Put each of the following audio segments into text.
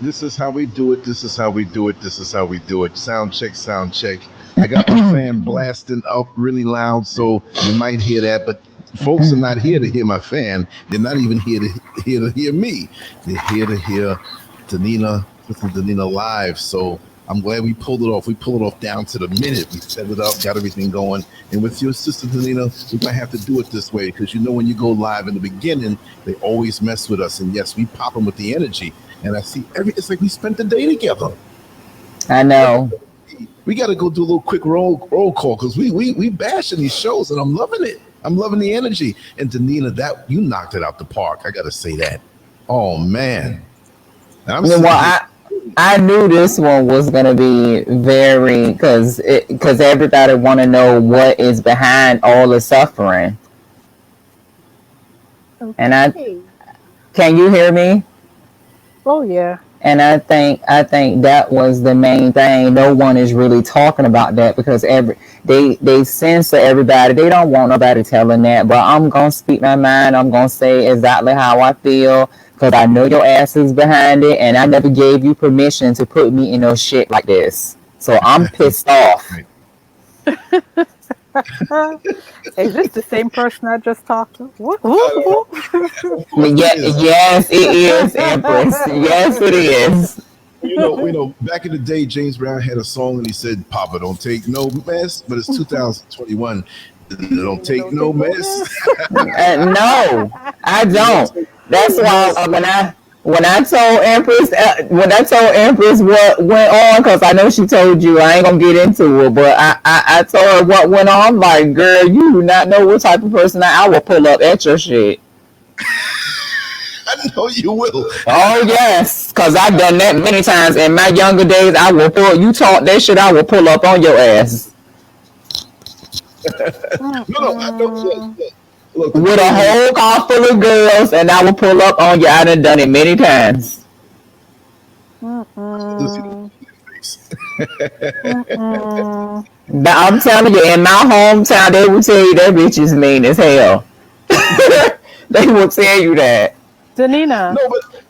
This is how we do it. This is how we do it. This is how we do it. Sound check, sound check. I got my fan blasting up really loud, so you might hear that, but folks are not here to hear my fan. They're not even here to hear me. They're here to hear Danina, Sister Danina live. So I'm glad we pulled it off. We pulled it off down to the minute. We set it up, got everything going. And with your Sister Danina, we might have to do it this way because you know when you go live in the beginning, they always mess with us. And yes, we pop them with the energy. And I see it's like we spent the day together. I know. We got to go do a little quick roll call because we bashing these shows and I'm loving it. I'm loving the energy. And Danina, that you knocked it out the park. I got to say that. Oh man. I knew this one was gonna be very because everybody want to know what is behind all the suffering. Okay. And can you hear me? Oh yeah. And I think that was the main thing. No one is really talking about that because they censor everybody. They don't want nobody telling that. But I'm gonna speak my mind. I'm gonna say exactly how I feel because I know your ass is behind it, and I never gave you permission to put me in no shit like this. So I'm pissed off. Is this the same person I just talked to? Yes, it is, Empress. Yes, it is. You know, back in the day, James Brown had a song and he said, "Papa, don't take no mess," but it's 2021. Don't take no mess. No, I don't. That's why when I told Empress what went on, because I know she told you, I ain't gonna get into it, but I told her what went on. I'm like, girl, you do not know what type of person I will pull up at your shit. I know you will. Oh yes, because I've done that many times in my younger days. I will pull. You talk that shit, I will pull up on your ass. No, I don't. Look, with a whole car full of girls, and I will pull up on you. I done it many times. But I'm telling you, in my hometown, they will tell you that bitch is mean as hell. They will tell you that. Danina. No, but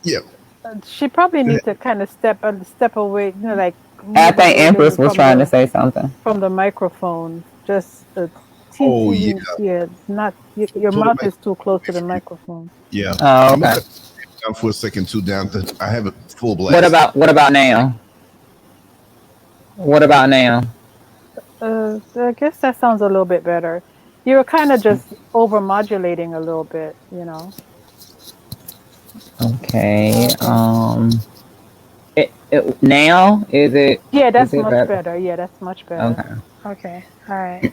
yeah. She probably needs to kind of step away, like. I think Empress was trying to say something from the microphone. Just not your mouth is too close to the microphone. Yeah. Oh, okay. Down for a second too. I have it full blast. What about now? What about now? I guess that sounds a little bit better. You were kind of just over modulating a little bit, Okay. Now is it? Yeah, that's much better. Yeah, that's much better. Okay. All right.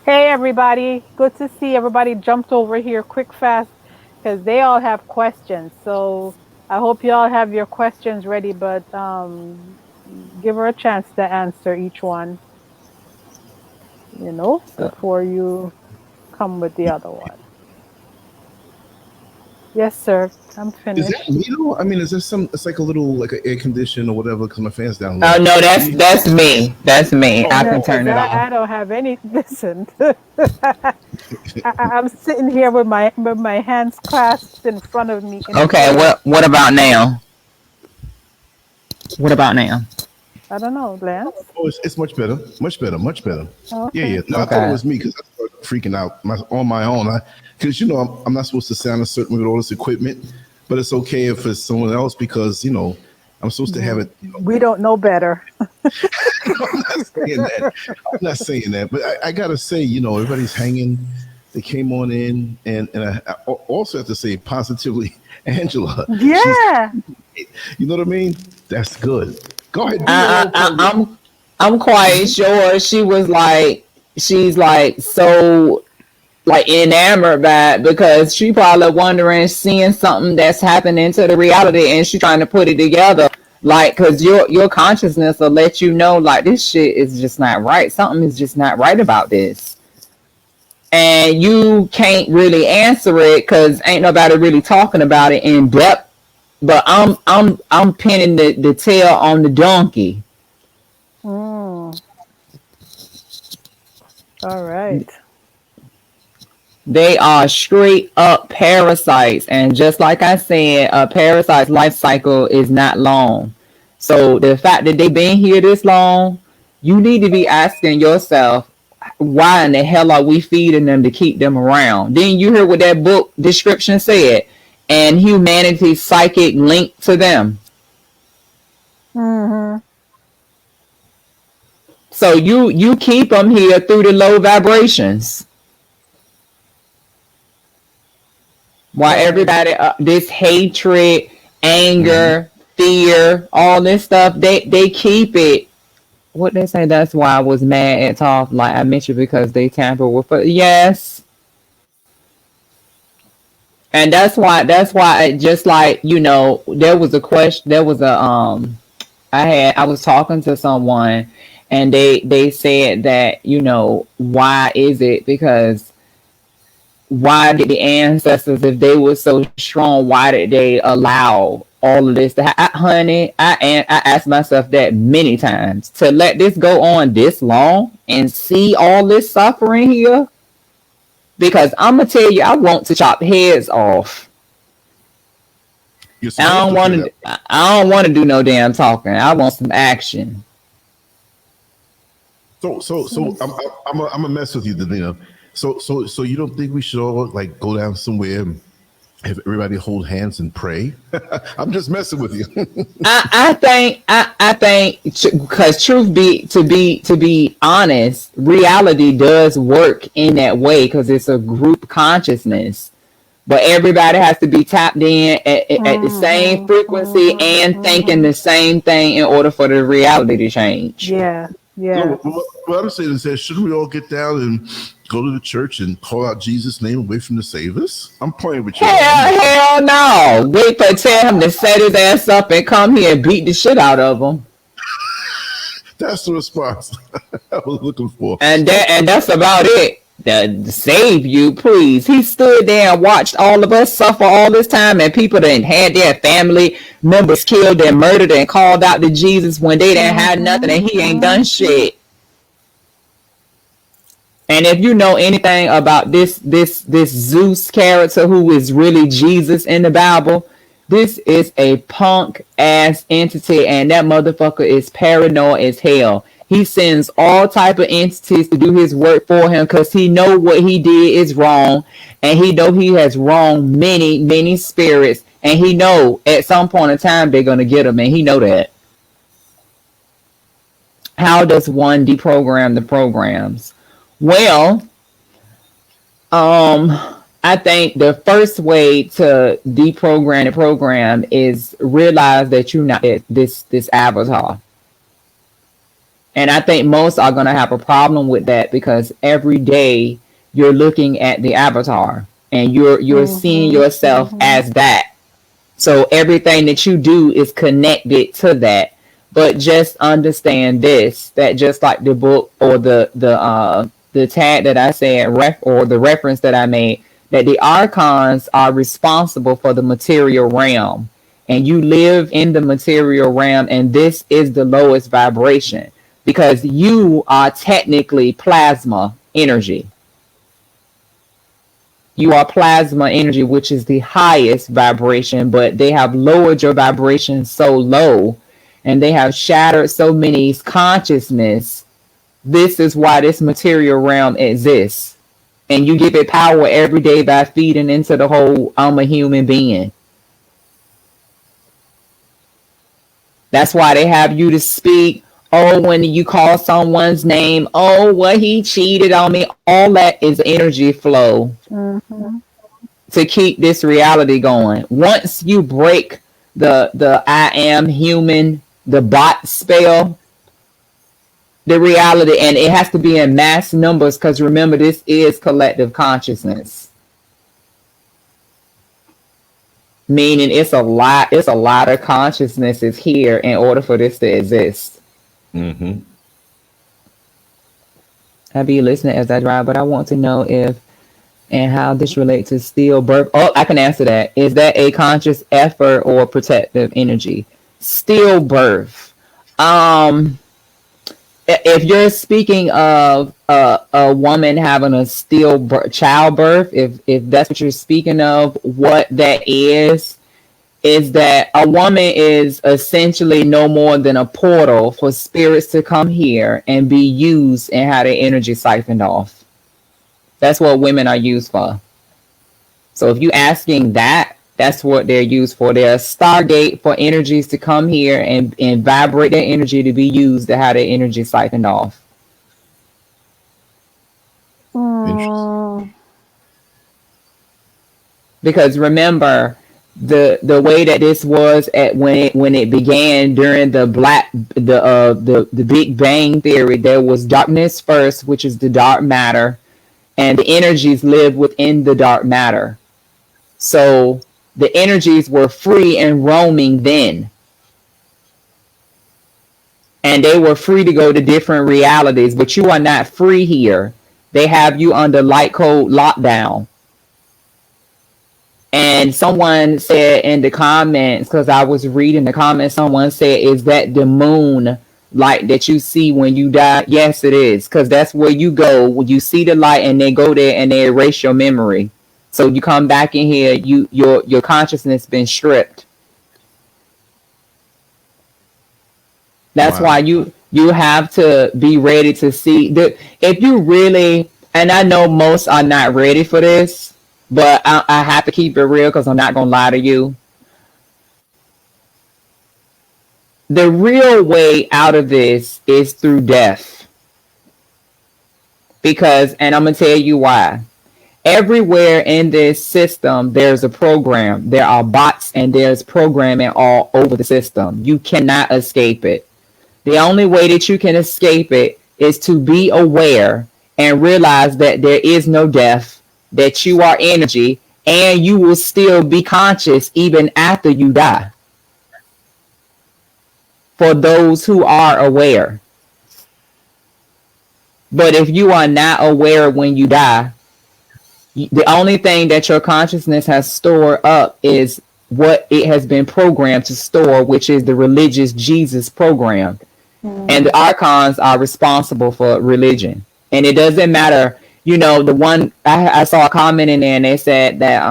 Hey, everybody. Good to see everybody jumped over here quick, fast, because they all have questions. So I hope you all have your questions ready, but give her a chance to answer each one, before you come with the other one. Yes, sir. I'm finished. Is that I mean, is there it's like a little, like an air conditioner or whatever, because my fan's down low. Oh, no, that's me. That's me. I can turn it off. I don't have any, listen. I'm sitting here with my hands clasped in front of me. Okay, what about now? What about now? I don't know, Lance. Oh, it's much better. Much better. Much better. Okay. Yeah. No, I thought it was me because I started freaking out on my own. Because, you know, I'm not supposed to sound a certain way with all this equipment, but it's okay if it's someone else because, you know, I'm supposed to have it. You know. We don't know better. I'm not saying that, but I got to say, you know, everybody's hanging. They came on in, and I also have to say positively, Angela. Yeah. You know what I mean? That's good. Go ahead. I'm quite sure she was like, she's like so like enamored by it because she probably wondering, seeing something that's happening to the reality, and she trying to put it together. Like, cause your consciousness will let you know, like, this shit is just not right. Something is just not right about this. And you can't really answer it because ain't nobody really talking about it in depth. But I'm pinning the tail on the donkey. All right. They are straight up parasites, and just like I said, a parasite's life cycle is not long. So the fact that they've been here this long, you need to be asking yourself, why in the hell are we feeding them to keep them around? Then you hear what that book description said, and humanity's psychic link to them. So you keep them here through the low vibrations. Why everybody this hatred, anger, fear, all this stuff, they keep it. What they say, that's why I was mad at Toph, like I mentioned, because they tamper with it. Yes. And that's why just like, you know, there was a I was talking to someone, and they said that, you know, why is it? Because why did the ancestors, if they were so strong, why did they allow all of this to happen? Honey, I asked myself that many times. To let this go on this long and see all this suffering here, because I'm gonna tell you, I want to chop heads off. I don't want to do no damn talking. I want some action. So I'm gonna mess with you, Delina. So you don't think we should all like go down somewhere and have everybody hold hands and pray? I'm just messing with you. I think because truth to be honest, reality does work in that way because it's a group consciousness. But everybody has to be tapped in at the same frequency and thinking the same thing in order for the reality to change. Yeah. So, what I'm saying is, shouldn't we all get down and go to the church and call out Jesus' name and wait for him to save us? I'm playing with you. Hell no. Wait for tell him to set his ass up and come here and beat the shit out of him. That's the response I was looking for. And that's about it. To save you, please. He stood there and watched all of us suffer all this time, and people that had their family members killed and murdered and called out to Jesus when they didn't have nothing, and he ain't done shit. And if you know anything about this Zeus character who is really Jesus in the Bible, this is a punk ass entity, and that motherfucker is paranoid as hell. He sends all type of entities to do his work for him because he know what he did is wrong, and he know he has wronged many spirits, and he know at some point in time they're gonna get him, and he know that. How does one deprogram the programs? Well, I think the first way to deprogram the program is realize that you're not this avatar. And I think most are going to have a problem with that because every day you're looking at the avatar and you're seeing yourself as that. So everything that you do is connected to that. But just understand this, that just like the book or the tag that I said, or the reference that I made, that the Archons are responsible for the material realm. And you live in the material realm, and this is the lowest vibration. Because you are technically plasma energy. You are plasma energy, which is the highest vibration, but they have lowered your vibration so low, and they have shattered so many consciousness. This is why this material realm exists. And you give it power every day by feeding into the whole I'm a human being. That's why they have you to speak. Oh, when you call someone's name, oh, well, he cheated on me. All that is energy flow to keep this reality going. Once you break the I am human, the bot spell, the reality, and it has to be in mass numbers, because remember, this is collective consciousness. Meaning it's a lot of consciousness is here in order for this to exist. I'll be listening as I drive, but I want to know if and how this relates to stillbirth. Oh, I can answer that. Is that a conscious effort or protective energy? Stillbirth. If you're speaking of a woman having a childbirth, if that's what you're speaking of, what that is that a woman is essentially no more than a portal for spirits to come here and be used and have their energy siphoned off. That's what women are used for. So if you're asking that, that's what they're used for. They're a stargate for energies to come here and vibrate their energy to be used to have their energy siphoned off. Because remember, the way that this was at when it began during the Big Bang Theory, there was darkness first, which is the dark matter, and the energies live within the dark matter. So the energies were free and roaming then. And they were free to go to different realities, but you are not free here. They have you under light code lockdown. And someone said in the comments, because I was reading the comments, someone said, is that the moon light that you see when you die? Yes, it is, because that's where you go when you see the light, and they go there and they erase your memory. So you come back in here, your consciousness been stripped. That's why you have to be ready to see if you really, and I know most are not ready for this, but I have to keep it real because I'm not gonna lie to you. The real way out of this is through death. Because, and I'm gonna tell you why. Everywhere in this system, there's a program. There are bots and there's programming all over the system. You cannot escape it. The only way that you can escape it is to be aware and realize that there is no death, that you are energy, and you will still be conscious even after you die. For those who are aware. But if you are not aware when you die, the only thing that your consciousness has stored up is what it has been programmed to store, which is the religious Jesus program. And the Archons are responsible for religion. And it doesn't matter, the one I saw a comment in there, and they said that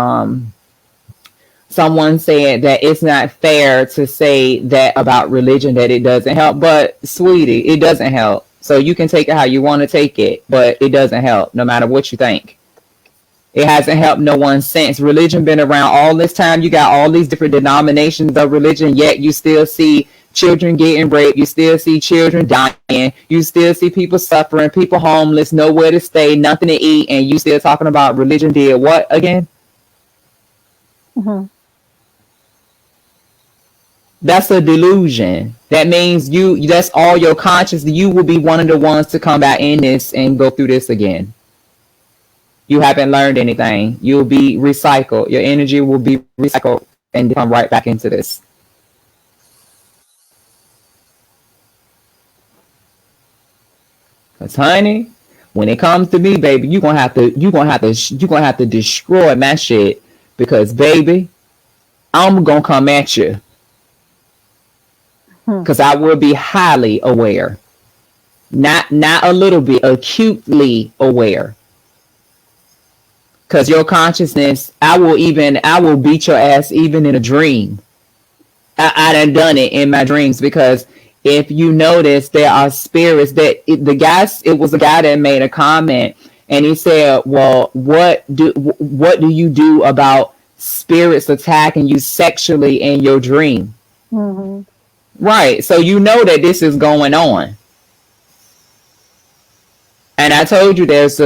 someone said that it's not fair to say that about religion, that it doesn't help. But sweetie, it doesn't help. So you can take it how you want to take it, but it doesn't help no matter what you think. It hasn't helped no one since. Religion been around all this time. You got all these different denominations of religion, yet you still see children getting raped. You still see children dying. You still see people suffering, people homeless, nowhere to stay, nothing to eat, and you still talking about religion did what again? That's a delusion. That means that's all your conscious. You will be one of the ones to come back in this and go through this again. You haven't learned anything. You'll be recycled. Your energy will be recycled and come right back into this. Cause honey, when it comes to me, baby, you're gonna have to destroy my shit, because baby, I'm gonna come at you. Cause I will be highly aware. Not a little bit, acutely aware. Because your consciousness, I will beat your ass even in a dream. I done it in my dreams, because if you notice, there are spirits that it was a guy that made a comment, And he said, well, what do you do about spirits attacking you sexually in your dream? Mm-hmm. Right. So you know that this is going on. And I told you it's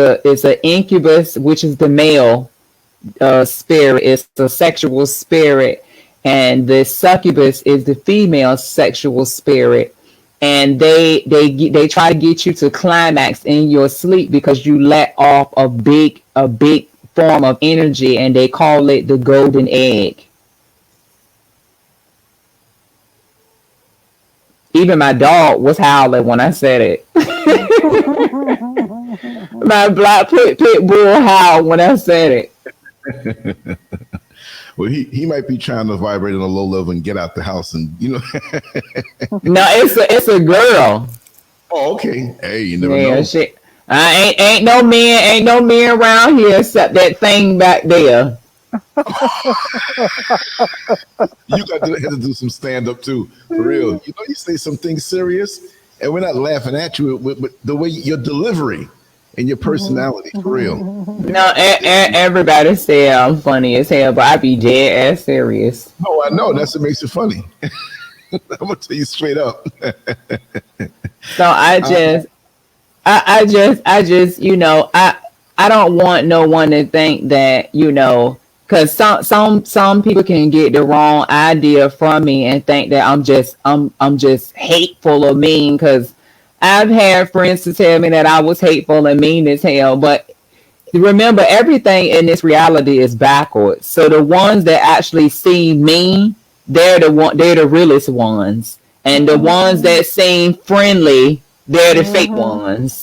an incubus, which is the male spirit. It's the sexual spirit. And the succubus is the female sexual spirit. And they try to get you to climax in your sleep because you let off a big form of energy, and they call it the golden egg. Even my dog was howling when I said it. My black pit bull howled when I said it. Well, he might be trying to vibrate on a low level and get out the house, and you know. No, it's a girl. Oh, okay. Hey, you never know. Shit. Ain't no men around here except that thing back there. You got to have to do some stand up too, for real. You know, you say some things serious, and we're not laughing at you, but the way your delivery and your personality, for real. No, everybody say I'm funny as hell, but I be dead ass serious. No, I know. That's what makes it funny. I'm gonna tell you straight up. So I just, you know, I don't want no one to think that, you know, because some people can get the wrong idea from me and think that I'm just hateful or mean, because I've had friends to tell me that I was hateful and mean as hell. But remember, everything in this reality is backwards. So the ones that actually seem mean, they're the realest ones, and the ones that seem friendly, they're the fake ones.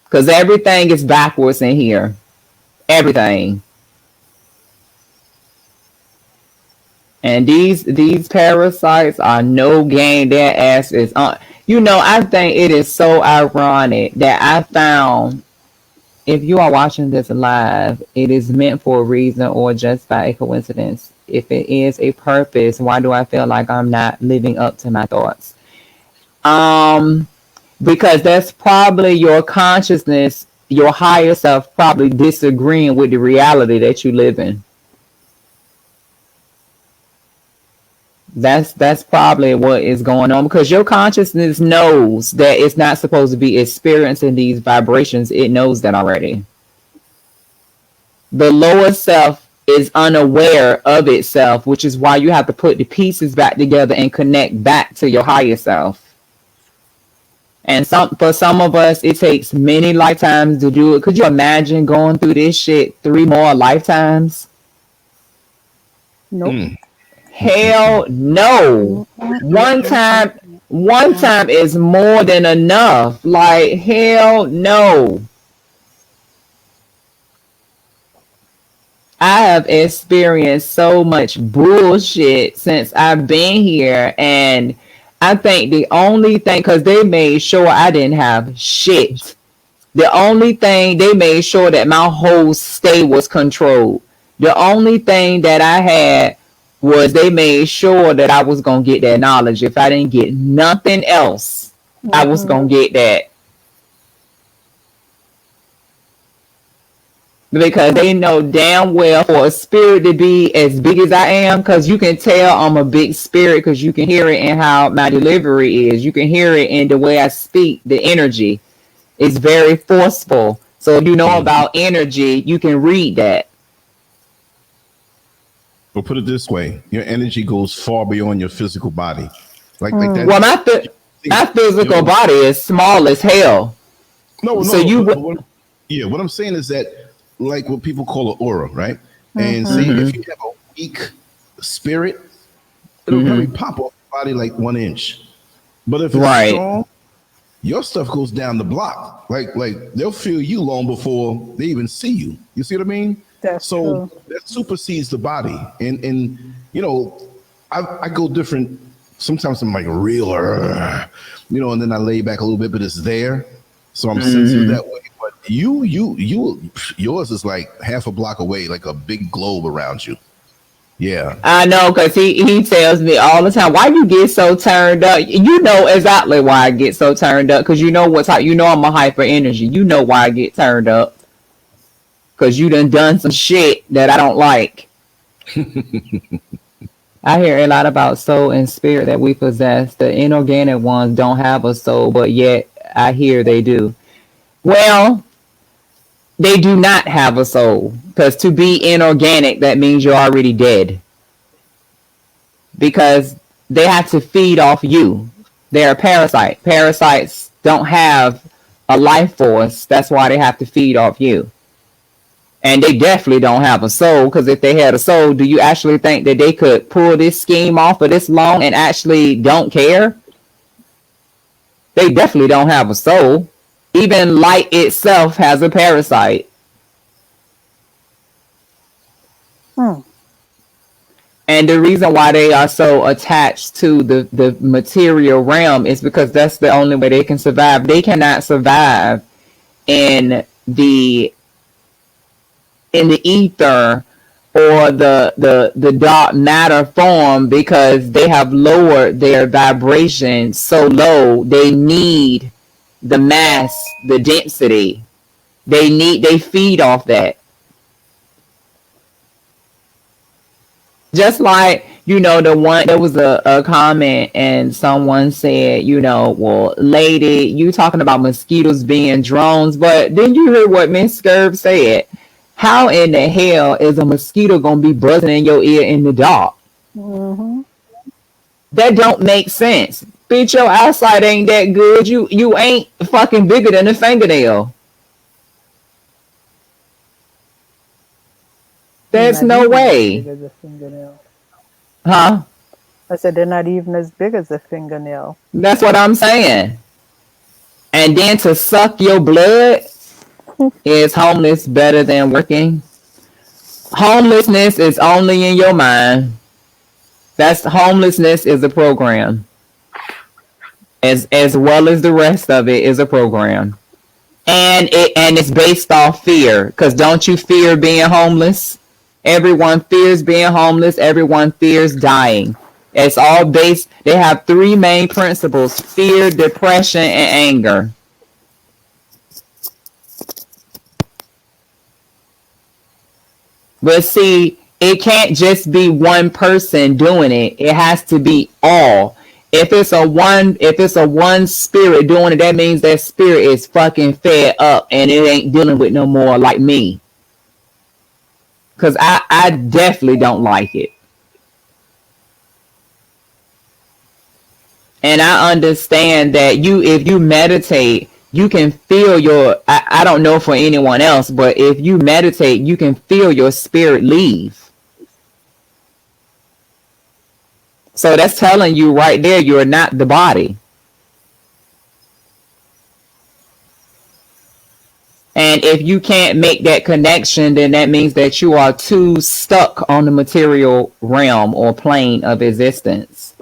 Because everything is backwards in here. Everything. And these parasites are no game. Their ass is on. You know, I think it is so ironic that I found, if you are watching this live, it is meant for a reason or just by a coincidence. If it is a purpose, why do I feel like I'm not living up to my thoughts? Because that's probably your consciousness, your higher self probably disagreeing with the reality that you live in. That's probably what is going on, because your consciousness knows that it's not supposed to be experiencing these vibrations. It knows that already. The lower self is unaware of itself, which is why you have to put the pieces back together and connect back to your higher self. And for some of us, it takes many lifetimes to do it. Could you imagine going through this shit 3 more lifetimes? Nope. Hell no. One time is more than enough. Like, hell no. I have experienced so much bullshit since I've been here, and I think the only thing, because they made sure I didn't have shit. The only thing, they made sure that my whole stay was controlled. The only thing that I had was they made sure that I was going to get that knowledge. If I didn't get nothing else, I was going to get that. Because they know damn well for a spirit to be as big as I am, because you can tell I'm a big spirit because you can hear it in how my delivery is. You can hear it in the way I speak. The energy is very forceful. So if you know about energy, you can read that. Well, put it this way: your energy goes far beyond your physical body. Like that. Well, my physical body is small as hell. No. So what I'm saying is that, like what people call an aura, right? And see, if you have a weak spirit, it'll probably pop off the body like 1 inch. But if it's strong, your stuff goes down the block. Like they'll feel you long before they even see you. You see what I mean? That's true. That supersedes the body. And you know, I go different. Sometimes I'm like real, you know, and then I lay back a little bit, but it's there. So I'm sensitive that way. But yours is like half a block away, like a big globe around you. Yeah. I know, because he tells me all the time, why you get so turned up? You know exactly why I get so turned up, because you know you know I'm a hyper energy. You know why I get turned up. Because you done some shit that I don't like. I hear a lot about soul and spirit that we possess. The inorganic ones don't have a soul, but yet I hear they do. Well, they do not have a soul, because to be inorganic, that means you're already dead. Because they have to feed off you. They're a parasite. Parasites don't have a life force. That's why they have to feed off you. And they definitely don't have a soul, because if they had a soul, do you actually think that they could pull this scheme off for this long and actually don't care? They definitely don't have a soul. Even light itself has a parasite. And the reason why they are so attached to the material realm is because that's the only way they can survive. They cannot survive in the ether or the dark matter form, because they have lowered their vibration so low. They need the mass, the density. They feed off that. Just like, there was a comment and someone said, well, lady, you talking about mosquitoes being drones, but didn't you hear what Miss SCURV said? How in the hell is a mosquito gonna be buzzing in your ear in the dark? Mm-hmm. That don't make sense. Bitch, your eyesight ain't that good. You ain't fucking bigger than a fingernail. There's no way. As big as a fingernail. Huh? I said they're not even as big as a fingernail. That's what I'm saying. And then to suck your blood, is homeless better than working? Homelessness is only in your mind. Homelessness is a program. As well as the rest of it is a program. And it's based off fear. Because don't you fear being homeless? Everyone fears being homeless. Everyone fears dying. It's all based. They have three main principles: fear, depression, and anger. But see, it can't just be one person doing it. It has to be all. If it's a one spirit doing it, that means that spirit is fucking fed up and it ain't dealing with no more like me. Because I definitely don't like it. And I understand that if you meditate, you can feel I don't know for anyone else, but if you meditate, you can feel your spirit leave. So that's telling you right there, you're not the body. And if you can't make that connection, then that means that you are too stuck on the material realm or plane of existence.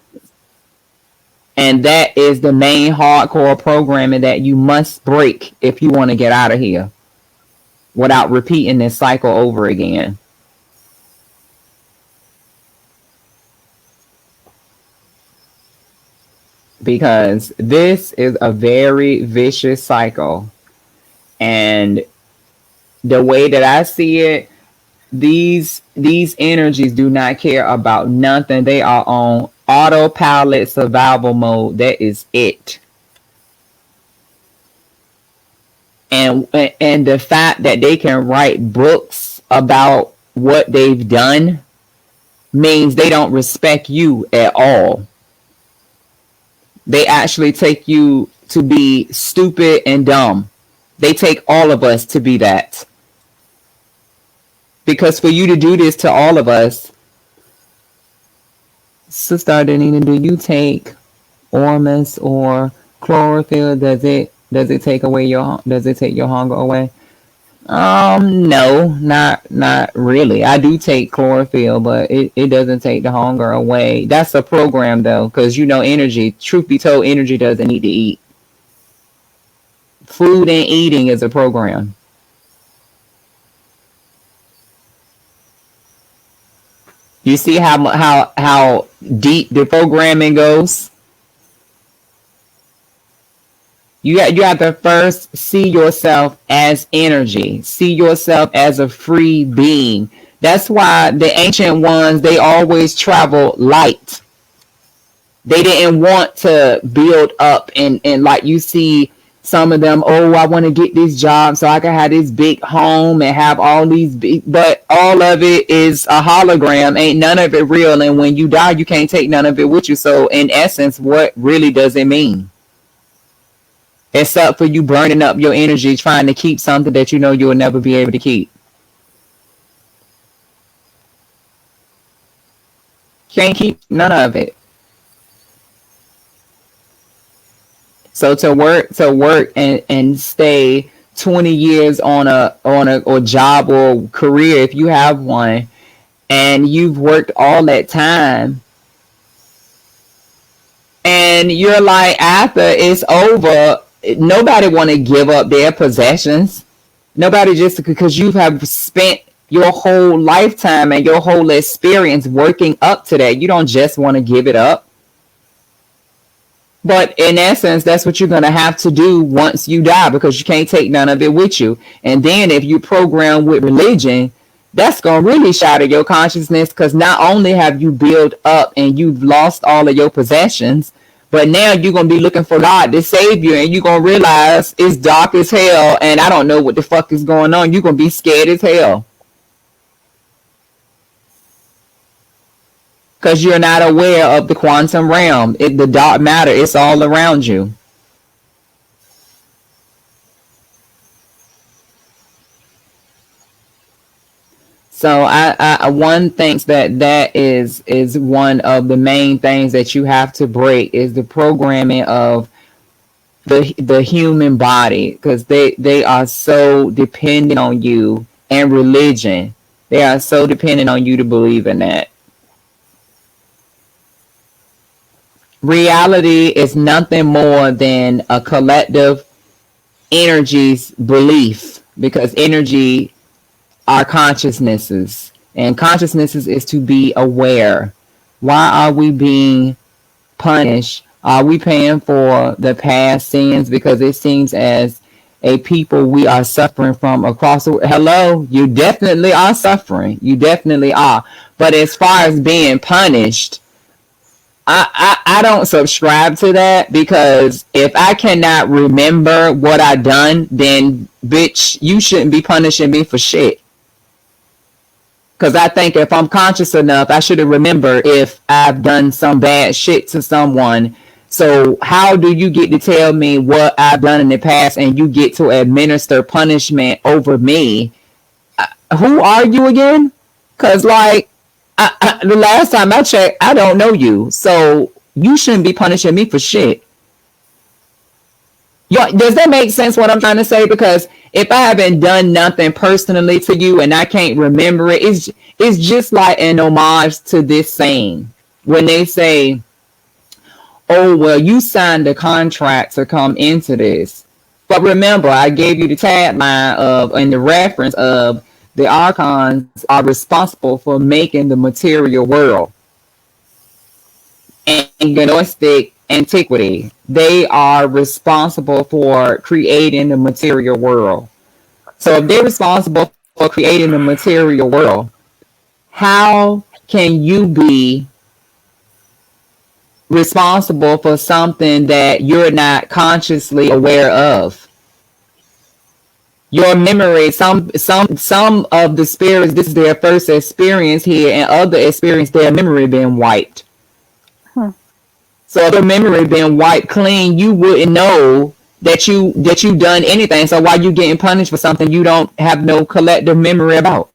And that is the main hardcore programming that you must break if you want to get out of here without repeating this cycle over again. Because this is a very vicious cycle. And the way that I see it, these energies do not care about nothing. They are on autopilot survival mode. That is it. And the fact that they can write books about what they've done means they don't respect you at all. They actually take you to be stupid and dumb. They take all of us to be that. Because for you to do this to all of us, Sister Ardenina, do you take Ormus or chlorophyll? Does it take your hunger away? No, not really. I do take chlorophyll, but it doesn't take the hunger away. That's a program though, because energy, truth be told, energy doesn't need to eat. Food and eating is a program. You see how deep the programming goes. You have to first see yourself as energy. See yourself as a free being. That's why the ancient ones, they always travel light. They didn't want to build up and like you see some of them, oh, I want to get this job so I can have this big home and have all these big, but all of it is a hologram. Ain't none of it real. And when you die, you can't take none of it with you. So in essence, what really does it mean? Except for you burning up your energy trying to keep something that you know you'll never be able to keep. Can't keep none of it. So to work and stay 20 years on a job or career, if you have one, and you've worked all that time, and you're like, after it's over, nobody want to give up their possessions. Nobody, just because you have spent your whole lifetime and your whole experience working up to that. You don't just want to give it up. But in essence, that's what you're going to have to do once you die, because you can't take none of it with you. And then if you program with religion, that's going to really shatter your consciousness, because not only have you built up and you've lost all of your possessions, but now you're going to be looking for God to save you, and you're going to realize it's dark as hell and I don't know what the fuck is going on. You're going to be scared as hell, because you're not aware of the quantum realm. The dark matter, it's all around you. So one thinks that is one of the main things that you have to break, is the programming of the human body, because they are so dependent on you, and religion. They are so dependent on you to believe in that. Reality is nothing more than a collective energy's belief, because energy are consciousnesses, and consciousnesses is to be aware. Why are we being punished? Are we paying for the past sins? Because it seems as a people we are suffering from across the world. Hello, you definitely are suffering. You definitely are. But as far as being punished, I don't subscribe to that, because if I cannot remember what I done, then bitch, you shouldn't be punishing me for shit. Because I think if I'm conscious enough, I should have remembered if I've done some bad shit to someone. So how do you get to tell me what I've done in the past and you get to administer punishment over me? Who are you again? Because like, the last time I checked, I don't know you. So you shouldn't be punishing me for shit. Does that make sense what I'm trying to say? Because if I haven't done nothing personally to you and I can't remember it, it's just like an homage to this saying. When they say, oh, well, you signed a contract to come into this. But remember, I gave you the tagline of, and the reference of, the Archons are responsible for making the material world. And Gnostic antiquity, they are responsible for creating the material world. So if they're responsible for creating the material world, how can you be responsible for something that you're not consciously aware of? Your memory, some of the spirits, this is their first experience here, and other experience, their memory being wiped. So if your memory being wiped clean, you wouldn't know that you done anything. So why you getting punished for something you don't have no collective memory about?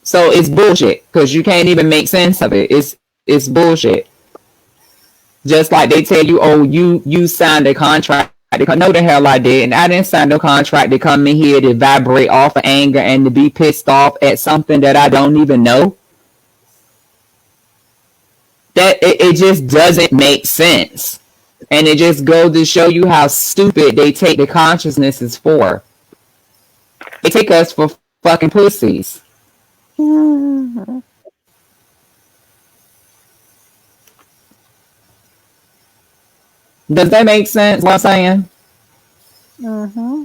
So it's bullshit, because you can't even make sense of it. It's bullshit. Just like they tell you, oh, you signed a contract. No, the hell I did. And I didn't sign no contract to come in here to vibrate off of anger and to be pissed off at something that I don't even know. That it just doesn't make sense. And it just goes to show you how stupid they take the consciousness is for. They take us for fucking pussies. Mm-hmm. Does that make sense what I'm saying? Mm-hmm.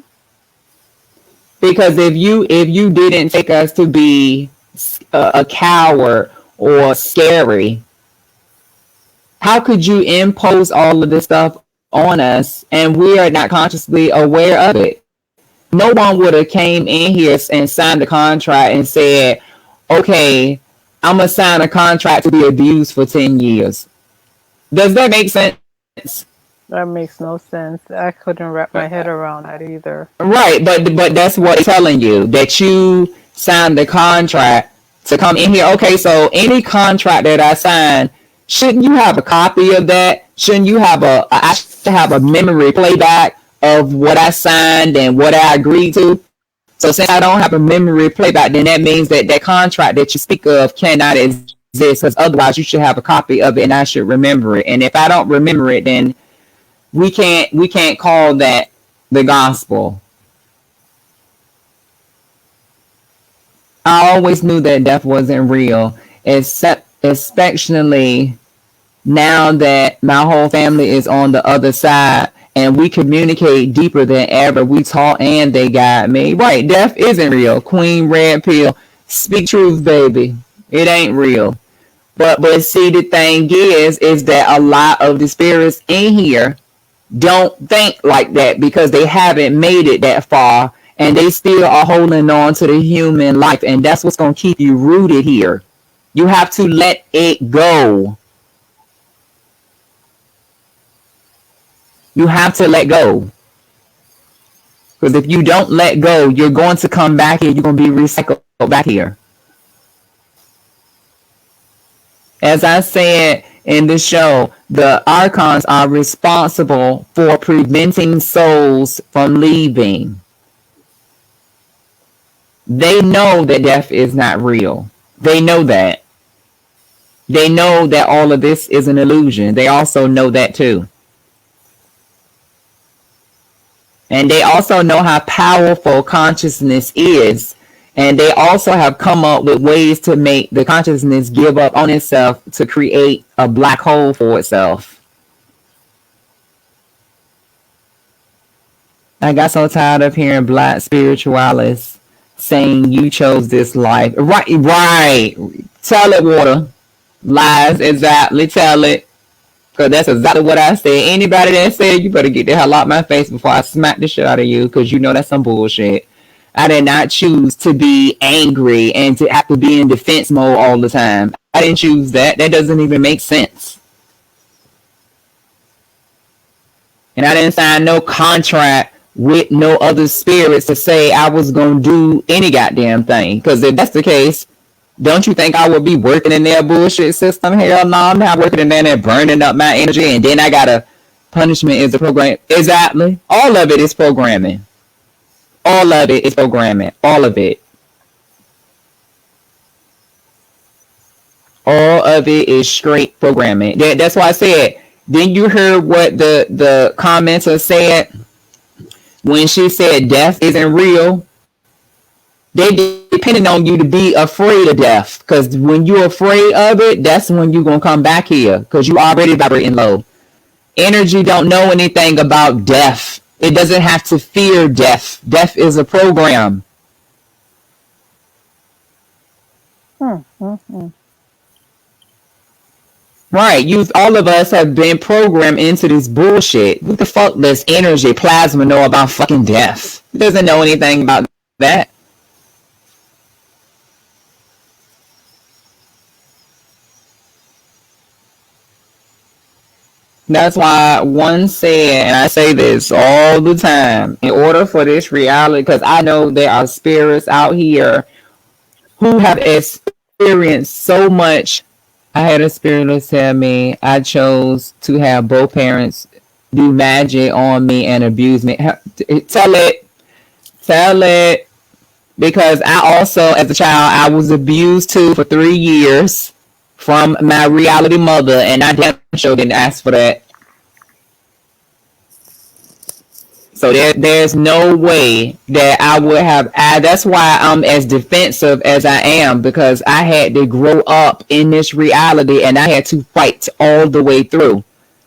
Because if you didn't take us to be a coward or scary, how could you impose all of this stuff on us and we are not consciously aware of it? No one would have came in here and signed a contract and said, okay, I'm going to sign a contract to be abused for 10 years. Does that make sense? That makes no sense. I couldn't wrap my head around that either. Right, but that's what it's telling you, that you signed the contract to come in here. Okay, so any contract that I sign, shouldn't you have a copy of that? Shouldn't you have I should have a memory playback of what I signed and what I agreed to? So since I don't have a memory playback, then that means that that contract that you speak of cannot exist, because otherwise you should have a copy of it and I should remember it. And if I don't remember it, then we can't call that the gospel. I always knew that death wasn't real, especially now that my whole family is on the other side and we communicate deeper than ever. We talk and they guide me. Right, death isn't real. Queen Red Pill, speak truth, baby. It ain't real. But see, the thing is that a lot of the spirits in here don't think like that because they haven't made it that far and they still are holding on to the human life, and that's what's going to keep you rooted here. You have to let it go. You have to let go, because if you don't let go, you're going to come back here. You're going to be recycled back here. As I said in the show, the Archons are responsible for preventing souls from leaving. They know that death is not real. They know that. They know that all of this is an illusion. They also know that too. And they also know how powerful consciousness is. And they also have come up with ways to make the consciousness give up on itself to create a black hole for itself. I got so tired of hearing black spiritualists saying you chose this life. Right. Tell it, Water. Lies, exactly. Tell it. Because that's exactly what I said. Anybody that said you better get the hell out my face before I smack the shit out of you, because you know that's some bullshit. I did not choose to be angry and to have to be in defense mode all the time. I didn't choose that. That doesn't even make sense. And I didn't sign no contract with no other spirits to say I was going to do any goddamn thing. Because if that's the case, don't you think I would be working in their bullshit system? Hell no, I'm not working in there and they're burning up my energy. And then I got a punishment is a program. Exactly. All of it is programming. All of it is programming. All of it. All of it is straight programming. That's why I said, didn't you hear what the commenter said when she said death isn't real? They depending on you to be afraid of death. Because when you're afraid of it, that's when you're going to come back here. Because you already vibrating low. Energy don't know anything about death. It doesn't have to fear death. Death is a program. Right. All of us have been programmed into this bullshit. What the fuck does energy, plasma know about fucking death? It doesn't know anything about that. That's why one said, and I say this all the time, in order for this reality, because I know there are spirits out here who have experienced so much. I had a spirit tell me I chose to have both parents do magic on me and abuse me. Tell it. Because I also, as a child, I was abused too for 3 years from my reality mother, and I damn sure didn't ask for that. So there's no way that I would have. That's why I'm as defensive as I am, because I had to grow up in this reality and I had to fight all the way through,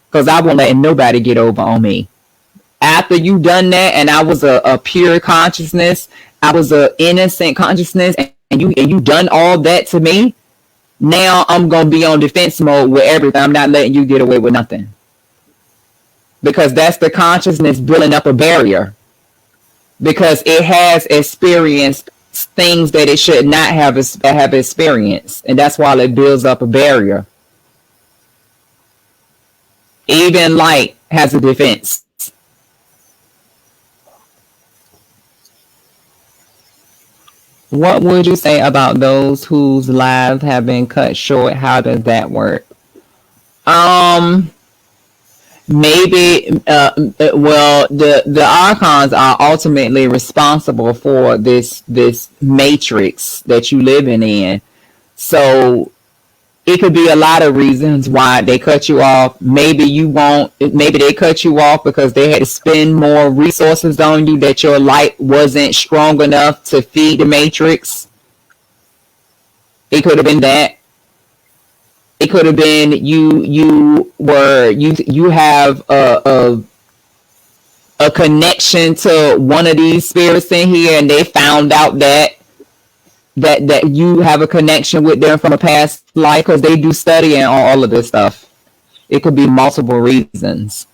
because I won't let nobody get over on me. After you done that, and I was a pure consciousness, I was a innocent consciousness, and you done all that to me. Now I'm gonna be on defense mode with everything. I'm not letting you get away with nothing, because that's the consciousness building up a barrier, because it has experienced things that it should not have experienced, and that's why it builds up a barrier. Even light has a defense. What would you say about those whose lives have been cut short? How does that work? Maybe well, the Archons are ultimately responsible for this matrix that you living in. So it could be a lot of reasons why they cut you off. Maybe they cut you off because they had to spend more resources on you, that your light wasn't strong enough to feed the matrix. It could have been that. It could have been you have a connection to one of these spirits in here, and they found out that you have a connection with them from a past life, because they do study and all of this stuff. It could be multiple reasons.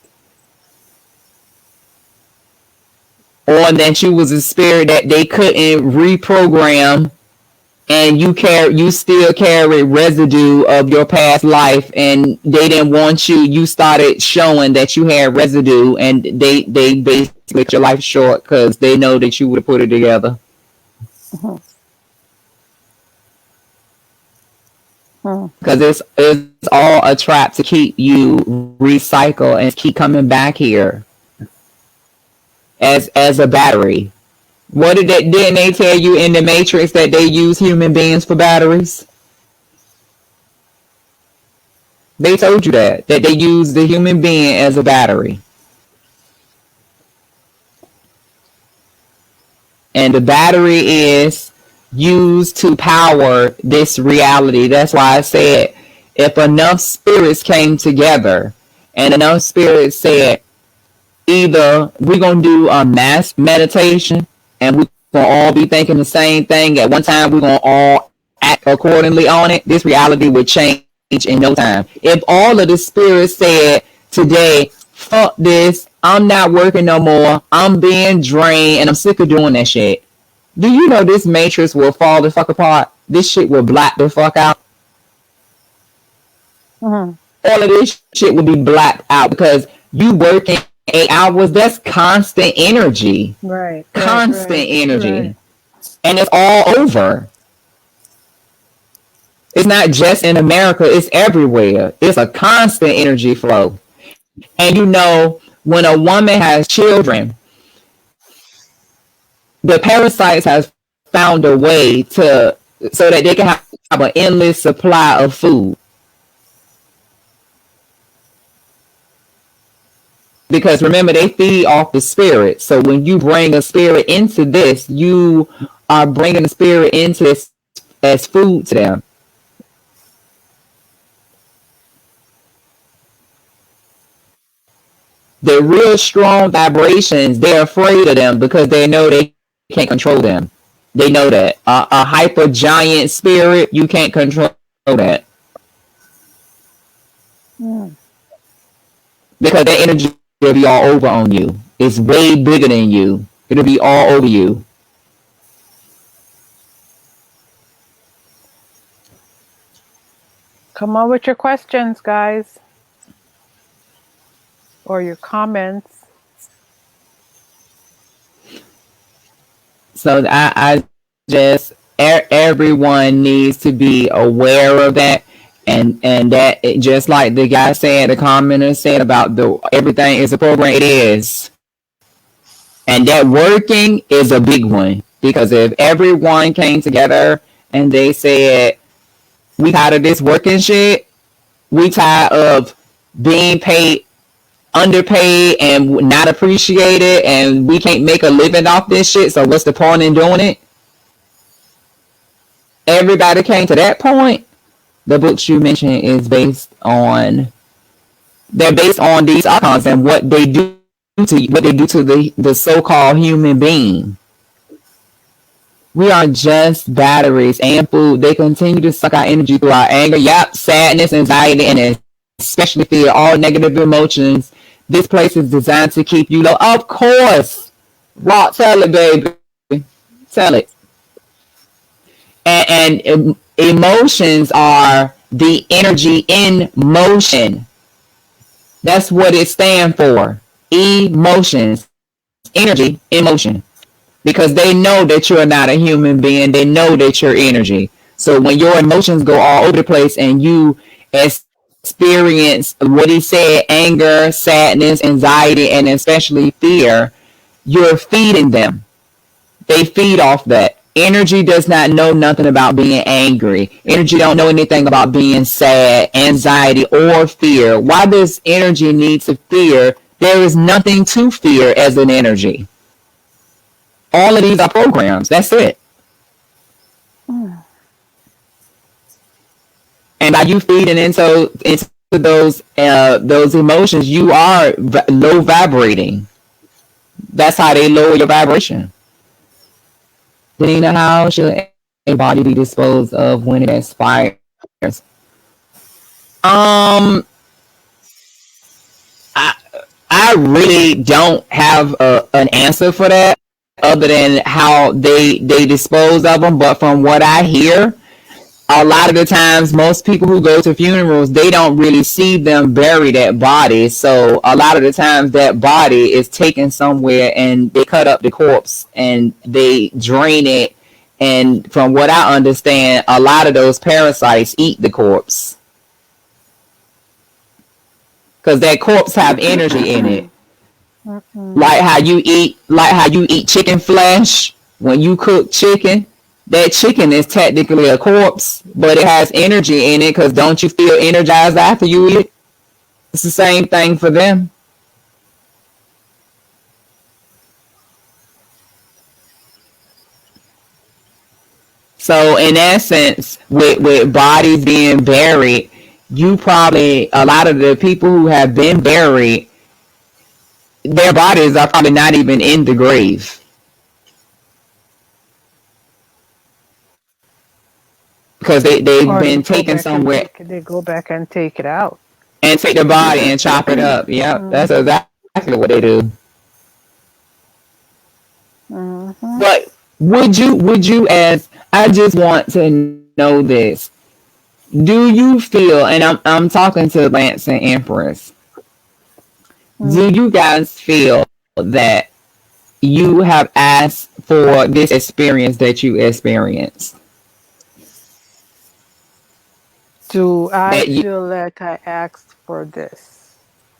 Or that you was a spirit that they couldn't reprogram, and you still carry residue of your past life, and they didn't want you. You started showing that you had residue, and they basically cut your life short because they know that you would have put it together. Because it's all a trap to keep you recycle and keep coming back here as a battery. Didn't they tell you in the Matrix that they use human beings for batteries? They told you that they use the human being as a battery. And the battery is used to power this reality. That's why I said, if enough spirits came together and enough spirits said, either we're going to do a mass meditation and we're going to all be thinking the same thing at one time, we're going to all act accordingly on it, this reality would change in no time. If all of the spirits said today, fuck this, I'm not working no more, I'm being drained and I'm sick of doing that shit, do you know this matrix will fall the fuck apart? This shit will black the fuck out. All of this shit will be blacked out because you working 8 hours. That's constant energy. Right. Constant energy. Right. And it's all over. It's not just in America. It's everywhere. It's a constant energy flow. And you know, when a woman has children, the parasites have found a way so that they can have an endless supply of food. Because remember, they feed off the spirit. So when you bring a spirit into this, you are bringing the spirit into this as food to them. The real strong vibrations, they're afraid of them because they know they can't control them. They know that. A hyper giant spirit, you can't control that. Because that energy will be all over on you. It's way bigger than you. It'll be all over you. Come on with your questions, guys. Or your comments. So I just, everyone needs to be aware of that. And that, just like the guy said, the commenter said about everything is a program, it is. And that working is a big one. Because if everyone came together and they said, we tired of this working shit, we tired of being paid underpaid and not appreciated, and we can't make a living off this shit. So what's the point in doing it? Everybody came to that point. The books you mentioned is based on they're based on these archons and what they do to the so-called human being. We are just batteries and food. They continue to suck our energy through our anger, sadness, anxiety, and especially fear, all negative emotions. This place is designed to keep you low. Of course. Rock, tell it, baby. Tell it. And emotions are the energy in motion. That's what it stands for. Emotions. Energy in motion. Because they know that you're not a human being. They know that you're energy. So when your emotions go all over the place and you experience what he said, anger, sadness, anxiety, and especially fear, you're feeding them. They feed off that. Energy does not know nothing about being angry. Energy don't know anything about being sad, anxiety, or fear. Why does energy need to fear? There is nothing to fear as an energy. All of these are programs. That's it. And by you feeding into those emotions, you are low vibrating. That's how they lower your vibration. Dana, how should a body be disposed of when it expires? I really don't have an answer for that, other than how they dispose of them. But from what I hear, a lot of the times, most people who go to funerals, they don't really see them bury that body. So a lot of the times that body is taken somewhere and they cut up the corpse and they drain it. And from what I understand, a lot of those parasites eat the corpse. Because that corpse have energy in it. Like how you eat chicken flesh when you cook chicken. That chicken is technically a corpse, but it has energy in it, because don't you feel energized after you eat it? It's the same thing for them. So in essence, with bodies being buried, a lot of the people who have been buried, their bodies are probably not even in the grave. Because they've Or been taken somewhere they go back and take it out. and take the body and chop it up. Yep, that's exactly what they do. But would you as I just want to know this. Do you feel, and I'm talking to Lance and Empress, do you guys feel that you have asked for this experience that you experienced? Do I feel like I asked for this?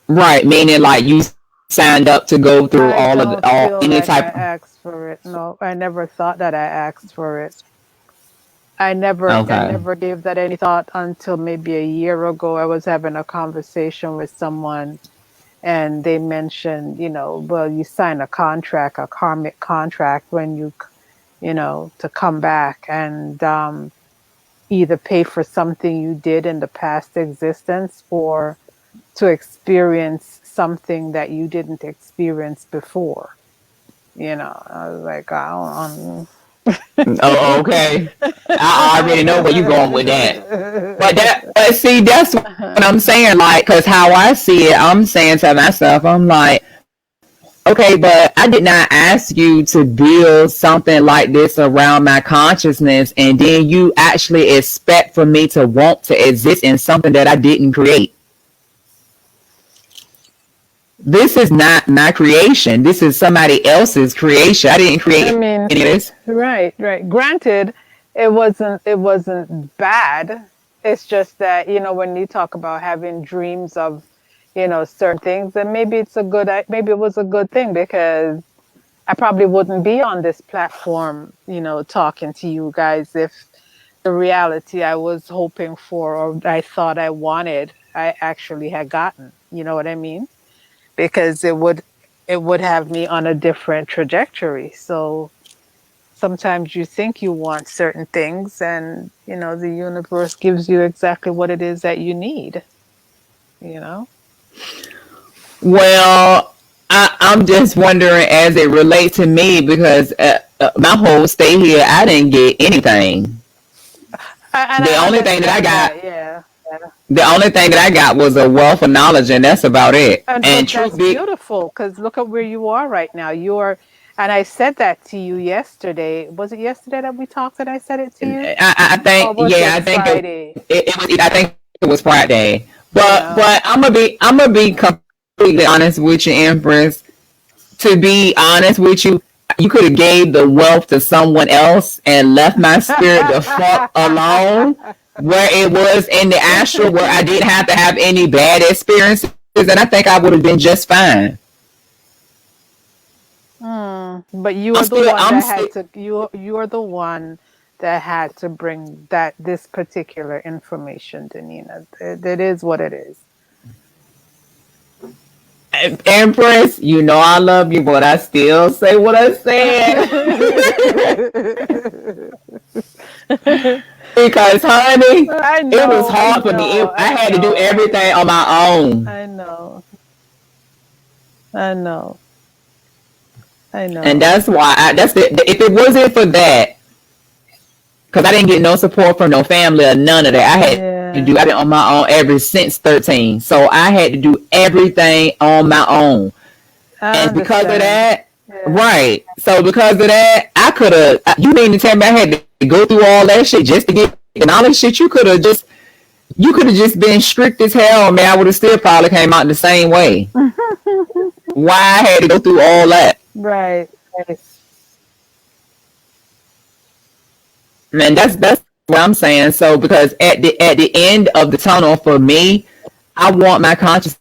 Right, meaning like you signed up to go through I all of don't all feel any like I type. asked for it. No, I never thought that I asked for it. I Okay. never gave that any thought until maybe a year ago. I was having a conversation with someone and they mentioned, well, you sign a contract, a karmic contract when to come back and either pay for something you did in the past existence or to experience something that you didn't experience before. I was like, I don't. Oh, okay. I already know where you're going with that. But see, that's what I'm saying. Like, cause how I see it, I'm saying to myself, I'm like, okay, but I did not ask you to build something like this around my consciousness, and then you actually expect for me to want to exist in something that I didn't create. This is not my creation. This is somebody else's creation. I didn't create I mean, any of this. right. Granted, it wasn't bad. It's just that, when you talk about having dreams of, certain things, then maybe it was a good thing, because I probably wouldn't be on this platform, talking to you guys, if the reality I was hoping for or I thought I wanted, I actually had gotten. You know what I mean? because it would have me on a different trajectory. So sometimes you think you want certain things, and the universe gives you exactly what it is that you need. You know. Well, I'm just wondering as it relates to me because my whole stay here, I didn't get anything. And The I only thing that I understand got, that, yeah. the only thing that I got was a wealth of knowledge, and that's about it. And And but truth that's be, beautiful because look at where you are right now. And I said that to you yesterday. Was it yesterday that we talked and I said it to you? I think, Or was yeah, it I think Friday? it was. I think it was Friday. Yeah. But I'm gonna be completely honest with you, Empress. To be honest with you, you could have gave the wealth to someone else and left my spirit the fuck alone where it was in the astral where I didn't have to have any bad experiences, and I think I would have been just fine. But you are the one that had to you are the one that had to bring this particular information, Danina. It is what it is. Empress, you know I love you, but I still say what I said. Because, honey, I it was know, I hard for me. know, I I had to do know, everything on my own. I know, I know, I And know. that's why if it wasn't for that, because I didn't get no support from no family or none of that. I had to Yeah, do. I've been on my own ever since 13. So I had to do everything on my own. I And because of understand. that, Yeah. right. So because of that, I could have. You mean to tell me I had to go through all that shit just to get and all that shit? You could have just been strict as hell, man. I would have still probably came out the same way. Why I had to go through all that? Right, right. Man, that's what I'm saying. So because at the end of the tunnel for me, I want my consciousness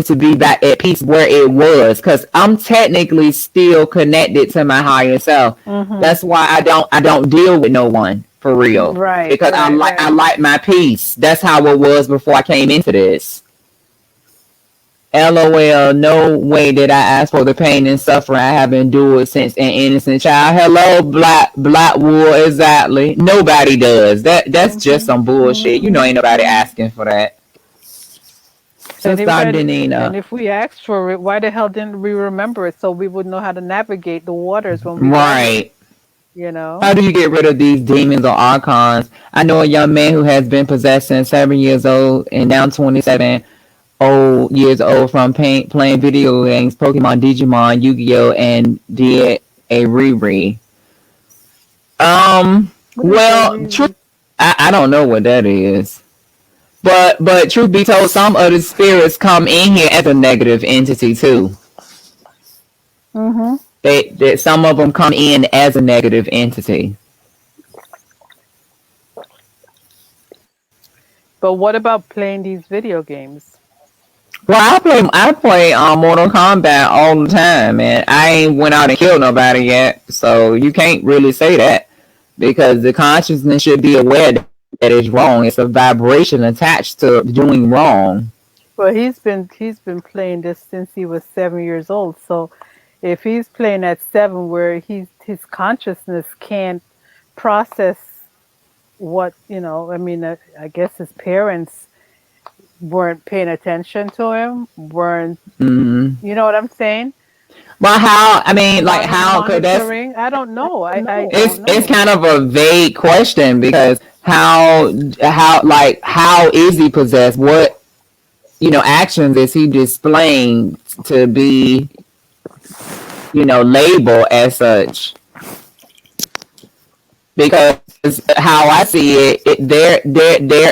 to be back at peace where it was, because I'm technically still connected to my higher self. Mm-hmm. That's why I don't deal with no one for real, Right, because I right, like I right. like my peace. That's how it was before I came into this. LOL, no way did I ask for the pain and suffering I have endured since an innocent child. Hello, Blackwood, exactly. Nobody does. That's just Mm-hmm. some bullshit. You know Mm-hmm. ain't nobody Mm-hmm. asking for that. And Sister if and Denina. if we asked for it, why the hell didn't we remember it so we would know how to navigate the waters when we got here? Right. You know? How do you get rid of these demons or archons? I know a young man who has been possessed since 7 years old and now 27 years old from playing video games, Pokemon, Digimon, Yu-Gi-Oh, and did a Riri. What is a Well, truth, Riri? I don't know what that is. But truth be told, some of the spirits come in here as a negative entity too. Mm-hmm. They some of them come in as a negative entity. But what about playing these video games? Well, I play Mortal Kombat all the time, and I ain't went out and killed nobody yet, so you can't really say that because the consciousness should be aware that it's wrong. It's a vibration attached to doing wrong. Well, he's been playing this since he was 7 years old. So if he's playing at 7, where his consciousness can't process what I mean, I guess his parents weren't paying attention to him, weren't Mm-hmm. you know what I'm saying? Well, how? I mean, like, how could that's Monitoring. I don't know. I it's don't it's know. kind of a vague question because how is he possessed? What actions is he displaying to be labeled as such? Because how I see there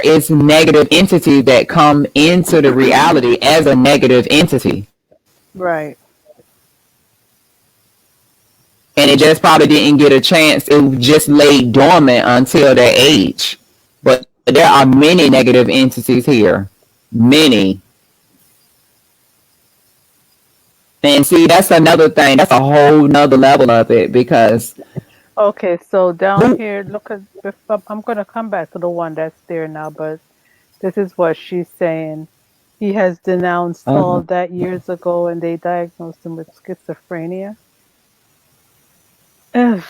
is negative entities that come into the reality as a negative entity, Right. and it just probably didn't get a chance. It just lay dormant until their age. But there are many negative entities here, many. And see, that's another thing. That's a whole nother level of it because Okay, so down who here, look at. I'm going to come back to the one that's there now, but this is what she's saying. He has denounced all Uh, that years ago, and they diagnosed him with schizophrenia. Ugh,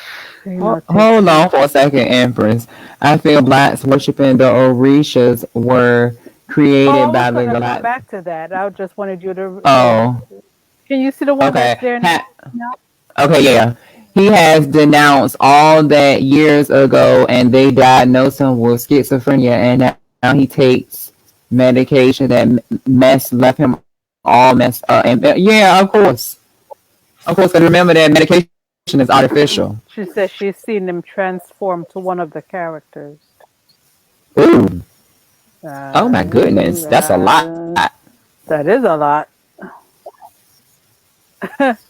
takes hold me. on for a second, Empress. I feel blacks worshiping the Orishas were Oh, I created was by the gonna come Galactic. back to that. I just wanted you to, yeah. Oh, Can you see the one that's okay. there now? Okay, yeah. He has denounced all that years ago, and they diagnosed him with schizophrenia, and now he takes medication that left him all messed up. And yeah, of course. Because remember that medication is artificial. She says she's seen him transform to one of the characters. Ooh, oh my Uh, goodness, that's a lot. that is a lot.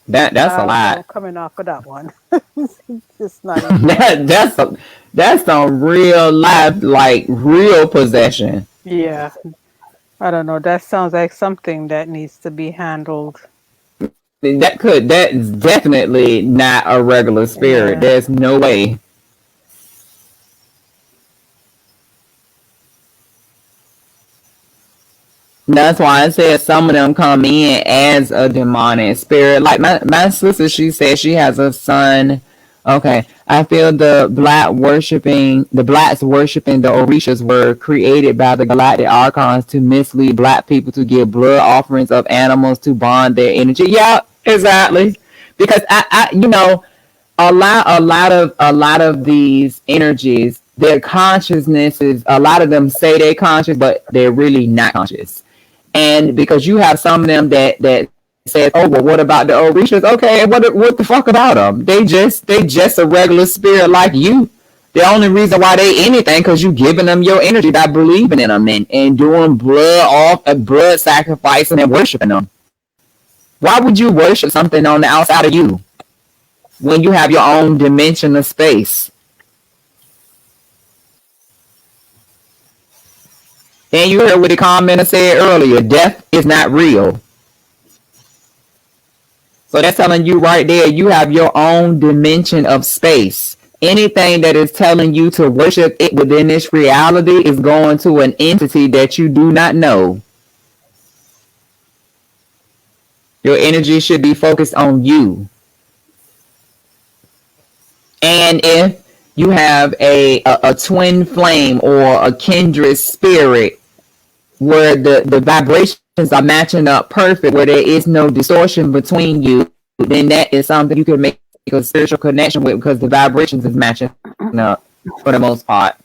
That's a lot. Don't come in off of that one. It's not easy at that all. that's some real life, like real possession. Yeah, I don't know. That sounds like something that needs to be handled. That's definitely not a regular spirit. Yeah. There's no way. That's why I said some of them come in as a demonic spirit. Like my sister, she said she has a son. Okay, I feel the blacks worshiping the Orishas were created by the galactic archons to mislead black people to give blood offerings of animals to bond their energy. Yeah, exactly. Because a lot of these energies, their consciousness is, a lot of them say they're conscious, but they're really not conscious. And because you have some of them that says, "Oh, well, what about the Orishas?" Okay, what the fuck about them? They just a regular spirit like you. The only reason why they anything because you giving them your energy by believing in them and doing blood sacrificing and worshiping them. Why would you worship something on the outside of you when you have your own dimension of space? And you heard what the commenter said earlier: death is not real. So that's telling you right there, you have your own dimension of space. Anything that is telling you to worship it within this reality is going to an entity that you do not know. Your energy should be focused on you. And if you have a twin flame or a kindred spirit where the vibrations are matching up perfect, where there is no distortion between you, then that is something you can make a spiritual connection with because the vibrations is matching up for the most part.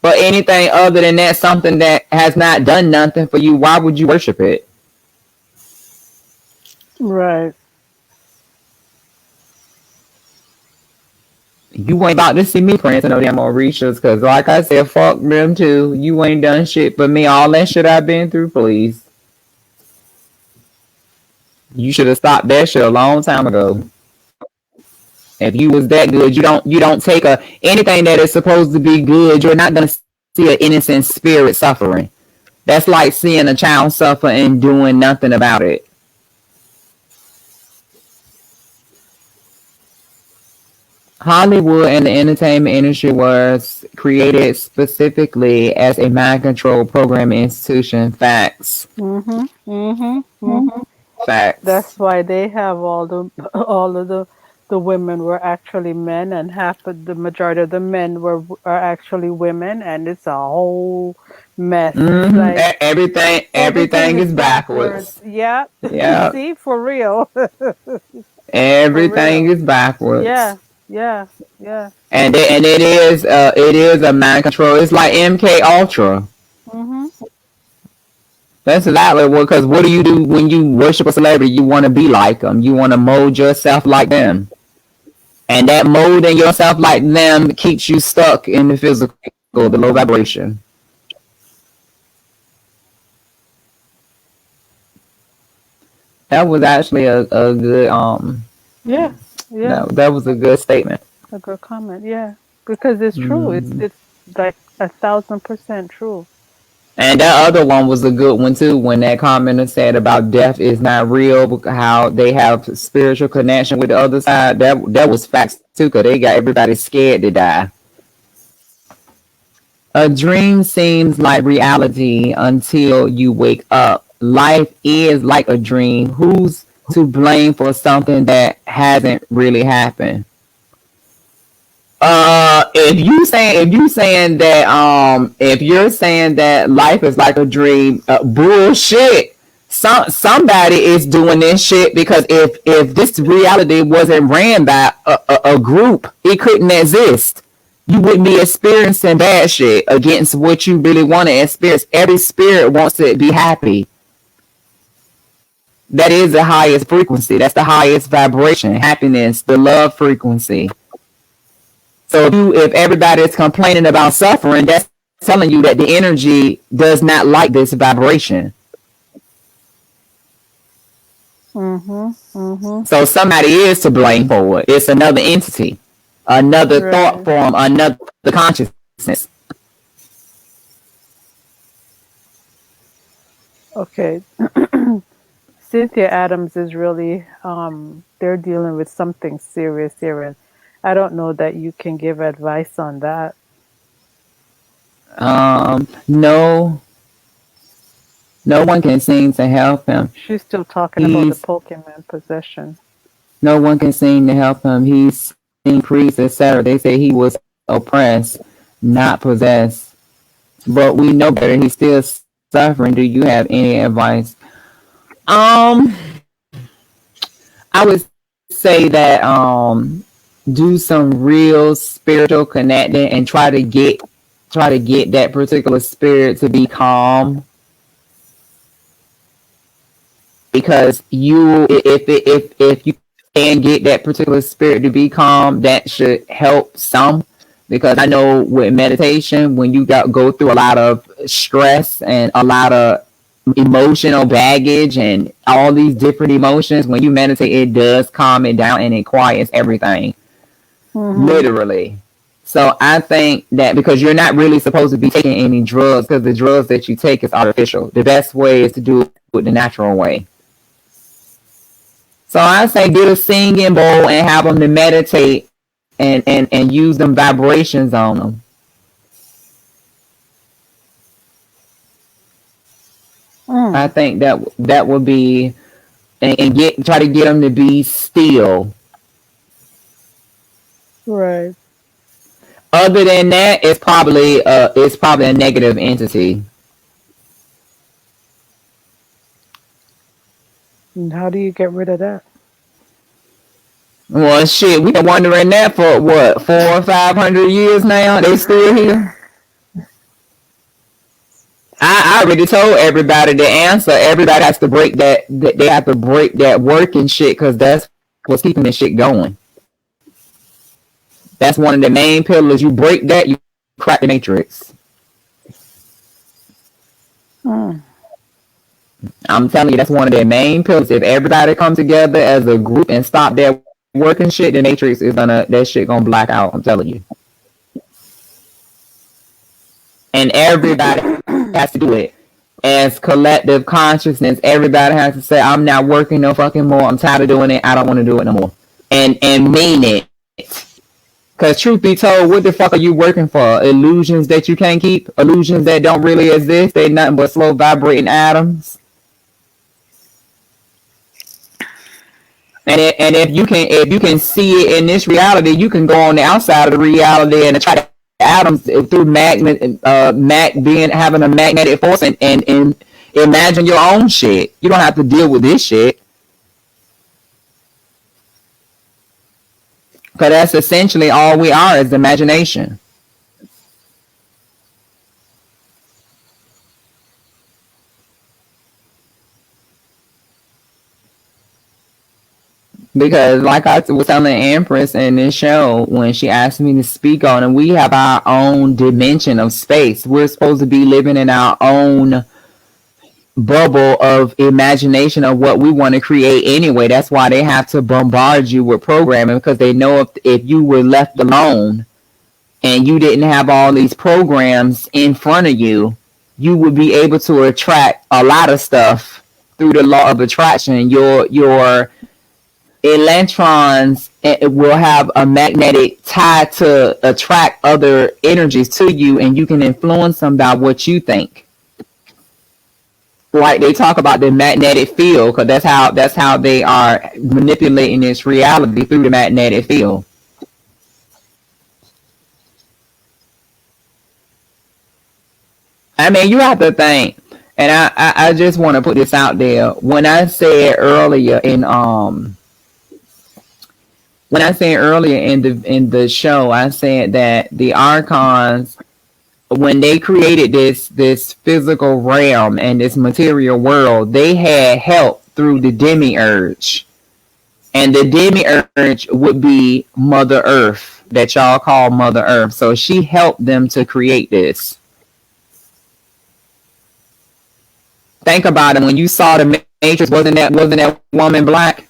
But anything other than that, something that has not done nothing for you, why would you worship it? Right. You ain't about to see me praying to no damn Orishas because, like I said, fuck them too. You ain't done shit for me. All that shit I've been through, please. You should have stopped that shit a long time ago. If you was that good, you don't take anything that is supposed to be good. You're not gonna see an innocent spirit suffering. That's like seeing a child suffer and doing nothing about it. Hollywood and the entertainment industry was created specifically as a mind control programming institution. Facts. Mhm. Mhm. Mhm. Facts. That's why they have all of the women were actually men, and half of the majority of the men are actually women, and it's a whole mess. It's like Everything everything is is backwards. backwards. Yeah. Yeah. See, for real. For Everything real. is backwards. Yeah. Yeah. Yeah. And it is a mind control. It's like MK Ultra. Mhm. That's exactly what. Because what do you do when you worship a celebrity? You want to be like them. You want to mold yourself like them. And that molding yourself like them keeps you stuck in the physical, the low vibration. That was actually a good Yeah. Yeah. that was a good statement. A good comment. Yeah. Because it's true. It's like 1,000% true. And that other one was a good one too. When that commenter said about death is not real, how they have spiritual connection with the other side. That was facts too, cause they got everybody scared to die. A dream seems like reality until you wake up. life is like a dream, who's to blame for something that hasn't really happened? If you're saying that life is like a dream, bullshit. Somebody is doing this shit, because if this reality wasn't ran by a group, it couldn't exist. You wouldn't be experiencing bad shit against what you really want to experience. Every spirit wants to be happy. That is the highest frequency. That's the highest vibration. Happiness, the love frequency. So if everybody is complaining about suffering, that's telling you that the energy does not like this vibration. So somebody is to blame for it. It's another entity, another thought form, another consciousness. Okay. Cynthia Adams is really, they're dealing with something serious here, and I don't know that you can give advice on that. No one can seem to help him. She's still talking about the Pokemon possession. No one can seem to help him. He's seen priests, etc. They say he was oppressed, not possessed. But we know better. He's still suffering. Do you have any advice? I would say that do some real spiritual connecting and try to get that particular spirit to be calm. Because if you can get that particular spirit to be calm, that should help some. Because I know with meditation, when you go through a lot of stress and a lot of emotional baggage and all these different emotions, when you meditate, it does calm it down and it quiets everything. Literally. So I think that because you're not really supposed to be taking any drugs, because the drugs that you take is artificial. The best way is to do it the natural way. So I say get a singing bowl and have them to meditate and use them vibrations on them. I think that would be, and try to get them to be still. Right. Other than that, it's probably a negative entity. And how do you get rid of that? Well, shit, we've been wondering that for what, 400 or 500 years now. They still here. I already told everybody the answer. Everybody has to break that. They have to break that working shit, because that's what's keeping this shit going. That's one of the main pillars. You break that, you crack the matrix. I'm telling you, that's one of their main pillars. If everybody come together as a group and stop that working shit, the matrix is that shit gonna black out. I'm telling you. And everybody has to do it. As collective consciousness, everybody has to say, I'm not working no fucking more. I'm tired of doing it. I don't want to do it no more. And mean it. Because truth be told, what the fuck are you working for? Illusions that you can't keep? Illusions that don't really exist? They're nothing but slow vibrating atoms. And if you can see it in this reality, you can go on the outside of the reality and try to atoms through having a magnetic force and imagine your own shit. You don't have to deal with this shit. Because that's essentially all we are, is imagination. Because like I was telling the Empress in this show, when she asked me to speak on it, we have our own dimension of space. We're supposed to be living in our own bubble of imagination of what we want to create anyway. That's why they have to bombard you with programming, because they know if you were left alone and you didn't have all these programs in front of you, you would be able to attract a lot of stuff through the law of attraction. Your electrons will have a magnetic tie to attract other energies to you, and you can influence them by what you think. like they talk about the magnetic field, because that's how they are manipulating this reality through the magnetic field. I mean, you have to think, and I just want to put this out there. When I said earlier in the show, I said that the Archons, when they created this physical realm and this material world, they had help through the demiurge, and the demiurge would be Mother Earth, that y'all call Mother Earth. So she helped them to create this. Think about it. When you saw the Matrix, wasn't that woman black?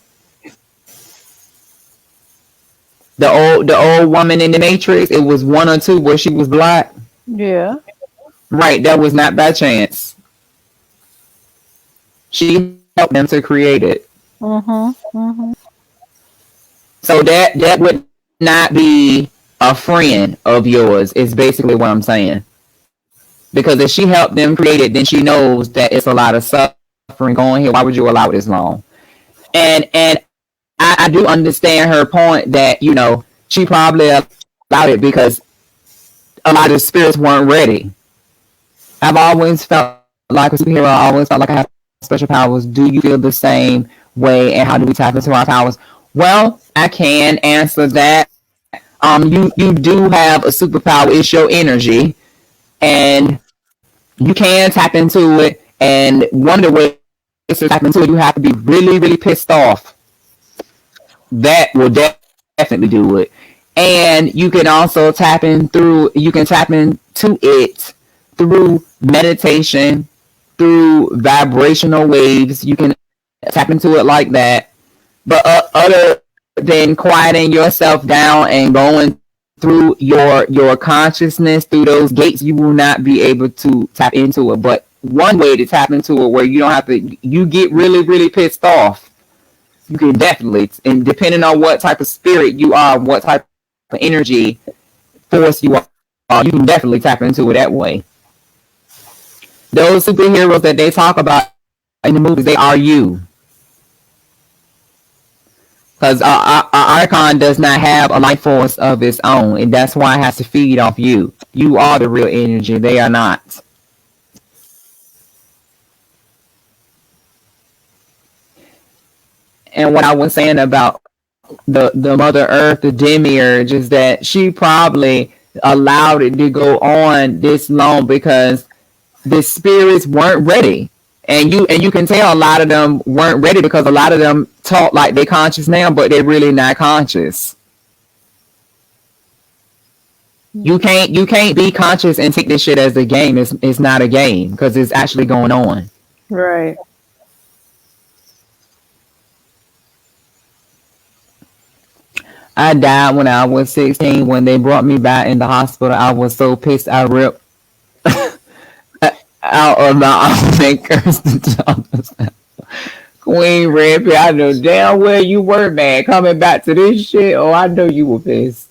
The old woman in the Matrix, it was 1 or 2 where she was black. Yeah. Right, that was not by chance. She helped them to create it. So that would not be a friend of yours, is basically what I'm saying. Because if she helped them create it, then she knows that it's a lot of suffering going here. Why would you allow this long? And I do understand her point that, you know, she probably allowed it because a lot of spirits weren't ready. I've always felt like a superhero. I always felt like I have special powers. Do you feel the same way? And how do we tap into our powers? Well, I can answer that. You do have a superpower. It's your energy. And you can tap into it, and one of the ways to tap into it, you have to be really, really pissed off. That will definitely do it. And you can also tap into it through meditation, through vibrational waves. You can tap into it like that. But other than quieting yourself down and going through your consciousness, through those gates, you will not be able to tap into it. But one way to tap into it, where you don't have to, you get really, really pissed off, you can definitely, and depending on what type of spirit you are, what type of energy force you are, you can definitely tap into it that way. Those superheroes that they talk about in the movies, they are you. Because our Archon does not have a life force of its own, and that's why it has to feed off you. You are the real energy. They are not. And what I was saying about the Mother Earth, the demiurge, is that she probably allowed it to go on this long because the spirits weren't ready. And you can tell a lot of them weren't ready because a lot of them talk like they're conscious now, but they're really not conscious. You can't be conscious and take this shit as a game. It's not a game because it's actually going on. Right. I died when I was 16. When they brought me back in the hospital, I was so pissed I ripped out of my own and cursed the Queen Rampy, I know damn well you were mad coming back to this shit. Oh, I know you were pissed.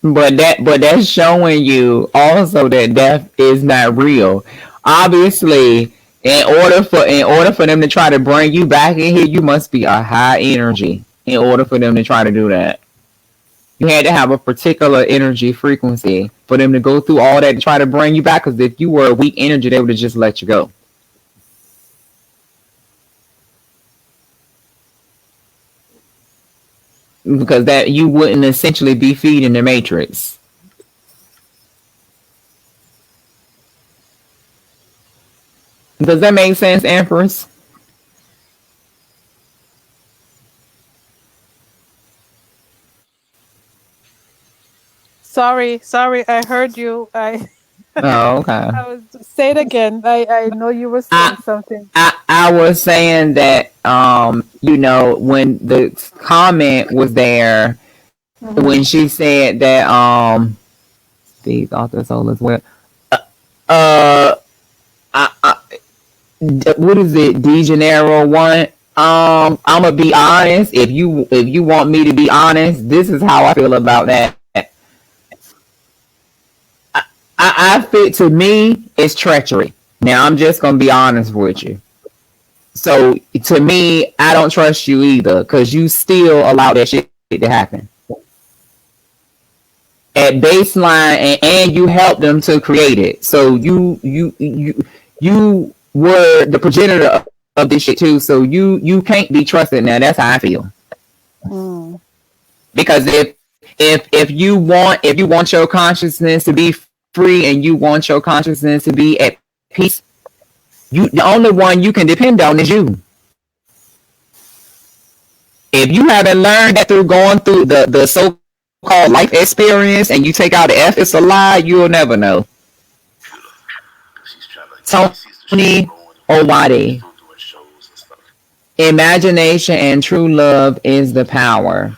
But that's showing you also that death is not real. Obviously, in order for them to try to bring you back in here, you must be a high energy in order for them to try to do that. You had to have a particular energy frequency for them to go through all that to try to bring you back. Because if you were a weak energy, they would have just let you go. Because that you wouldn't essentially be feeding the Matrix. Does that make sense, Empress? Sorry, I heard you. Oh, okay. Say it again. I know you were saying something. I was saying that when the comment was there, when she said that these authors soul as well. What is it? De Janeiro one. I'm gonna be honest. If you want me to be honest, this is how I feel about that. I feel, to me, it's treachery. Now I'm just gonna be honest with you. So to me, I don't trust you either, because you still allow that shit to happen at baseline, and you helped them to create it. So you were the progenitor of this shit too. So you can't be trusted. Now that's how I feel. Because if you want your consciousness to be free, and you want your consciousness to be at peace, the only one you can depend on is you. If you haven't learned that through going through the so-called life experience, and you take out the F, it's a lie, you'll never know. Tony Owadi. Imagination and true love is the power.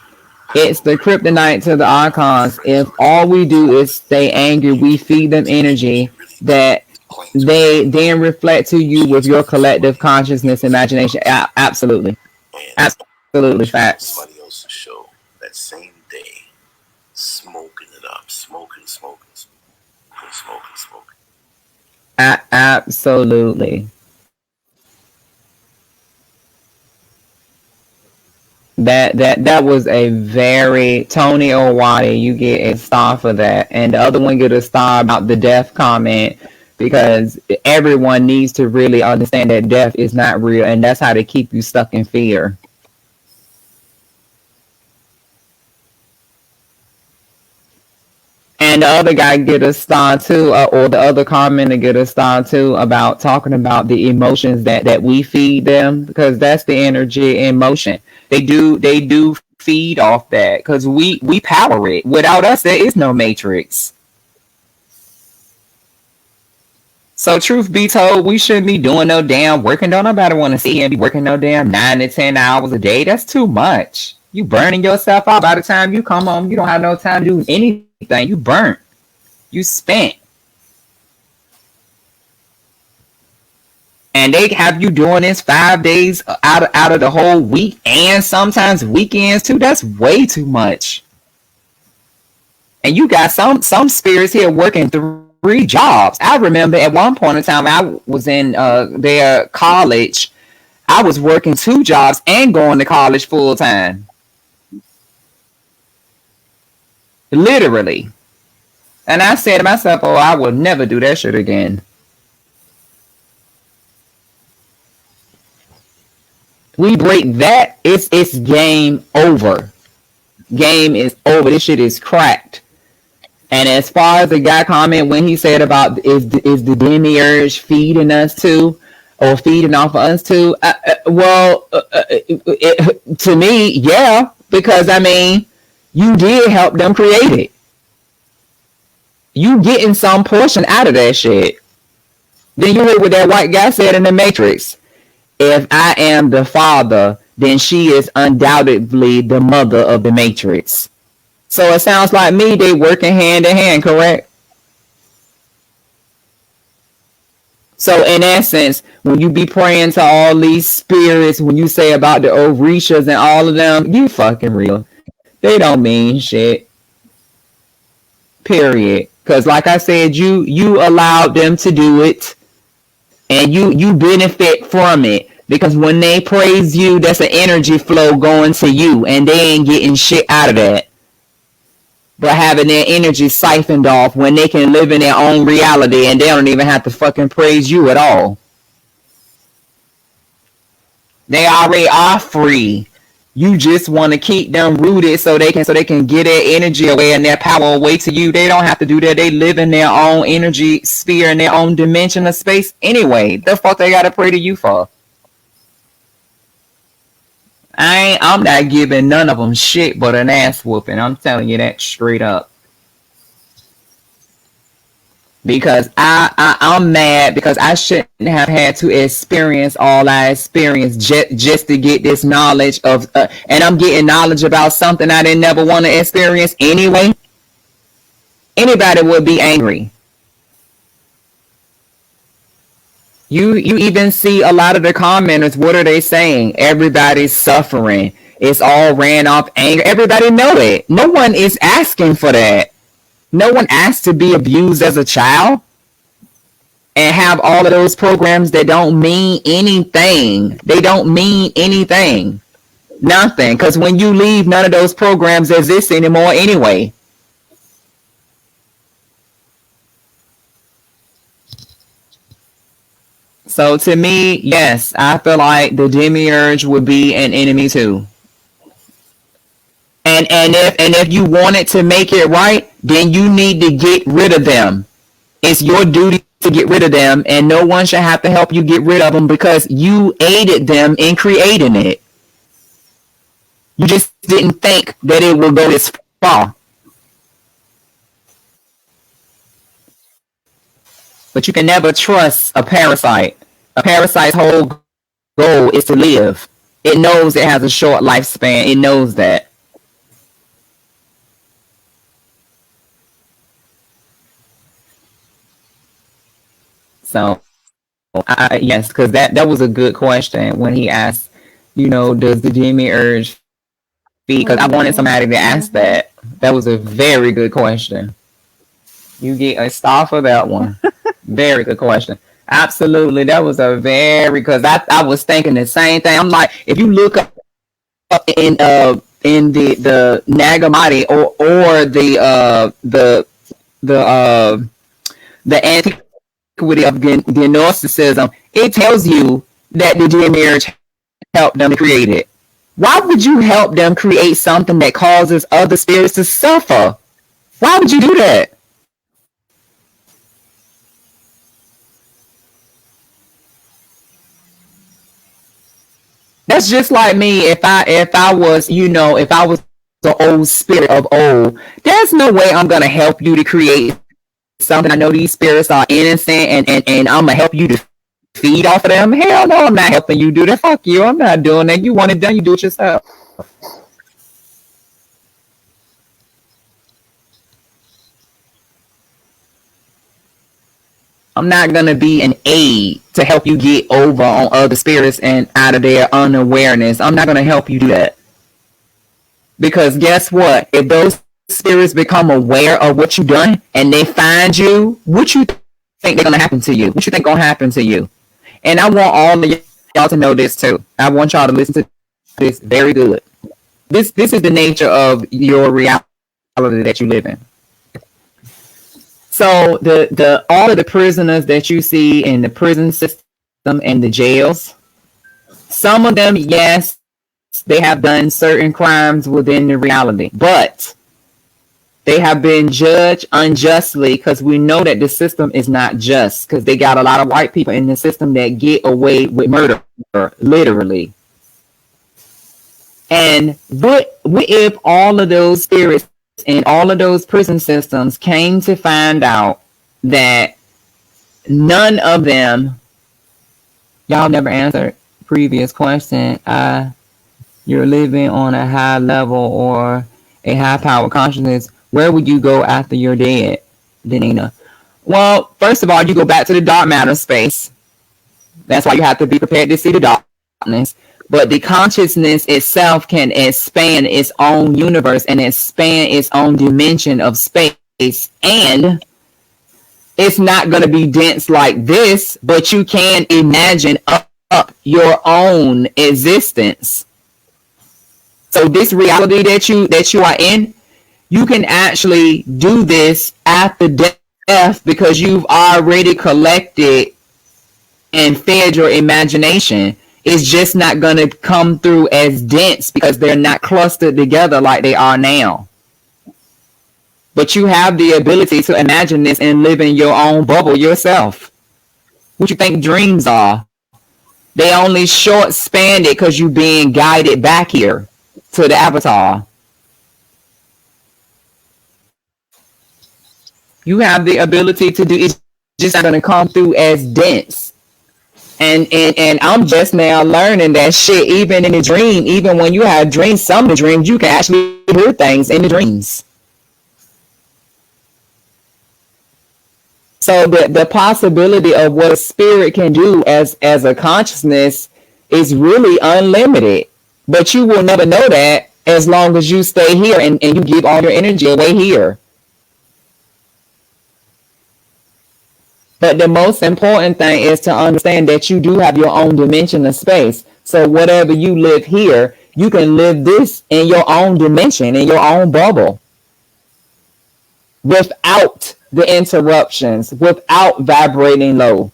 It's the kryptonite to the Archons. If all we do is stay angry, we feed them energy that they then reflect to you with your collective consciousness, imagination. Absolutely. Absolutely facts. Somebody else's show that same day, smoking it up, smoking. Absolutely. That was a very Tony Owadi. You get a star for that, and the other one get a star about the death comment, because everyone needs to really understand that death is not real, and that's how they keep you stuck in fear. And the other guy get a star too, or the other commenter get a star too, about talking about the emotions that we feed them, because that's the energy in motion. They do feed off that, because we power it. Without us, there is no matrix. So truth be told, we shouldn't be doing no damn working. Don't nobody want to see him be working no damn 9 to 10 hours a day. That's too much. You burning yourself out. By the time you come home, you don't have no time to do anything. You burnt. You spent. And they have you doing this 5 days out of the whole week, and sometimes weekends too. That's way too much. And you got some spirits here working 3 jobs. I remember at one point in time, I was in their college. I was working 2 jobs and going to college full time. Literally. And I said to myself, oh, I will never do that shit again. We break that, it's game over. Game is over. This shit is cracked. And as far as the guy comment when he said about is the demiurge feeding us too, or feeding off of us too? To me, yeah, because I mean, you did help them create it. You getting some portion out of that shit. Then you heard what that white guy said in the Matrix. If I am the father, then she is undoubtedly the mother of the Matrix. So it sounds like me, they working hand in hand, correct? So in essence, when you be praying to all these spirits, when you say about the Orishas and all of them, you fucking real. They don't mean shit. Period. Because like I said, you allowed them to do it, and you benefit from it. Because when they praise you, that's an energy flow going to you, and they ain't getting shit out of that. But having their energy siphoned off when they can live in their own reality, and they don't even have to fucking praise you at all. They already are free. You just want to keep them rooted so they can get their energy away and their power away to you. They don't have to do that. They live in their own energy sphere, in their own dimension of space anyway. The fuck they gotta pray to you for? I'm not giving none of them shit but an ass whooping. I'm telling you that straight up. Because I'm mad because I shouldn't have had to experience all I experienced just to get this knowledge of, and I'm getting knowledge about something I didn't never want to experience anyway. Anybody would be angry. You even see a lot of the commenters, what are they saying? Everybody's suffering. It's all ran off anger. Everybody know it. No one is asking for that. No one asked to be abused as a child and have all of those programs that don't mean anything. They don't mean anything. Nothing. Because when you leave, none of those programs exist anymore anyway. So to me, yes, I feel like the demiurge would be an enemy too. And if you wanted to make it right, then you need to get rid of them. It's your duty to get rid of them, and no one should have to help you get rid of them because you aided them in creating it. You just didn't think that it would go this far. But you can never trust a parasite. A parasite's whole goal is to live. It knows it has a short lifespan. It knows that. So, yes, because that was a good question when he asked, does the demiurge feed? Because I wanted somebody to ask that. That was a very good question. You get a star for that one. Very good question. Absolutely. That was a very, because I was thinking the same thing. I'm like, if you look up in the Nagamati or the antiquity of Gnosticism, it tells you that the demiurge helped them create it. Why would you help them create something that causes other spirits to suffer? Why would you do that? That's just like me. If I was the old spirit of old, there's no way I'm gonna help you to create something. I know these spirits are innocent, and I'm gonna help you to feed off of them. Hell no, I'm not helping you do that. Fuck you. I'm not doing that. You want it done, you do it yourself. I'm not going to be an aid to help you get over on other spirits and out of their unawareness. I'm not going to help you do that. Because guess what? If those spirits become aware of what you've done and they find you, what you think they're going to happen to you? What you think going to happen to you? And I want all of y'all to know this too. I want y'all to listen to this very good. This is the nature of your reality that you live in. So the all of the prisoners that you see in the prison system and the jails, some of them, yes, they have done certain crimes within the reality, but they have been judged unjustly because we know that the system is not just, because they got a lot of white people in the system that get away with murder, literally. And what if all of those spirits and all of those prison systems came to find out that none of them, y'all never answered previous question, you're living on a high level or a high power consciousness, where would you go after you're dead, Danina? Well, first of all, you go back to the dark matter space. That's why you have to be prepared to see the darkness. But the consciousness itself can expand its own universe and expand its own dimension of space. And it's not going to be dense like this, but you can imagine up your own existence. So this reality that you are in, you can actually do this after death because you've already collected and fed your imagination. It's just not going to come through as dense because they're not clustered together like they are now. But you have the ability to imagine this and live in your own bubble yourself. What you think dreams are? They only short span it because you're being guided back here to the avatar. You have the ability to do it. It's just not going to come through as dense. And I'm just now learning that shit, even in the dream, even when you have dreams, some of the dreams, you can actually hear things in the dreams. So the possibility of what a spirit can do as a consciousness is really unlimited. But you will never know that as long as you stay here and you give all your energy away here. But the most important thing is to understand that you do have your own dimension of space. So whatever you live here, you can live this in your own dimension, in your own bubble, without the interruptions, without vibrating low.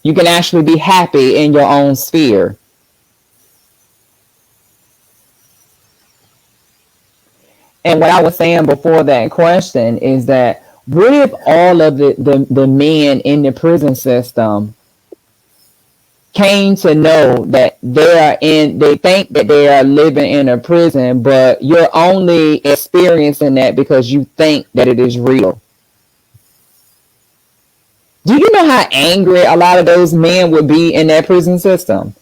You can actually be happy in your own sphere. And what I was saying before that question is that what if all of the men in the prison system came to know that they think that they are living in a prison, but you're only experiencing that because you think that it is real? Do you know how angry a lot of those men would be in that prison system?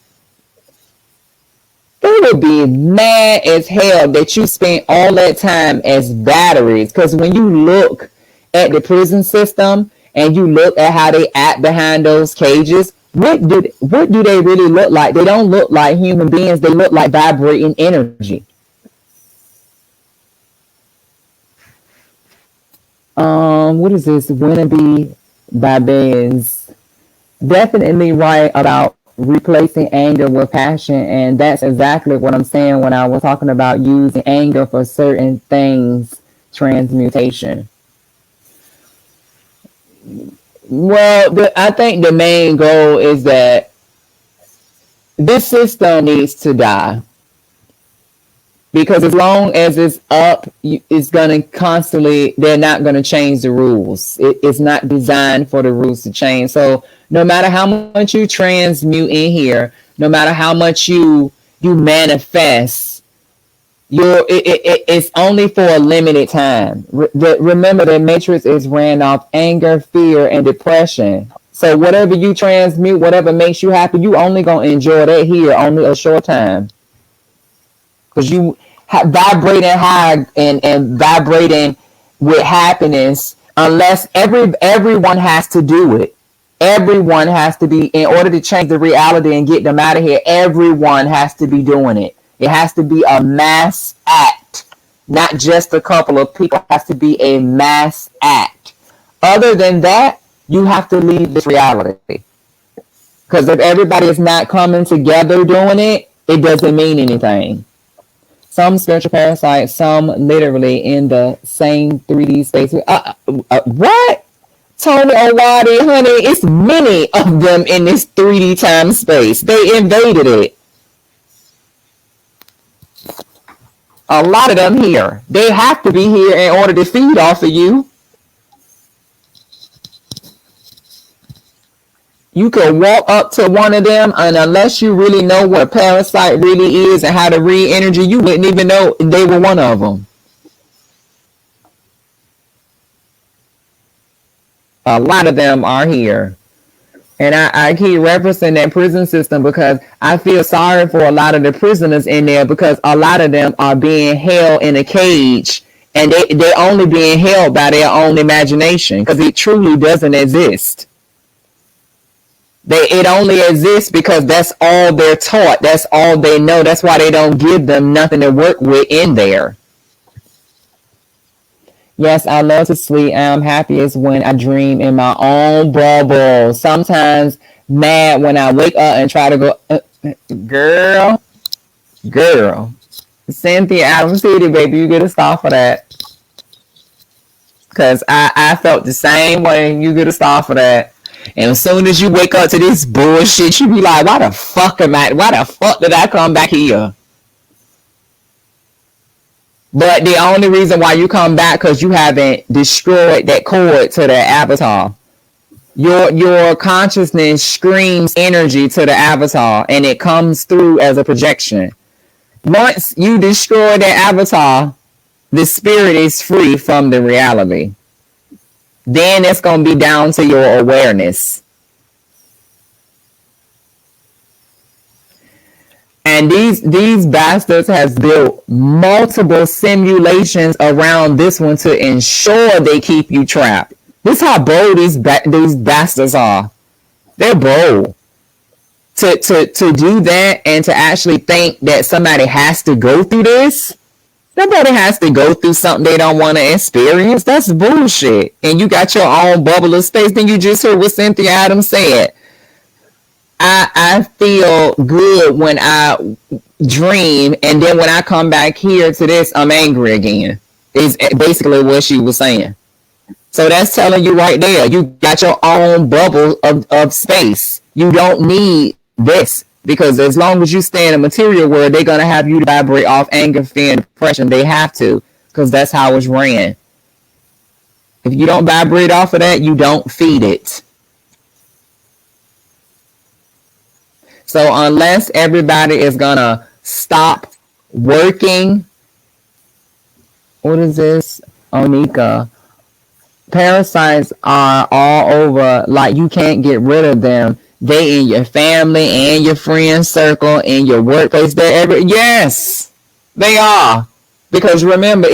They would be mad as hell that you spent all that time as batteries. Because when you look at the prison system and you look at how they act behind those cages, what do they really look like? They don't look like human beings. They look like vibrating energy. What is this? Winnaby Babes definitely right about replacing anger with passion, and that's exactly what I'm saying when I was talking about using anger for certain things, transmutation. Well, I think the main goal is that this system needs to die. Because as long as it's up, it's going to constantly, they're not going to change the rules. It's not designed for the rules to change. So no matter how much you transmute in here, no matter how much you manifest, it's only for a limited time. Remember, the matrix is ran off anger, fear, and depression. So whatever you transmute, whatever makes you happy, you only going to enjoy that here only a short time. Because you vibrating high and vibrating with happiness, unless everyone has to do it. Everyone has to be, in order to change the reality and get them out of here, everyone has to be doing it. It has to be a mass act, not just a couple of people. It has to be a mass act. Other than that, you have to leave this reality. Because if everybody is not coming together doing it, it doesn't mean anything. Some spiritual parasites, some literally in the same 3D space. What? Tony Owadi, honey, it's many of them in this 3D time space. They invaded it. A lot of them here. They have to be here in order to feed off of you. You can walk up to one of them, and unless you really know what a parasite really is and how to read energy, you wouldn't even know they were one of them. A lot of them are here. And I keep referencing that prison system because I feel sorry for a lot of the prisoners in there, because a lot of them are being held in a cage, and they're only being held by their own imagination, because it truly doesn't exist. It only exists because that's all they're taught. That's all they know. That's why they don't give them nothing to work with in there. Yes, I love to sleep. I'm happiest when I dream in my own bubble. Sometimes mad when I wake up and try to go, girl. Cynthia Adams City, baby, you get a star for that. Because I felt the same way. You get a star for that. And as soon as you wake up to this bullshit, you be like, why the fuck did I come back here? But the only reason why you come back, because you haven't destroyed that cord to the avatar. Your consciousness screams energy to the avatar, and it comes through as a projection. Once you destroy that avatar, the spirit is free from the reality. Then it's going to be down to your awareness. And these bastards have built multiple simulations around this one to ensure they keep you trapped. This is how bold these bastards are. They're bold. To do that and to actually think that somebody has to go through this, Nobody has to go through something they don't want to experience. That's bullshit. And you got your own bubble of space. Then you just heard what Cynthia Adams said. I feel good when I dream, and then when I come back here to this, I'm angry again. Is basically what she was saying. So that's telling you right there, you got your own bubble of space. You don't need this, because as long as you stay in a material world, they're going to have you vibrate off anger, fear, and depression. They have to, because that's how it's ran. If you don't vibrate off of that, you don't feed it. So unless everybody is going to stop working, what is this? Onika. Parasites are all over, like you can't get rid of them. They in your family and your friend circle, in your workplace. Yes, they are. Because remember,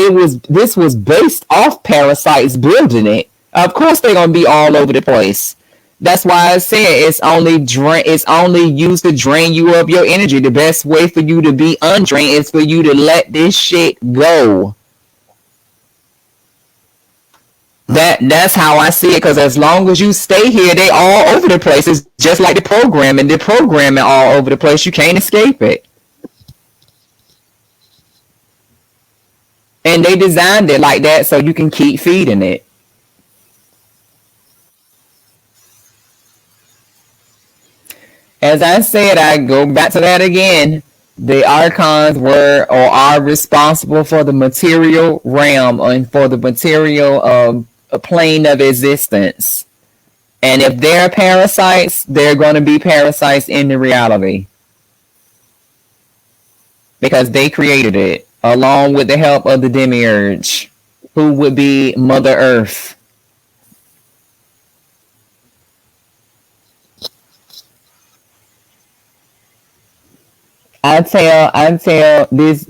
this was based off parasites building it. Of course, they're gonna be all over the place. That's why I said it's only used to drain you of your energy. The best way for you to be undrained is for you to let this shit go. That's how I see it, because as long as you stay here, they all over the place. It's just like the programming all over the place. You can't escape it. And they designed it like that so you can keep feeding it. As I said, I go back to that again. The Archons were or are responsible for the material realm and for the material plane of existence. And if they're parasites, they're going to be parasites in the reality. Because they created it, along with the help of the demiurge, who would be Mother Earth. I tell this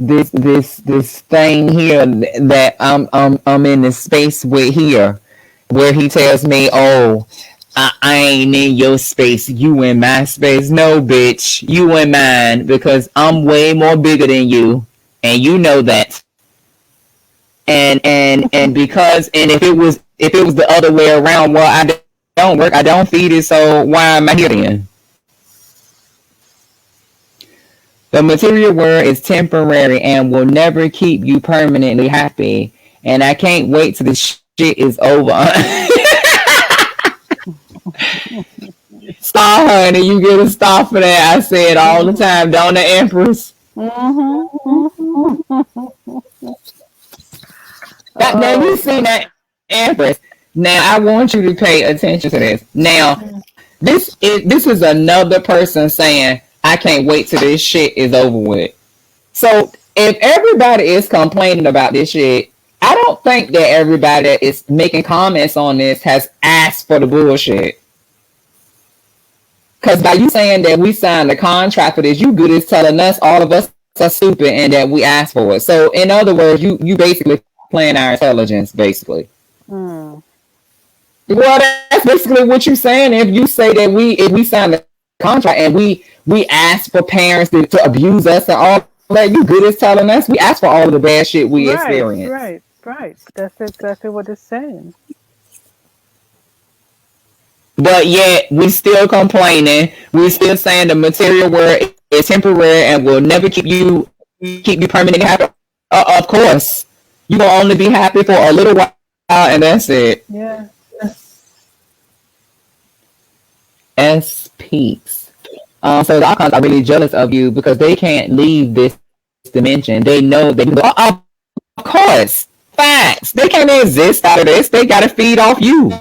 thing here that I'm in the space with here, where he tells me, "Oh, I ain't in your space, you in my space." No, bitch, you in mine, because I'm way more bigger than you, and you know that. And because if it was the other way around, well, I don't work, I don't feed it, so why am I here then? The material world is temporary and will never keep you permanently happy. And I can't wait till this shit is over. Stop, honey. You get a stop for that. I say it all the time. Don't the Empress? Now you see that, Empress. Now I want you to pay attention to this. Now, this is another person saying, I can't wait till this shit is over with. So if everybody is complaining about this shit, I don't think that everybody that is making comments on this has asked for the bullshit. Because by you saying that we signed a contract for this, you good as telling us all of us are stupid and that we asked for it. So in other words, you basically playing our intelligence, basically. Well, that's basically what you're saying. If you say that if we signed the contract and we ask for parents to abuse us and all that, you good as telling us we ask for all of the bad shit we experience. Right. That's exactly what it's saying. But yet we still complaining. We still saying the material world is temporary and will never keep you permanently happy. Of course, you will only be happy for a little while, and that's it. Yeah. S peaks. So the Archons are really jealous of you because they can't leave this dimension. They know of course, facts. They can't exist out of this. They got to feed off you.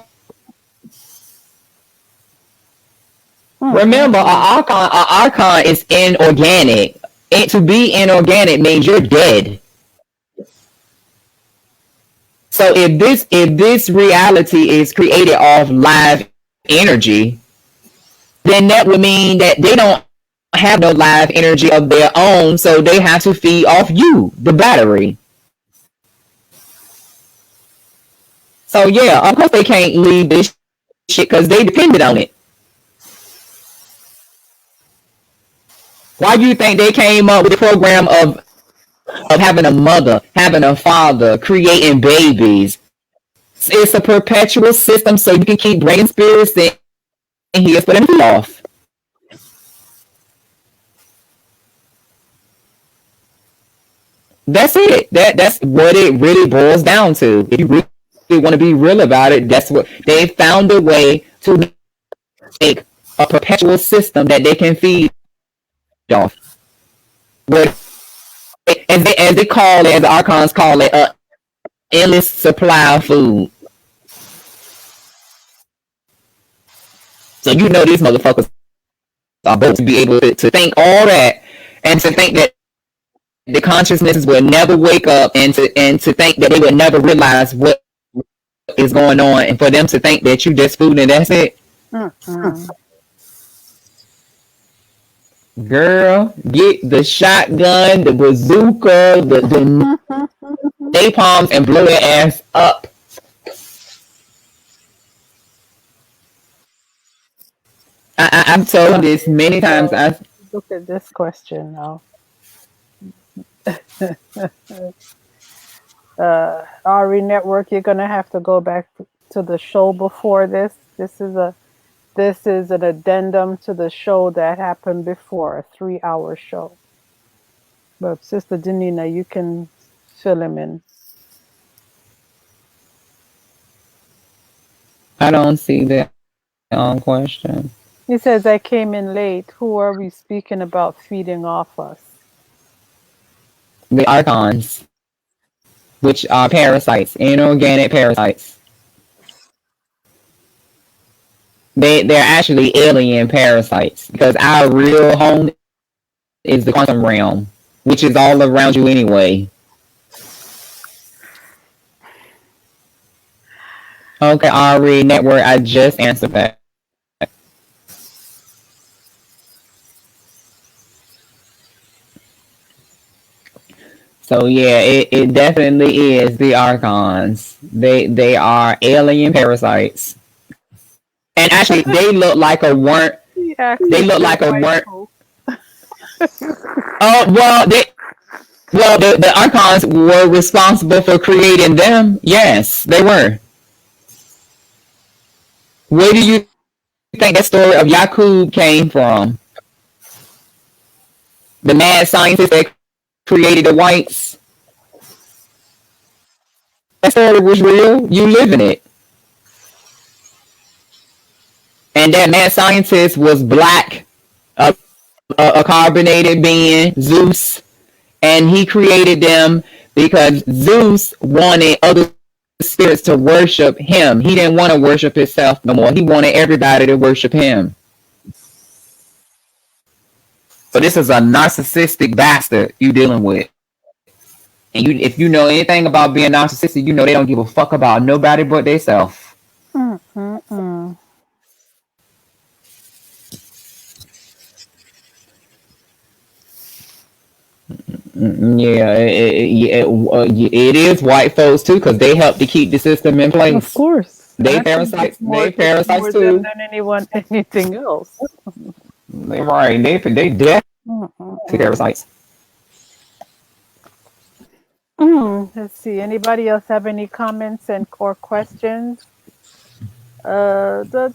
Remember, an Archon is inorganic. And to be inorganic means you're dead. So if this reality is created off live energy, then that would mean that they don't have no live energy of their own, so they have to feed off you, the battery. So yeah, of course they can't leave this shit because they depended on it. Why do you think they came up with the program of of having a mother, having a father, creating babies. It's a perpetual system, so you can keep bringing spirits in here for them to off. That's it. That's what it really boils down to. If you really want to be real about it, that's what they found a way to make a perpetual system that they can feed off. Where, as they call it, as the Archons call it, endless supply of food. So you know these motherfuckers are both to be able to think all that and to think that the consciousnesses will never wake up and to think that they will never realize what is going on, and for them to think that you just food and that's it. Girl, get the shotgun, the bazooka, the napalms, and blow their ass up. I've told this many times. Look at this question now. RE Network, you're gonna have to go back to the show before this. This is an addendum to the show that happened before, a 3-hour show. But Sister Danina, you can fill him in. I don't see that question. He says, I came in late. Who are we speaking about feeding off us? The Archons, which are parasites, inorganic parasites. They're actually alien parasites, because our real home is the quantum realm, which is all around you anyway. Okay, RE Network, I just answered that. So yeah, it definitely is the Archons. They are alien parasites. And actually, they look like a worm. They look like a worm. Oh, well, the Archons were responsible for creating them. Yes, they were. Where do you think that story of Yakub came from? The mad scientist that created the whites? That story was real. You live in it. And that mad scientist was black, a carbonated being, Zeus. And he created them because Zeus wanted other spirits to worship him. He didn't want to worship himself no more. He wanted everybody to worship him. So this is a narcissistic bastard you dealing with. And if you know anything about being narcissistic, you know they don't give a fuck about nobody but themselves. Yeah, it is white folks too, because they help to keep the system in place. Of course, they parasites. They parasites too. Than anything else. They're right. They definitely parasites. Let's see. Anybody else have any comments or questions? Let's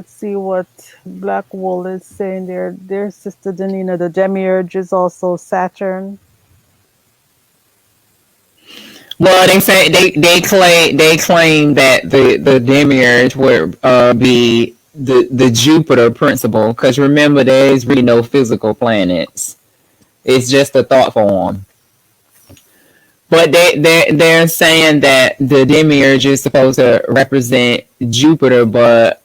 see what Black Wool is saying there. Dear Sister Danina, the demiurge is also Saturn. Well, they say they claim that the demiurge would be the Jupiter principle, because remember there is really no physical planets. It's just a thought form. But they're saying that the demiurge is supposed to represent Jupiter, but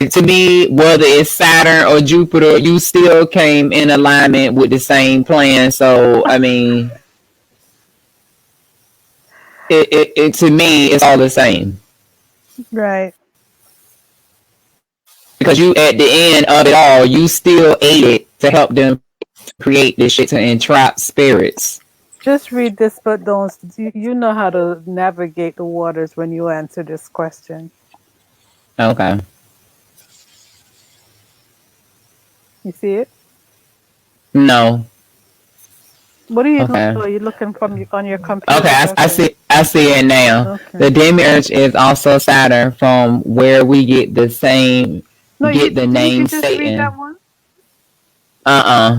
to me, whether it's Saturn or Jupiter, you still came in alignment with the same plan. So I mean, it to me, it's all the same. Right. Because you, at the end of it all, you still aided to help them create this shit to entrap spirits. Just read this, but don't. You know how to navigate the waters when you answer this question. Okay. You see it? No. What are you looking Okay. for? You looking on your Okay, computer? I Okay. see. I see it now. Okay. The demiurge is also Saturn, from where we get No, you get the didn't you name just read that Satan. one?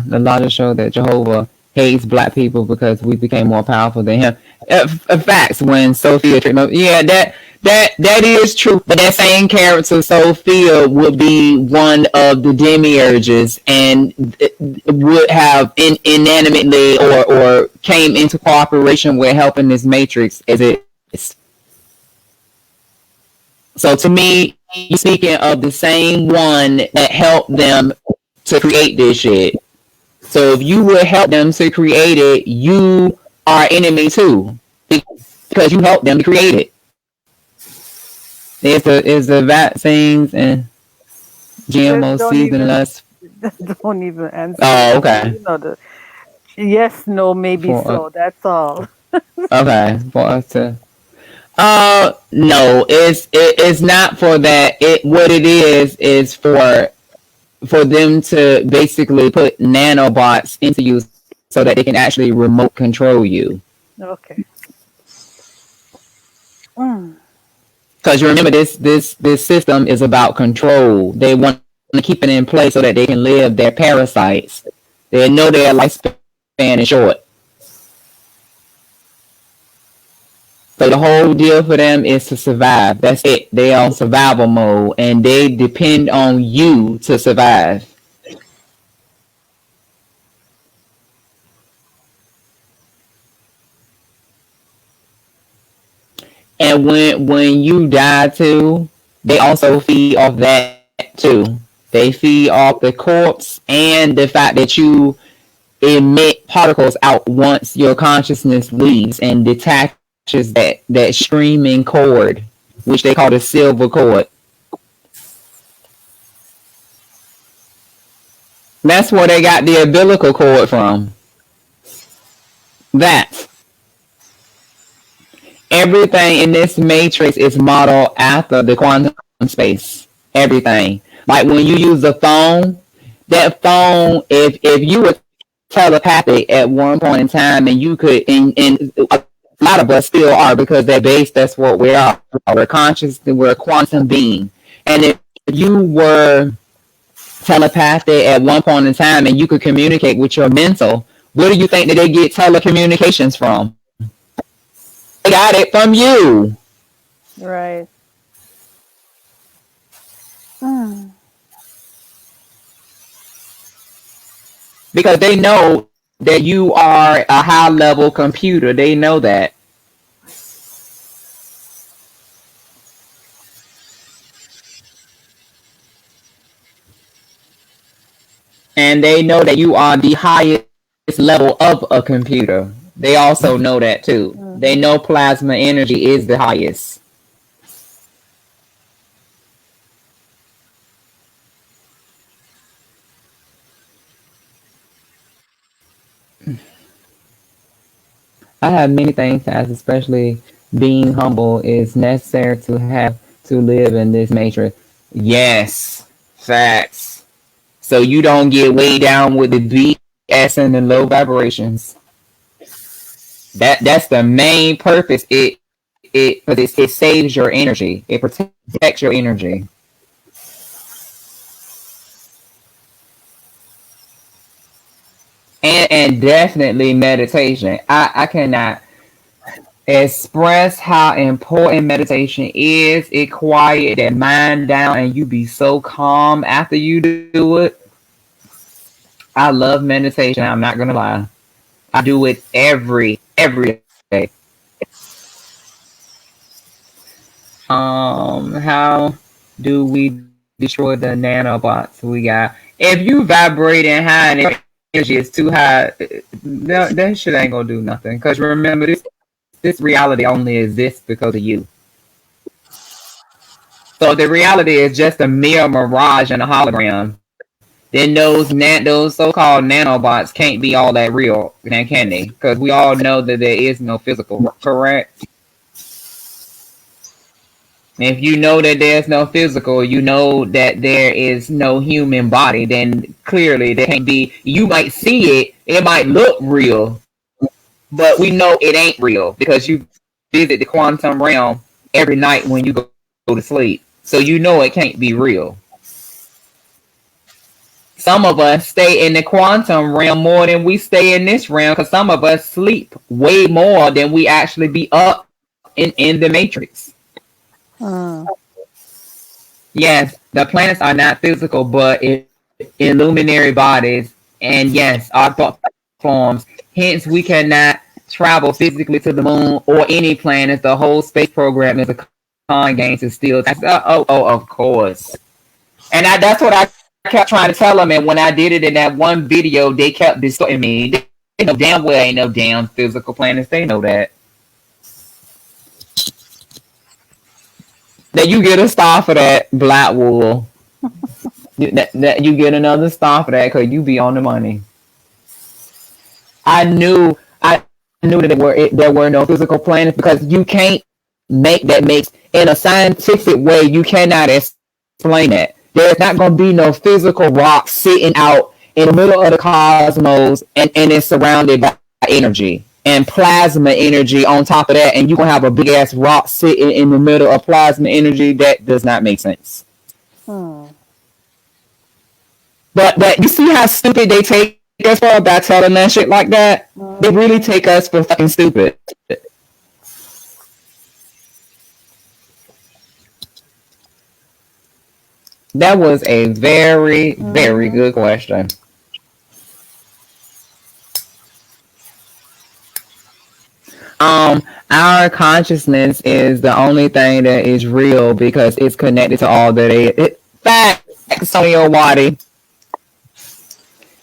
The logic show that Jehovah hates black people because we became more powerful than him. Facts. When Sophia treatment, yeah, that is true. But that same character, Sophia, would be one of the demiurges, and would have inanimmately or came into cooperation with helping this matrix as it is. So to me, you're speaking of the same one that helped them to create this shit. So if you would help them to create it, you are enemy too, because you helped them to create it. Is the vaccines and Just GMO don't season even less? don't even answer Oh, that. okay. You know the yes, no, maybe For so. That's all. okay, for us to. No, it's not for that. What it is for them to basically put nanobots into you so that they can actually remote control you. Okay. Mm. Because you remember this system is about control. They want to keep it in place so that they can live. Their parasites. They know their lifespan is short. So the whole deal for them is to survive. That's it. They are on survival mode, and they depend on you to survive. And when you die too, they also feed off that too. They feed off the corpse and the fact that you emit particles out once your consciousness leaves and detaches that streaming cord, which they call the silver cord. That's where they got the umbilical cord from. That everything in this matrix is modeled after the quantum space. Everything. Like when you use a phone, that phone, if you were telepathic at one point in time and you could, and a lot of us still are because they're based, that's what we are. We're conscious, we're a quantum being. And if you were telepathic at one point in time and you could communicate with your mental, where do you think that they get telecommunications from? They got it from you. Right. Mm. Because they know that you are a high level computer. They know that. And they know that you are the highest level of a computer. They also know that too. Mm-hmm. They know plasma energy is the highest. I have many things to ask, especially being humble is necessary to have to live in this matrix. Yes, facts. So you don't get way down with the BS and the low vibrations. That's the main purpose. It saves your energy. It protects your energy. And definitely meditation. I cannot express how important meditation is. It quiet that mind down and you be so calm after you do it. I love meditation. I'm not gonna lie. I do it every day. How do we destroy the nanobots we got? If you vibrating high and energy is too high, that shit ain't gonna do nothing. Because remember, this reality only exists because of you. So the reality is just a mere mirage and a hologram. Then those so-called nanobots can't be all that real, then can they? Because we all know that there is no physical, correct? If you know that there's no physical, you know that there is no human body, then clearly there can't be. You might see it, it might look real, but we know it ain't real because you visit the quantum realm every night when you go to sleep. So you know it can't be real. Some of us stay in the quantum realm more than we stay in this realm because some of us sleep way more than we actually be up in the matrix. Yes, the planets are not physical, but illuminary bodies, and yes, our thought forms. Hence, we cannot travel physically to the moon or any planet. The whole space program is a con game to steal. Of course. And that's what I kept trying to tell them. And when I did it in that one video, they kept distorting me. They know damn well ain't no damn physical planets. They know that. That you get a star for that, Black Wool. that you get another star for that because you be on the money. I knew that there were no physical planets because you can't make that makes in a scientific way. You cannot explain it. There's not going to be no physical rock sitting out in the middle of the cosmos and it's surrounded by energy and plasma energy on top of that, and you're going to have a big ass rock sitting in the middle of plasma energy. That does not make sense. But you see how stupid they take us for by telling that shit like that? They really take us for fucking stupid. That was a very, very good question. Our consciousness is the only thing that is real because it's connected to all that it facts on your body.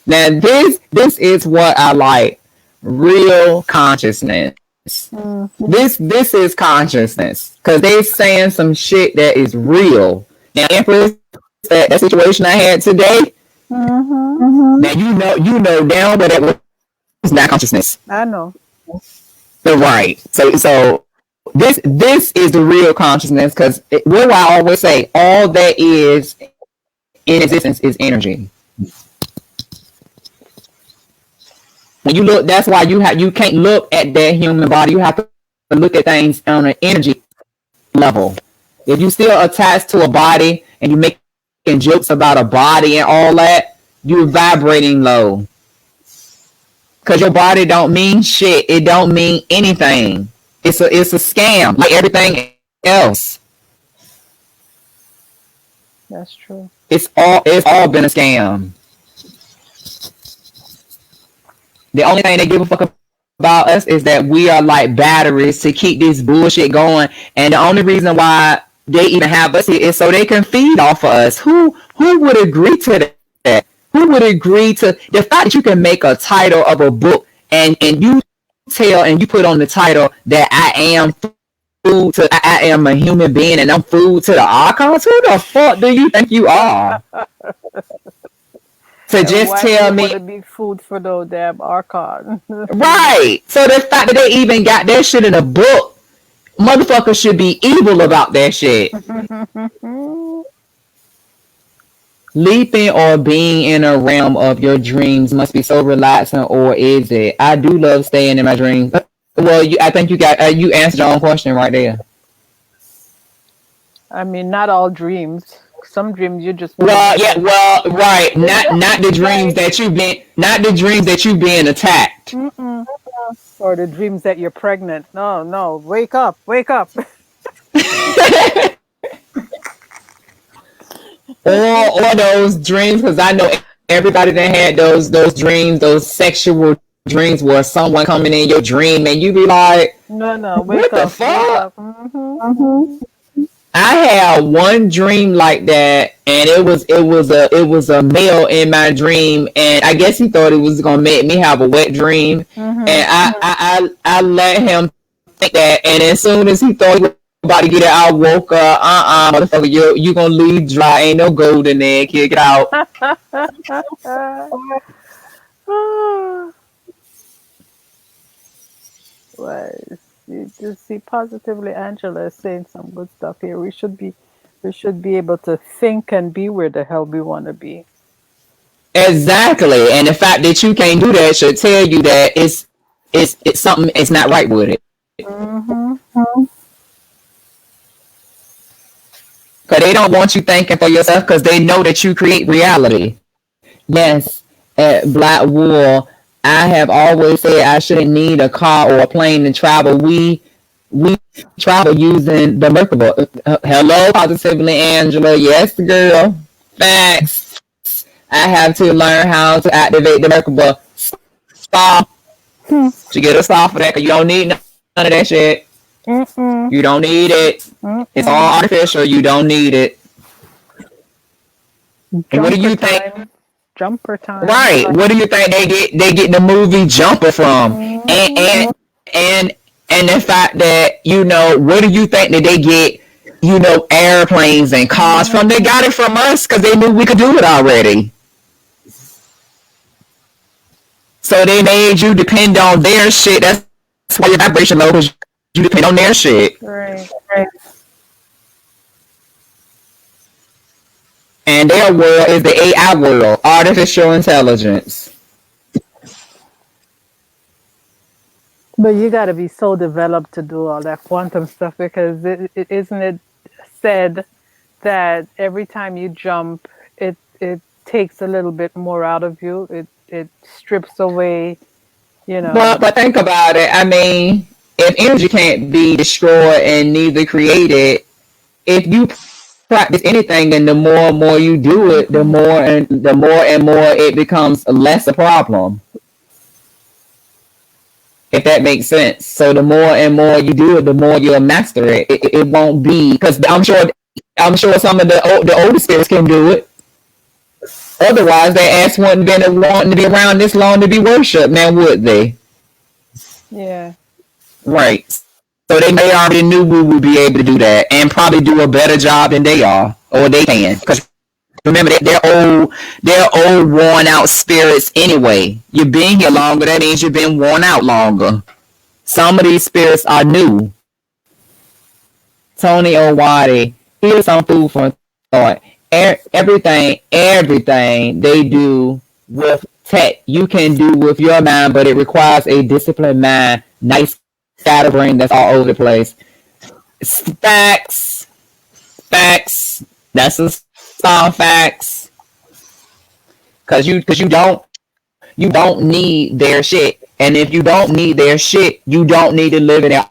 Now this is what I like. Real consciousness. This is consciousness. Cause they saying some shit that is real. Now Empress, that situation I had today. Now you know down but it was not consciousness. I know. Right. So this is the real consciousness because what do I always say? All that is in existence is energy. When you look, that's why you can't look at that human body. You have to look at things on an energy level. If you still attached to a body and you making jokes about a body and all that, you're vibrating low. Cause your body don't mean shit. It don't mean anything. It's a scam like everything else. That's true. It's all been a scam. The only thing they give a fuck about us is that we are like batteries to keep this bullshit going. And the only reason why they even have us here is so they can feed off of us. Who would agree to that? Who would agree to the fact that you can make a title of a book and you tell and you put on the title that I am food to I am a human being and I'm food to the Archons? Who the fuck do you think you are? To just tell me to be food for those damn Archons. Right. So the fact that they even got that shit in a book, motherfuckers should be evil about that shit. Leaping or being in a realm of your dreams must be so relaxing, or is it? I do love staying in my dreams. Well, I think you answered your own question right there. I mean, not all dreams. Some dreams you just right. Not the dreams that you've been attacked. Or the dreams that you're pregnant. No, wake up. Or those dreams, because I know everybody that had those dreams, those sexual dreams where someone coming in your dream and you be like, no, wake what up. The fuck? I had one dream like that, and it was a male in my dream, and I guess he thought it was gonna make me have a wet dream, and I let him think that, and as soon as he thought he was about to get it, I woke up. Motherfucker, you gonna leave dry? Ain't no gold in there. Kick it out. Was You just see positively. Angela is saying some good stuff here. We should be able to think and be where the hell we want to be. Exactly. And the fact that you can't do that should tell you that it's something it's not right with it. Mm-hmm. Because they don't want you thinking for yourself because they know that you create reality. Yes, at Black Wool, I have always said I shouldn't need a car or a plane to travel. We travel using the Merkaba. Hello, positively, Angela. Yes, girl. Facts. I have to learn how to activate the Merkaba. Stop. You get a stop for that because you don't need none of that shit. Mm-mm. You don't need it. It's all artificial. You don't need it. And what do you think? Jumper time. Right. What do you think they get the movie Jumper from? And the fact that, what do you think that they get, airplanes and cars from? They got it from us because they knew we could do it already. So they made you depend on their shit. That's why your vibration low, because you depend on their shit. Right. And their world is the AI world, artificial intelligence. But you got to be so developed to do all that quantum stuff, because isn't it said that every time you jump, it takes a little bit more out of you. It strips away, But think about it. I mean, if energy can't be destroyed and neither created, if you practice anything, then the more and more you do it, the more and more it becomes less a problem. If that makes sense. So the more and more you do it, the more you'll master it. It won't be, because I'm sure some of the older spirits can do it. Otherwise, their ass wouldn't have been wanting to be around this long to be worshipped, now would they? Yeah. Right. So they already knew we would be able to do that and probably do a better job than they are, or they can. Because remember, they're old, worn out spirits anyway. You've been here longer, that means you've been worn out longer. Some of these spirits are new. Tony Owadi, here's some food for thought. Everything they do with tech, you can do with your mind, but it requires a disciplined mind. Nice scatterbrain that's all over the place. Facts. That's a song. Facts. Because you don't need their shit, and if you don't need their shit, you don't need to live in an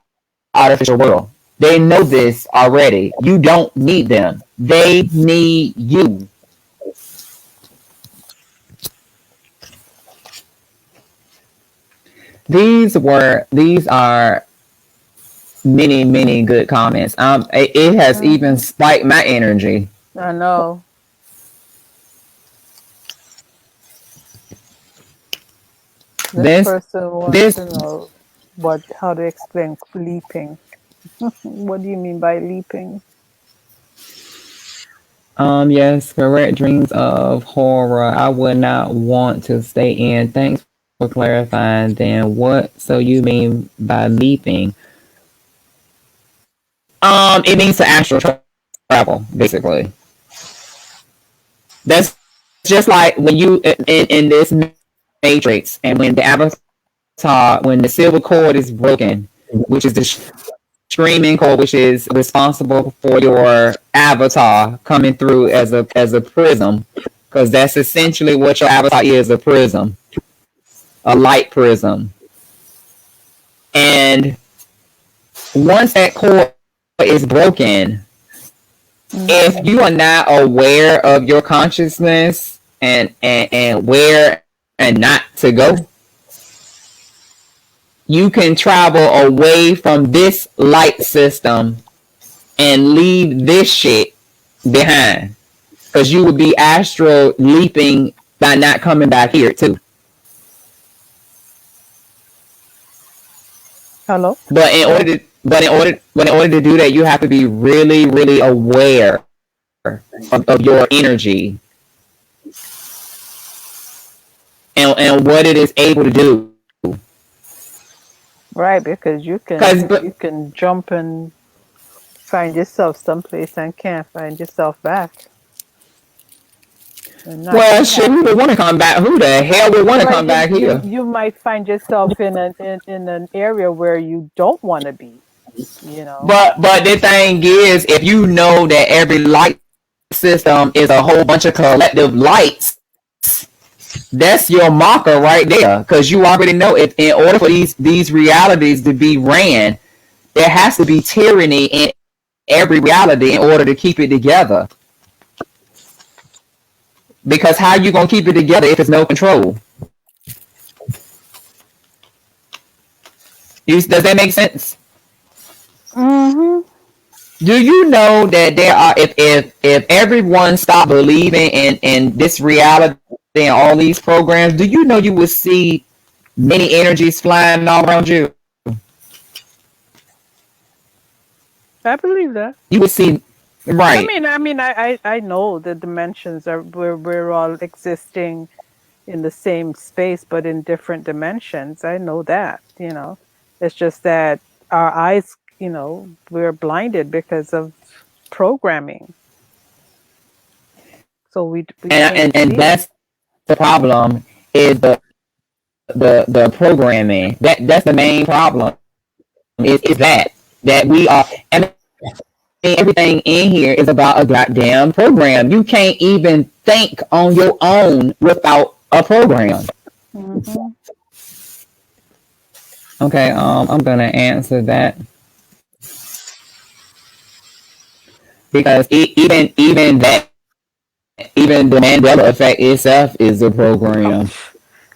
artificial world. They know this already. You don't need them. They need you. These are many good comments. It has even spiked my energy. I know. This person wants to know how to explain leaping. What do you mean by leaping? Yes, correct. Dreams of horror. I would not want to stay in. Thanks for clarifying. Then what? So you mean by leaping? It means to astral travel, basically. That's just like when you in this Matrix, and when the avatar, when the silver cord is broken, which is the streaming cord, which is responsible for your avatar coming through as a prism, because that's essentially what your avatar is, a prism, a light prism. And once that cord is broken, if you are not aware of your consciousness and where and not to go, you can travel away from this light system and leave this shit behind, because you would be astral leaping by not coming back here too. Hello? But in order to do that, you have to be really, really aware of your energy and what it is able to do. Right, because you can jump and find yourself someplace and can't find yourself back, and not well, be shit, who would happy. want to come back? Who the hell would want to Right, come you back here? might find yourself in an area where you don't want to be. You know. But the thing is, if you know that every light system is a whole bunch of collective lights, that's your marker right there. Because you already know, if in order for these realities to be ran, there has to be tyranny in every reality in order to keep it together. Because how you gonna keep it together if there's no control? Does that make sense? Mm-hmm. Do you know that there are, if everyone stopped believing in this reality and all these programs, do you know you would see many energies flying all around you? I believe that. You would see, right? I know the dimensions are we're all existing in the same space, but in different dimensions. I know that. It's just that our eyes, we're blinded because of programming, so we can't And see it. that's the problem, is the programming. That's the main problem. Is that we are. I mean, everything in here is about a goddamn program. You can't even think on your own without a program. Mm-hmm. Okay, I'm gonna answer that because even the Mandela effect itself is a Oh, program.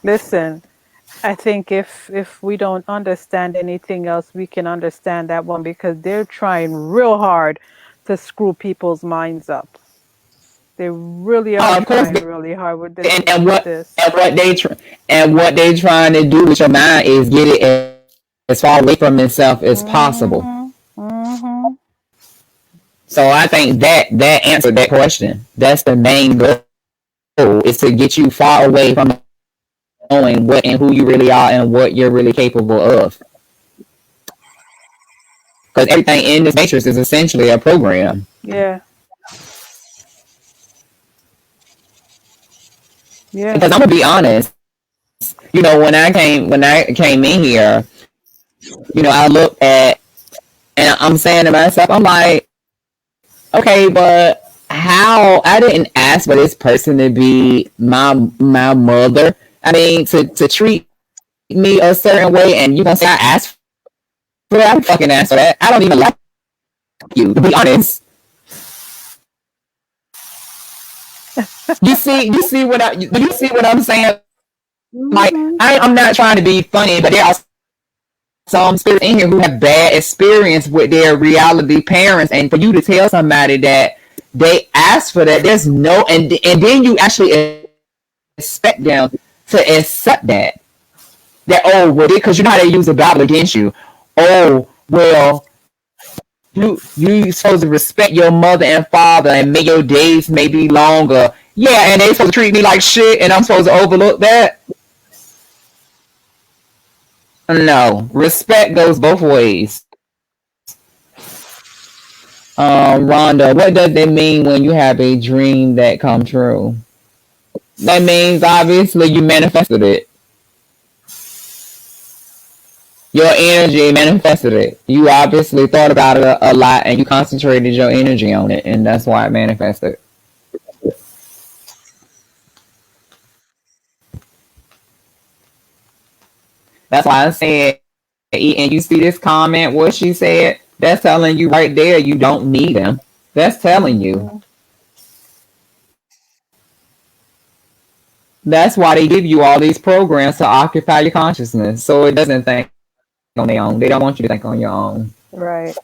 listen, I think if we don't understand anything else, we can understand that one, because they're trying real hard to screw people's minds up. They really are Of course, trying really hard with this. and With what this. and what they and what they trying to do with your mind is get it as far away from itself as possible. Mm-hmm. Mm-hmm. So I think that answered that question. That's the main goal, is to get you far away from knowing what and who you really are and what you're really capable of. Because everything in this matrix is essentially a program. Yeah. Yeah. Because I'm gonna be honest, when I came in here, I looked at, and I'm saying to myself, I'm like, okay, but how? I didn't ask for this person to be my mother. I mean, to treat me a certain way, and you gonna say I asked for that? I don't fucking ask for that. I don't even like you, to be honest. You see what I'm saying? Like, Mm-hmm. I'm not trying to be funny, but there are some spirits in here who have bad experience with their reality parents, and for you to tell somebody that they asked for that, there's no, and then you actually expect them to accept that, oh well, because you know how they use the Bible against you. Oh well, you supposed to respect your mother and father, and may your days may be longer. Yeah, and they supposed to treat me like shit, and I'm supposed to overlook that. No, respect goes both ways. Rhonda, what does it mean when you have a dream that come true? That means obviously you manifested it. Your energy manifested it. You obviously thought about it a lot, and you concentrated your energy on it, and that's why it manifested. That's why I said, and you see this comment, what she said, that's telling you right there you don't need them. That's telling you. Mm-hmm. That's why they give you all these programs to occupy your consciousness, so it doesn't think on their own. They don't want you to think on your own. Right.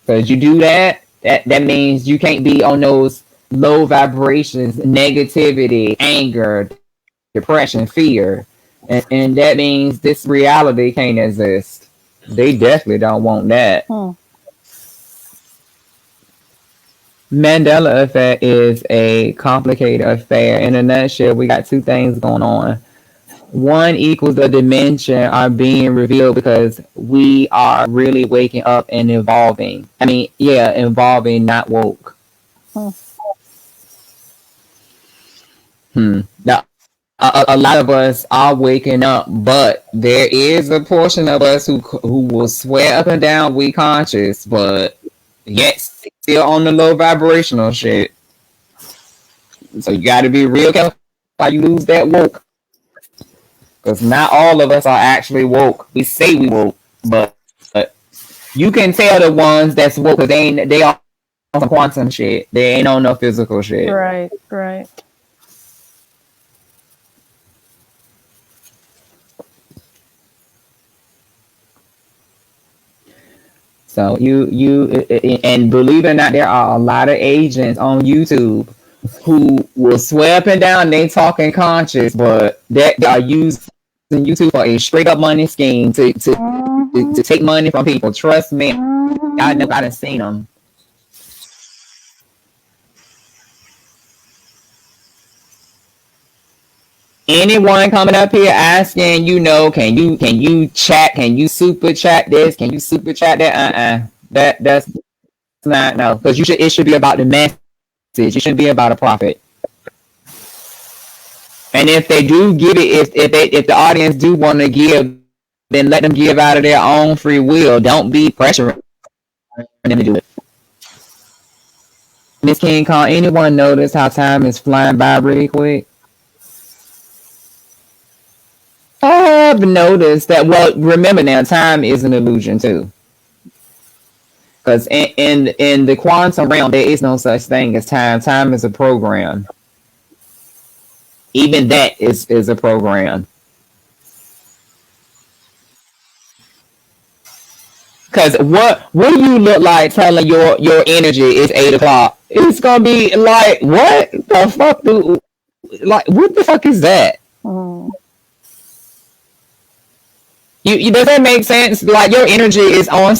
Because you do that means you can't be on those low vibrations, negativity, anger, depression, fear. And that means this reality can't exist. They definitely don't want that. Mandela effect is a complicated affair. In a nutshell, we got two things going on. one equals the dimension are being revealed because we are really waking up and evolving. I mean, yeah, evolving, not woke. Hmm. Now, a lot of us are waking up, but there is a portion of us who will swear up and down we conscious, but yet still on the low vibrational shit. So you got to be real careful how you lose that woke, because not all of us are actually woke. We say we woke, but you can tell the ones that's woke because they are on some quantum shit. They ain't on no physical shit. Right, right. So you and believe it or not, there are a lot of agents on YouTube who will swear up and down they talking conscious, but they are using YouTube for a straight up money scheme to take money from people. Trust me, I done seen them. Anyone coming up here asking, can you chat? Can you super chat this? Can you super chat that? That's not, no, because it should be about the message. It shouldn't be about a profit. And if they do give it, if the audience do want to give, then let them give out of their own free will. Don't be pressuring them to do it. Miss King Kong, anyone notice how time is flying by really quick? I have noticed that. Well, remember now, time is an illusion too. Because in the quantum realm, there is no such thing as time. Time is a program. Even that is a program. Because what do you look like telling your energy is 8 o'clock? It's gonna be like, what the fuck what the fuck is that? You does that make sense? Like your energy is on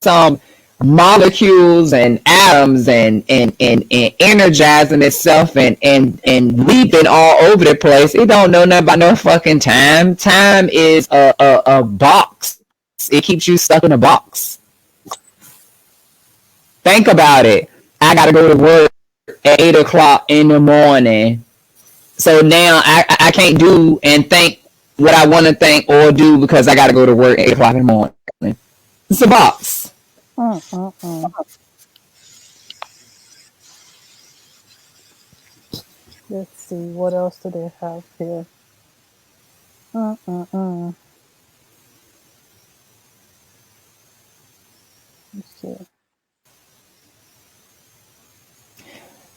some molecules and atoms and energizing itself and leaping all over the place. It don't know nothing about no fucking time. Time is a box. It keeps you stuck in a box. Think about it. I gotta go to work at 8 o'clock in the morning. So now I can't do and think what I want to think or do because I gotta go to work at 8 o'clock in the morning. It's a box. Let's see, what else do they have here? Let's see.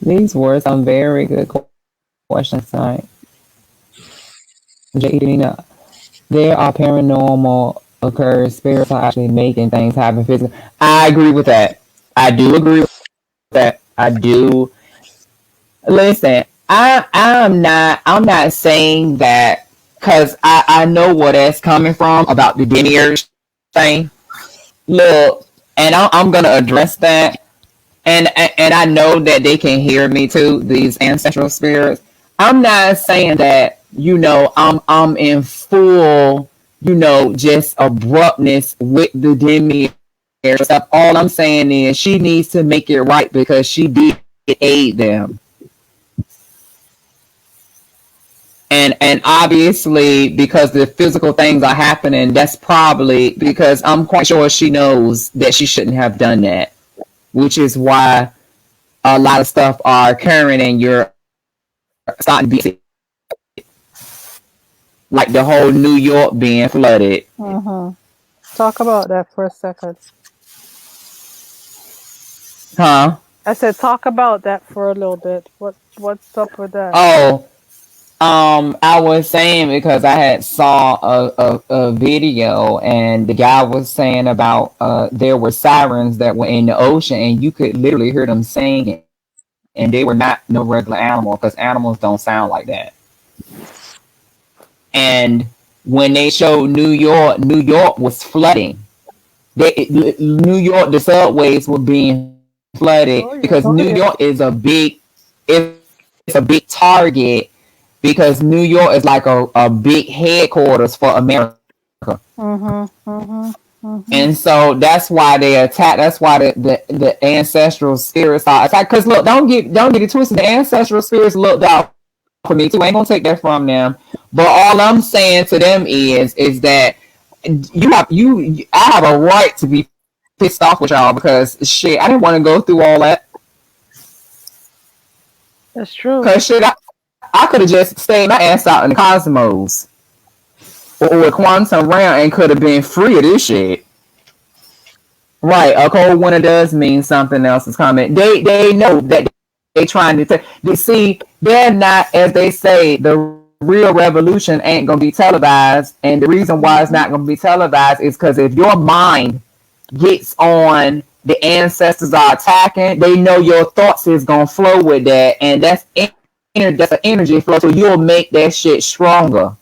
These were some very good questions tonight. J.E. There are paranormal occurs, spirits are actually making things happen physically. I agree with that. I do agree with that. I do. Listen, I'm not saying that because I know where that's coming from about the demiurge thing. Look, and I'm gonna address that. And I know that they can hear me too, these ancestral spirits. I'm not saying that, I'm in full, just abruptness with the demiurge stuff. All I'm saying is she needs to make it right because she did aid them. And obviously, because the physical things are happening, that's probably because I'm quite sure she knows that she shouldn't have done that, which is why a lot of stuff are occurring and you're starting to be like the whole New York being flooded. Talk about that for a second. Huh? I said talk about that for a little bit. What's up with that? Oh, I was saying because I had saw a video and the guy was saying about there were sirens that were in the ocean and you could literally hear them singing, and they were not no regular animal because animals don't sound like that. And when they showed New York was flooding. New York, the subways were being flooded because New York is a big target because New York is like a big headquarters for America. And so that's why they attack. That's why the ancestral spirits are attacked. Because look, don't get it twisted. The ancestral spirits looked out for me too. I ain't gonna take that from them. But all I'm saying to them is that I have a right to be pissed off with y'all, because shit, I didn't want to go through all that. That's true. Because shit, I could have just stayed my ass out in the cosmos or quantum realm and could have been free of this shit. Right, a cold winter does mean something else is coming. They know that they trying to see, they're not, as they say, the real revolution ain't gonna be televised, and the reason why it's not gonna be televised is because if your mind gets on the ancestors are attacking, they know your thoughts is gonna flow with that, and that's an energy flow, so you'll make that shit stronger.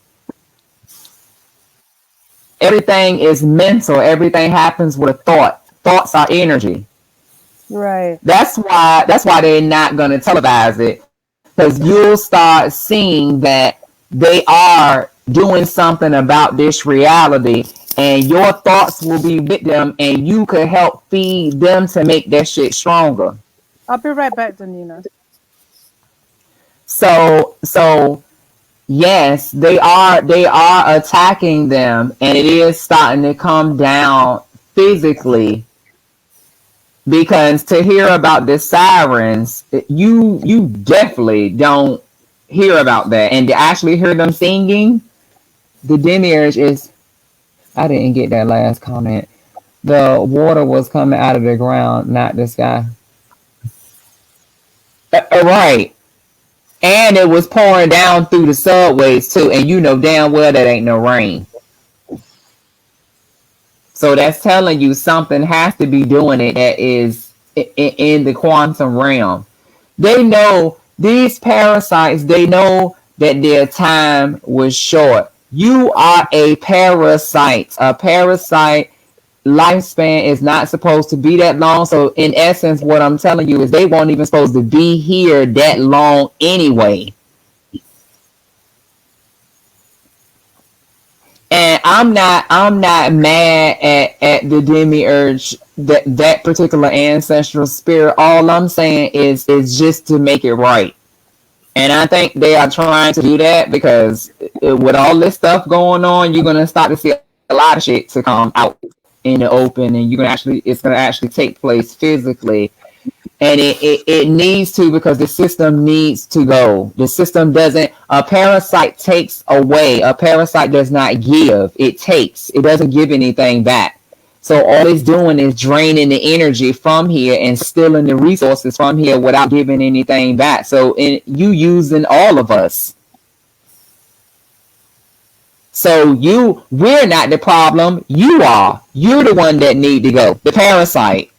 Everything is mental. Everything happens with a thought. Thoughts are energy. Right. That's why they're not gonna televise it, because you'll start seeing that they are doing something about this reality, and your thoughts will be with them, and you could help feed them to make that shit stronger. I'll be right back, Danina. So yes, they are attacking them, and it is starting to come down physically, because to hear about the sirens, you definitely don't hear about that, and to actually hear them singing, the demiurge is. I didn't get that last comment. The water was coming out of the ground, not the sky. Right. And it was pouring down through the subways too, and you know damn well that ain't no rain. So that's telling you something has to be doing it that is in the quantum realm. They know, these parasites, they know that their time was short. You are a parasite. A parasite lifespan is not supposed to be that long. So in essence, what I'm telling you is they weren't even supposed to be here that long anyway. And I'm not mad at the demiurge, that particular ancestral spirit. All I'm saying is just to make it right. And I think they are trying to do that, because with all this stuff going on, you're gonna start to see a lot of shit to come out in the open, and it's gonna actually take place physically. And it needs to, because the system needs to go. The system doesn't, a parasite takes away. A parasite does not give, it takes. It doesn't give anything back. So all it's doing is draining the energy from here and stealing the resources from here without giving anything back. So you using all of us. So we're not the problem. You are. You're the one that need to go. The parasite.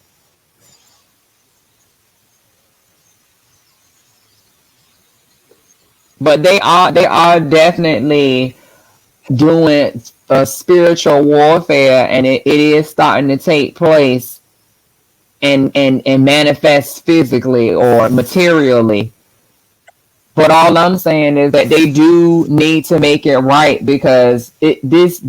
But they are definitely doing a spiritual warfare, and it is starting to take place and manifest physically or materially. But all I'm saying is that they do need to make it right, because this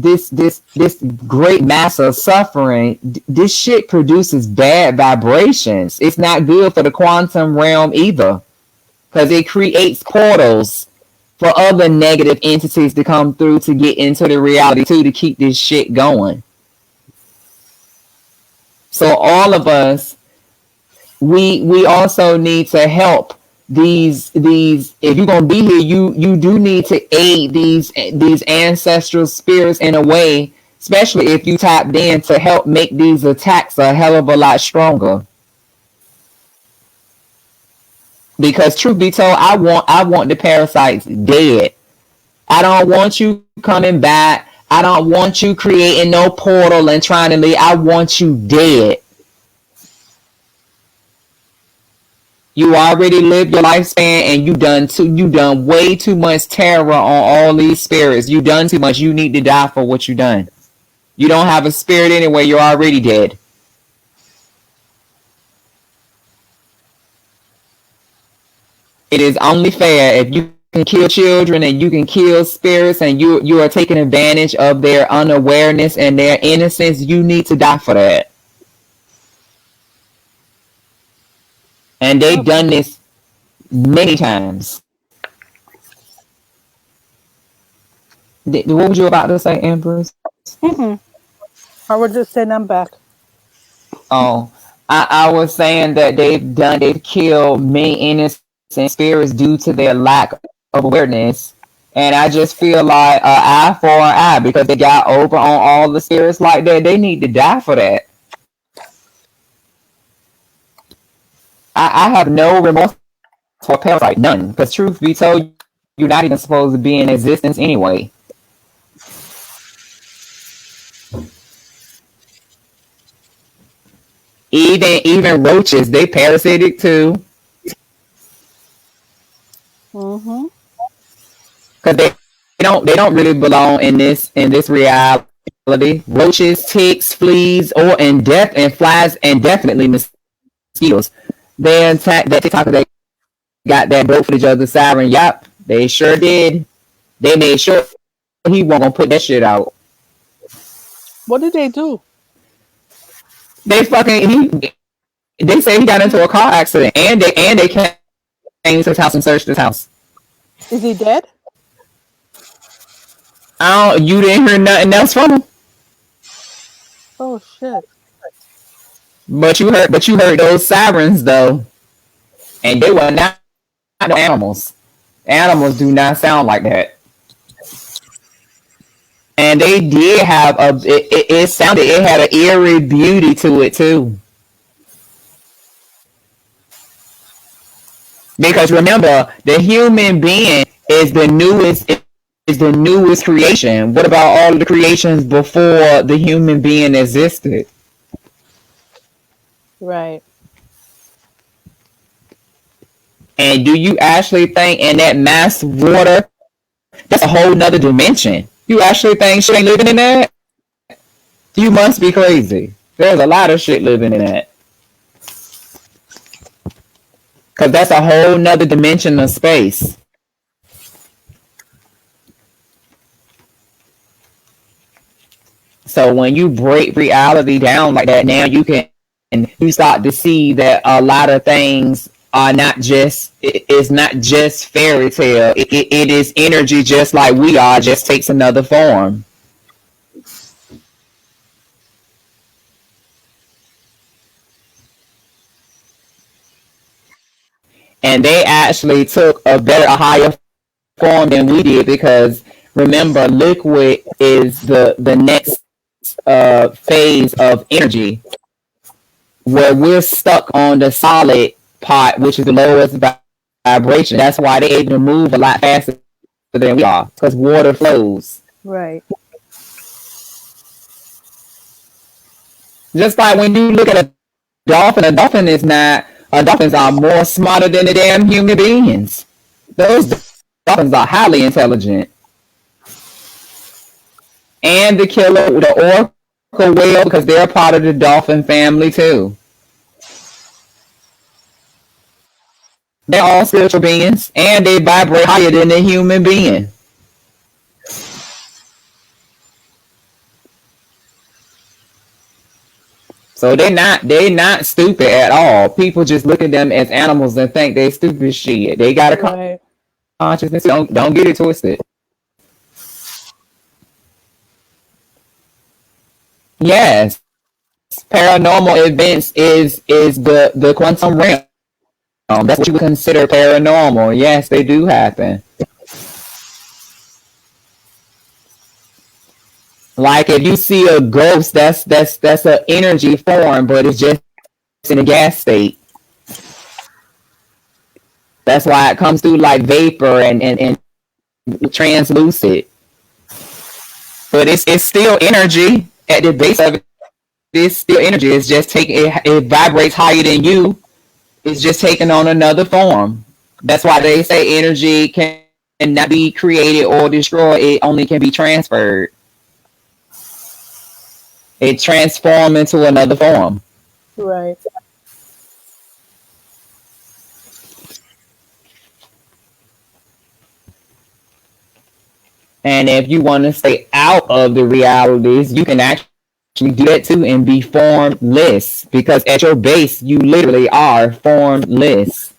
great mass of suffering, this shit produces bad vibrations. It's not good for the quantum realm either, because it creates portals for other negative entities to come through to get into the reality too, to keep this shit going. So all of us, we also need to help these. If you're gonna be here, you do need to aid these ancestral spirits in a way, especially if you tapped in, to help make these attacks a hell of a lot stronger. Because truth be told, I want the parasites dead. I don't want you coming back. I don't want you creating no portal and trying to leave. I want you dead. You already lived your lifespan, and you done way too much terror on all these spirits. You done too much. You need to die for what you done. You don't have a spirit anyway. You're already dead. It is only fair if you kill children and you can kill spirits and you are taking advantage of their unawareness and their innocence, you need to die for that. And they've done this many times. What was you about to say, Empress? I was just saying I'm back. Oh, I was saying that they've killed many innocent spirits due to their lack of awareness. And I just feel like an eye for an eye, because they got over on all the spirits like that. They need to die for that. I have no remorse for parasite, none. Because truth be told, you're not even supposed to be in existence anyway. Even roaches, they parasitic too. Because they don't really belong in this reality. Roaches, ticks, fleas, and flies, and definitely mosquitoes. They attacked that TikToker. They got that dope footage of the siren. Yup, they sure did. They made sure he wasn't gonna put that shit out. What did they do? They say he got into a car accident, and they came to his house and searched his house. Is he dead? You didn't hear nothing else from him. Oh shit! But you heard those sirens though, and they were not animals. Animals do not sound like that. And they did have it had an eerie beauty to it too. Because remember, the human being is the newest creation. What about all of the creations before the human being existed? Right. And do you actually think in that mass water, that's a whole nother dimension? You actually think shit ain't living in that? You must be crazy. There's a lot of shit living in that. Because that's a whole nother dimension of space. So when you break reality down like that, now you start to see that a lot of things are not just, it's not just fairy tale. It is energy, just like we are, just takes another form. And they actually took a higher form than we did, because remember, liquid is the next phase of energy, where we're stuck on the solid part, which is the lowest vibration. That's why they're able to move a lot faster than we are, because water flows. Right. Just like when you look at a dolphins are more smarter than the damn human beings. Those dolphins are highly intelligent. And the orca whale, because they're part of the dolphin family too. They're all spiritual beings, and they vibrate higher than the human being. So they're not stupid at all. People just look at them as animals and think they stupid shit. They got a consciousness. Don't get it twisted. Yes, paranormal events is the quantum realm. That's what you would consider paranormal. Yes, they do happen. Like if you see a ghost, that's an energy form, but it's just in a gas state. That's why it comes through like vapor and translucent. But it's still energy at the base of it. It's still energy. It's just it vibrates higher than you. It's just taking on another form. That's why they say energy cannot be created or destroyed. It only can be transferred. It transforms into another form. Right. And if you want to stay out of the realities, you can actually do that too and be formless. Because at your base, you literally are formless.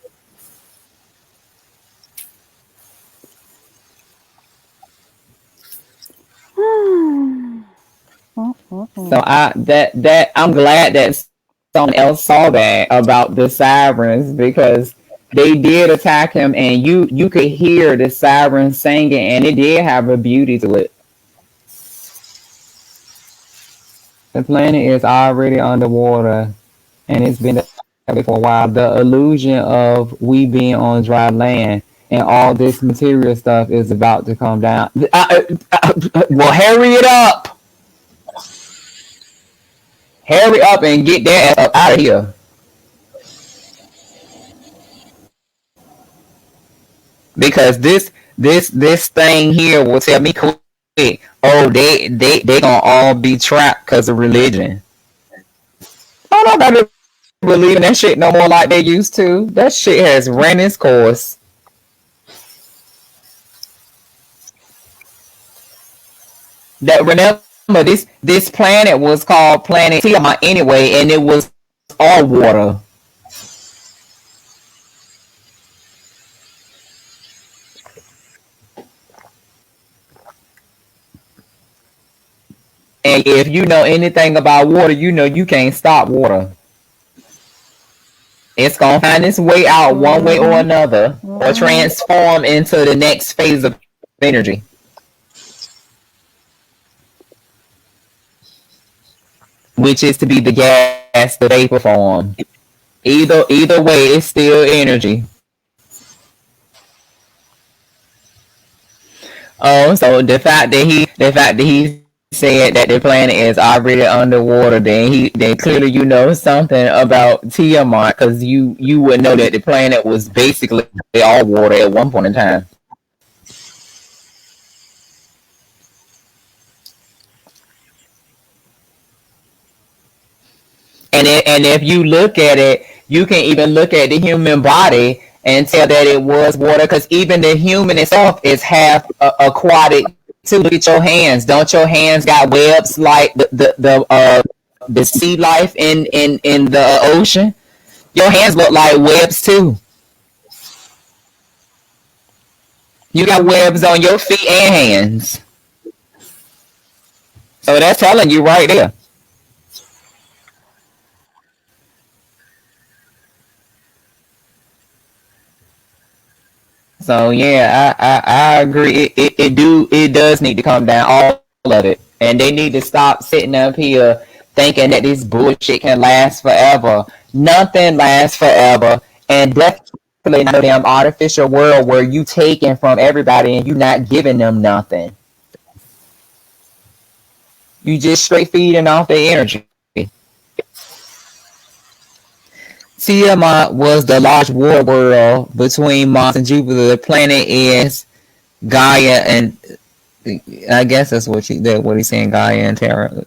So I'm glad that someone else saw that about the sirens, because they did attack him, and you could hear the sirens singing, and it did have a beauty to it. The planet is already underwater, and it's been there for a while. The illusion of we being on dry land and all this material stuff is about to come down. Well, hurry it up! Hurry up and get their ass up out of here. Because this thing here will tell me quick, oh, they gonna all be trapped because of religion. Oh, nobody believe in that shit no more like they used to. That shit has ran its course. That remember this planet was called Planet Tiamat anyway, and it was all water. And if you know anything about water, you know you can't stop water. It's gonna find its way out one way or another, or transform into the next phase of energy. Which is to be the gas, the vapor form. Either way, it's still energy. Oh, so the fact that he said that the planet is already underwater, then clearly you know something about Tiamat, because you would know that the planet was basically all water at one point in time. And if you look at it, you can even look at the human body and tell that it was water, because even the human itself is half aquatic too. Look at your hands. Don't your hands got webs like the sea life in the ocean? Your hands look like webs too. You got webs on your feet and hands. So that's telling you right there. So yeah, I agree. It does need to come down, all of it, and they need to stop sitting up here thinking that this bullshit can last forever. Nothing lasts forever, and definitely not a damn artificial world where you taking from everybody and you not giving them nothing. You just straight feeding off their energy. Tiamat was the large water world between Mars and Jupiter. The planet is Gaia, and I guess that's what he's saying, Gaia and Terra.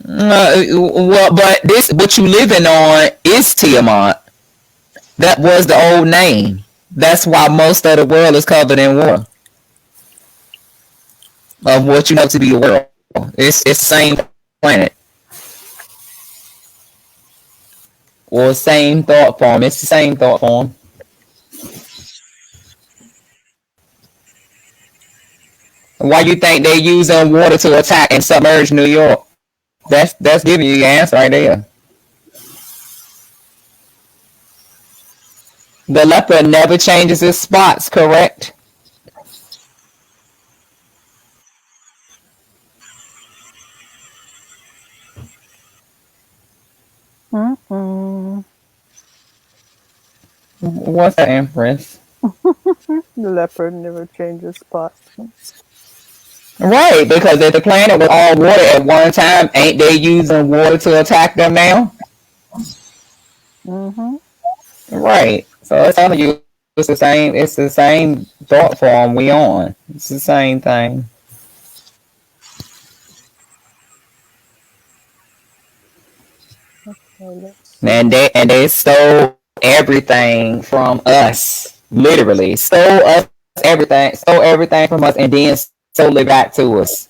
Well, but what you living on is Tiamat. That was the old name. That's why most of the world is covered in water. Of what you know to be a world. It's the same planet. Or same thought form. It's the same thought form. Why you think they using water to attack and submerge New York? That's giving you the answer right there. The leopard never changes its spots, correct? What's the inference? The leopard never changes spots. Right, because if the planet was all water at one time, ain't they using water to attack them now? Right. So it's telling you it's the same. It's the same thought form we on. It's the same thing. And they stole everything from us. Literally stole us stole everything from us, and then sold it back to us.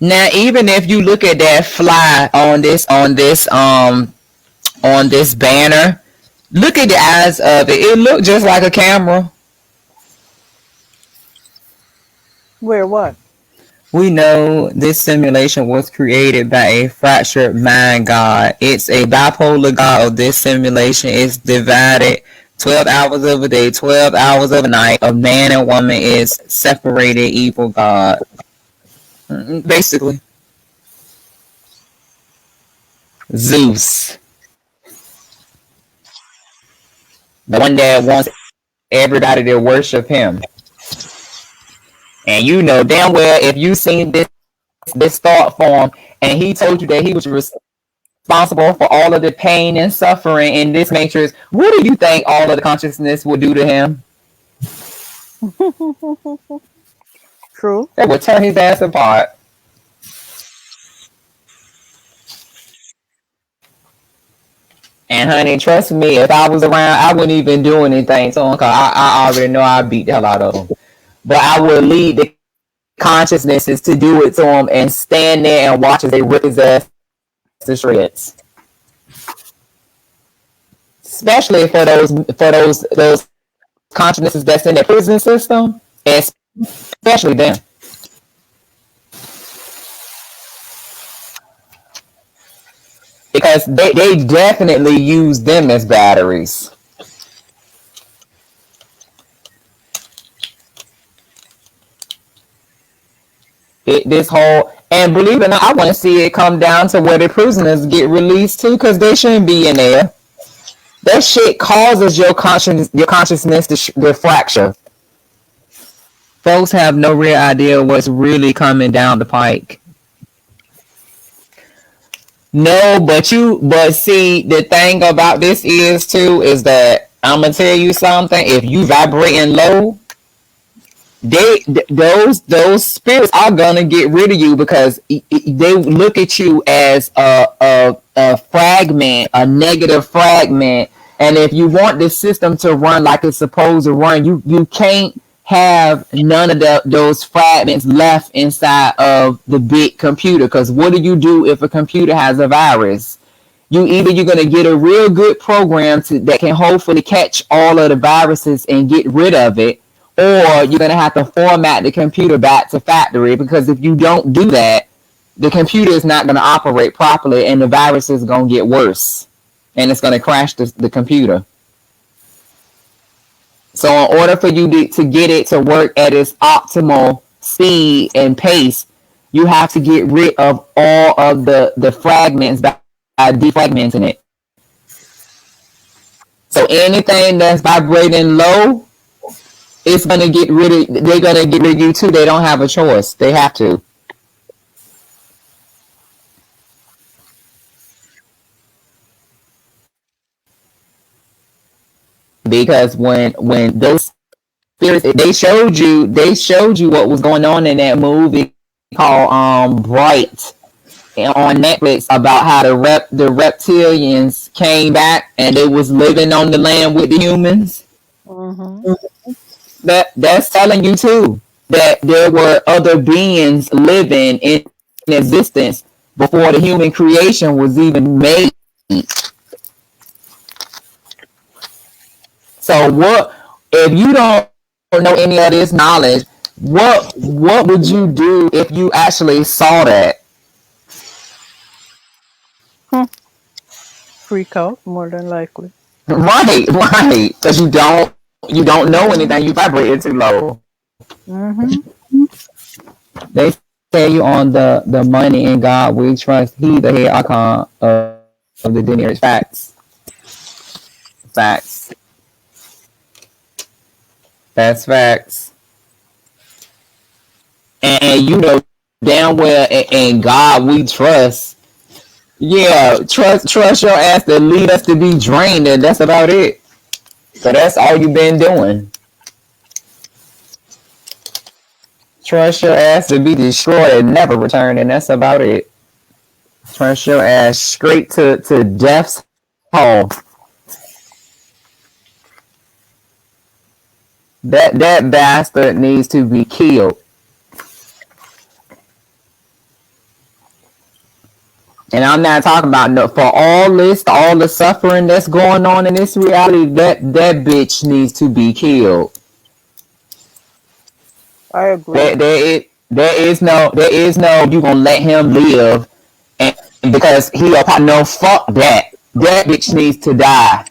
Now, even if you look at that fly on this banner, look at the eyes of it. It looked just like a camera. Where what? We know this simulation was created by a fractured mind god. It's a bipolar god of this simulation. It's divided 12 hours of a day, 12 hours of a night. A man and woman is separated evil god. Basically. Zeus. The one that wants everybody to worship him. And you know damn well if you seen this thought form and he told you that he was responsible for all of the pain and suffering in this matrix, what do you think all of the consciousness would do to him? True. It would tear his ass apart. And honey, trust me, if I was around, I wouldn't even do anything to him because I already know I'd beat the hell out of him. But I would lead the consciousnesses to do it to him and stand there and watch as they rip his ass to shreds. Especially for those consciousnesses that's in the prison system, especially them. Because they definitely use them as batteries. And believe it or not, I want to see it come down to where the prisoners get released too, because they shouldn't be in there. That shit causes your consciousness to fracture. Folks have no real idea what's really coming down the pike. No, but see, the thing about this is that I'm gonna tell you something. If you vibrating low, those spirits are gonna get rid of you because they look at you as a fragment, a negative fragment. And if you want this system to run like it's supposed to run, you can't have none of those fragments left inside of the big computer. Because what do you do if a computer has a virus? You're going to get a real good program that can hopefully catch all of the viruses and get rid of it, or you're going to have to format the computer back to factory, because if you don't do that, the computer is not going to operate properly and the virus is going to get worse and it's going to crash the computer. So in order for you to get it to work at its optimal speed and pace, you have to get rid of all of the fragments by defragmenting it. So anything that's vibrating low, it's gonna they're gonna get rid of you too. They don't have a choice. They have to. Because when those spirits, they showed you what was going on in that movie called Bright on Netflix about how the reptilians came back and they was living on the land with the humans. Mm-hmm. That's telling you too that there were other beings living in existence before the human creation was even made. So what if you don't know any of this knowledge? What would you do if you actually saw that? Freak out, more than likely. Right, because you don't know anything. You vibrated too low. Mm-hmm. They tell you on the money in God we trust. He the head Archon of the Deniers. Facts. That's facts. And you know damn well in God we trust. Yeah, trust your ass to lead us to be drained, and that's about it. So that's all you've been doing. Trust your ass to be destroyed and never return, and that's about it. Trust your ass straight to death's hole. That bastard needs to be killed. And I'm not talking about for all the suffering that's going on in this reality. That bitch needs to be killed. I agree. There is no you gonna let him live, and because he no, fuck that bitch needs to die.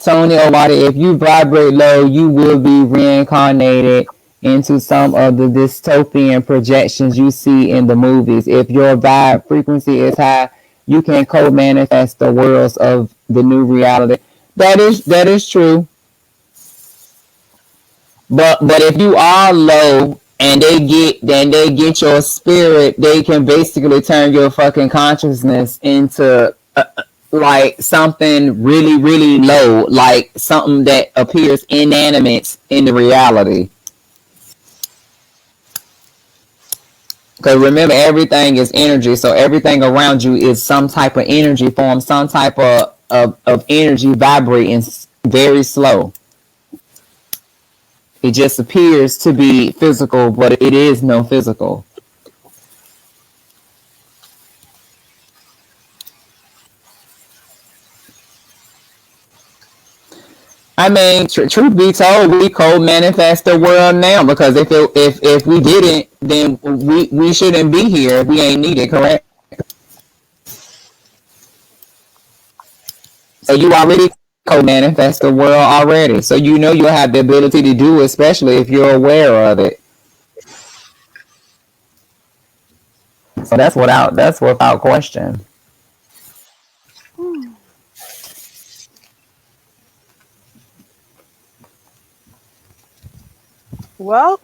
Tony Owada, if you vibrate low, you will be reincarnated into some of the dystopian projections you see in the movies. If your vibe frequency is high, you can co-manifest the worlds of the new reality. That is true. But if you are low and they get your spirit, they can basically turn your fucking consciousness into like something really, really low, like something that appears inanimate in the reality. Because remember, everything is energy, so everything around you is some type of energy form, some type of energy vibrating very slow. It just appears to be physical, but it is no physical. I mean, truth be told, we co-manifest the world now, because if we didn't, then we shouldn't be here. We ain't needed, correct? So you already co-manifest the world already. So you know you'll have the ability to do it, especially if you're aware of it. So that's without question. Well,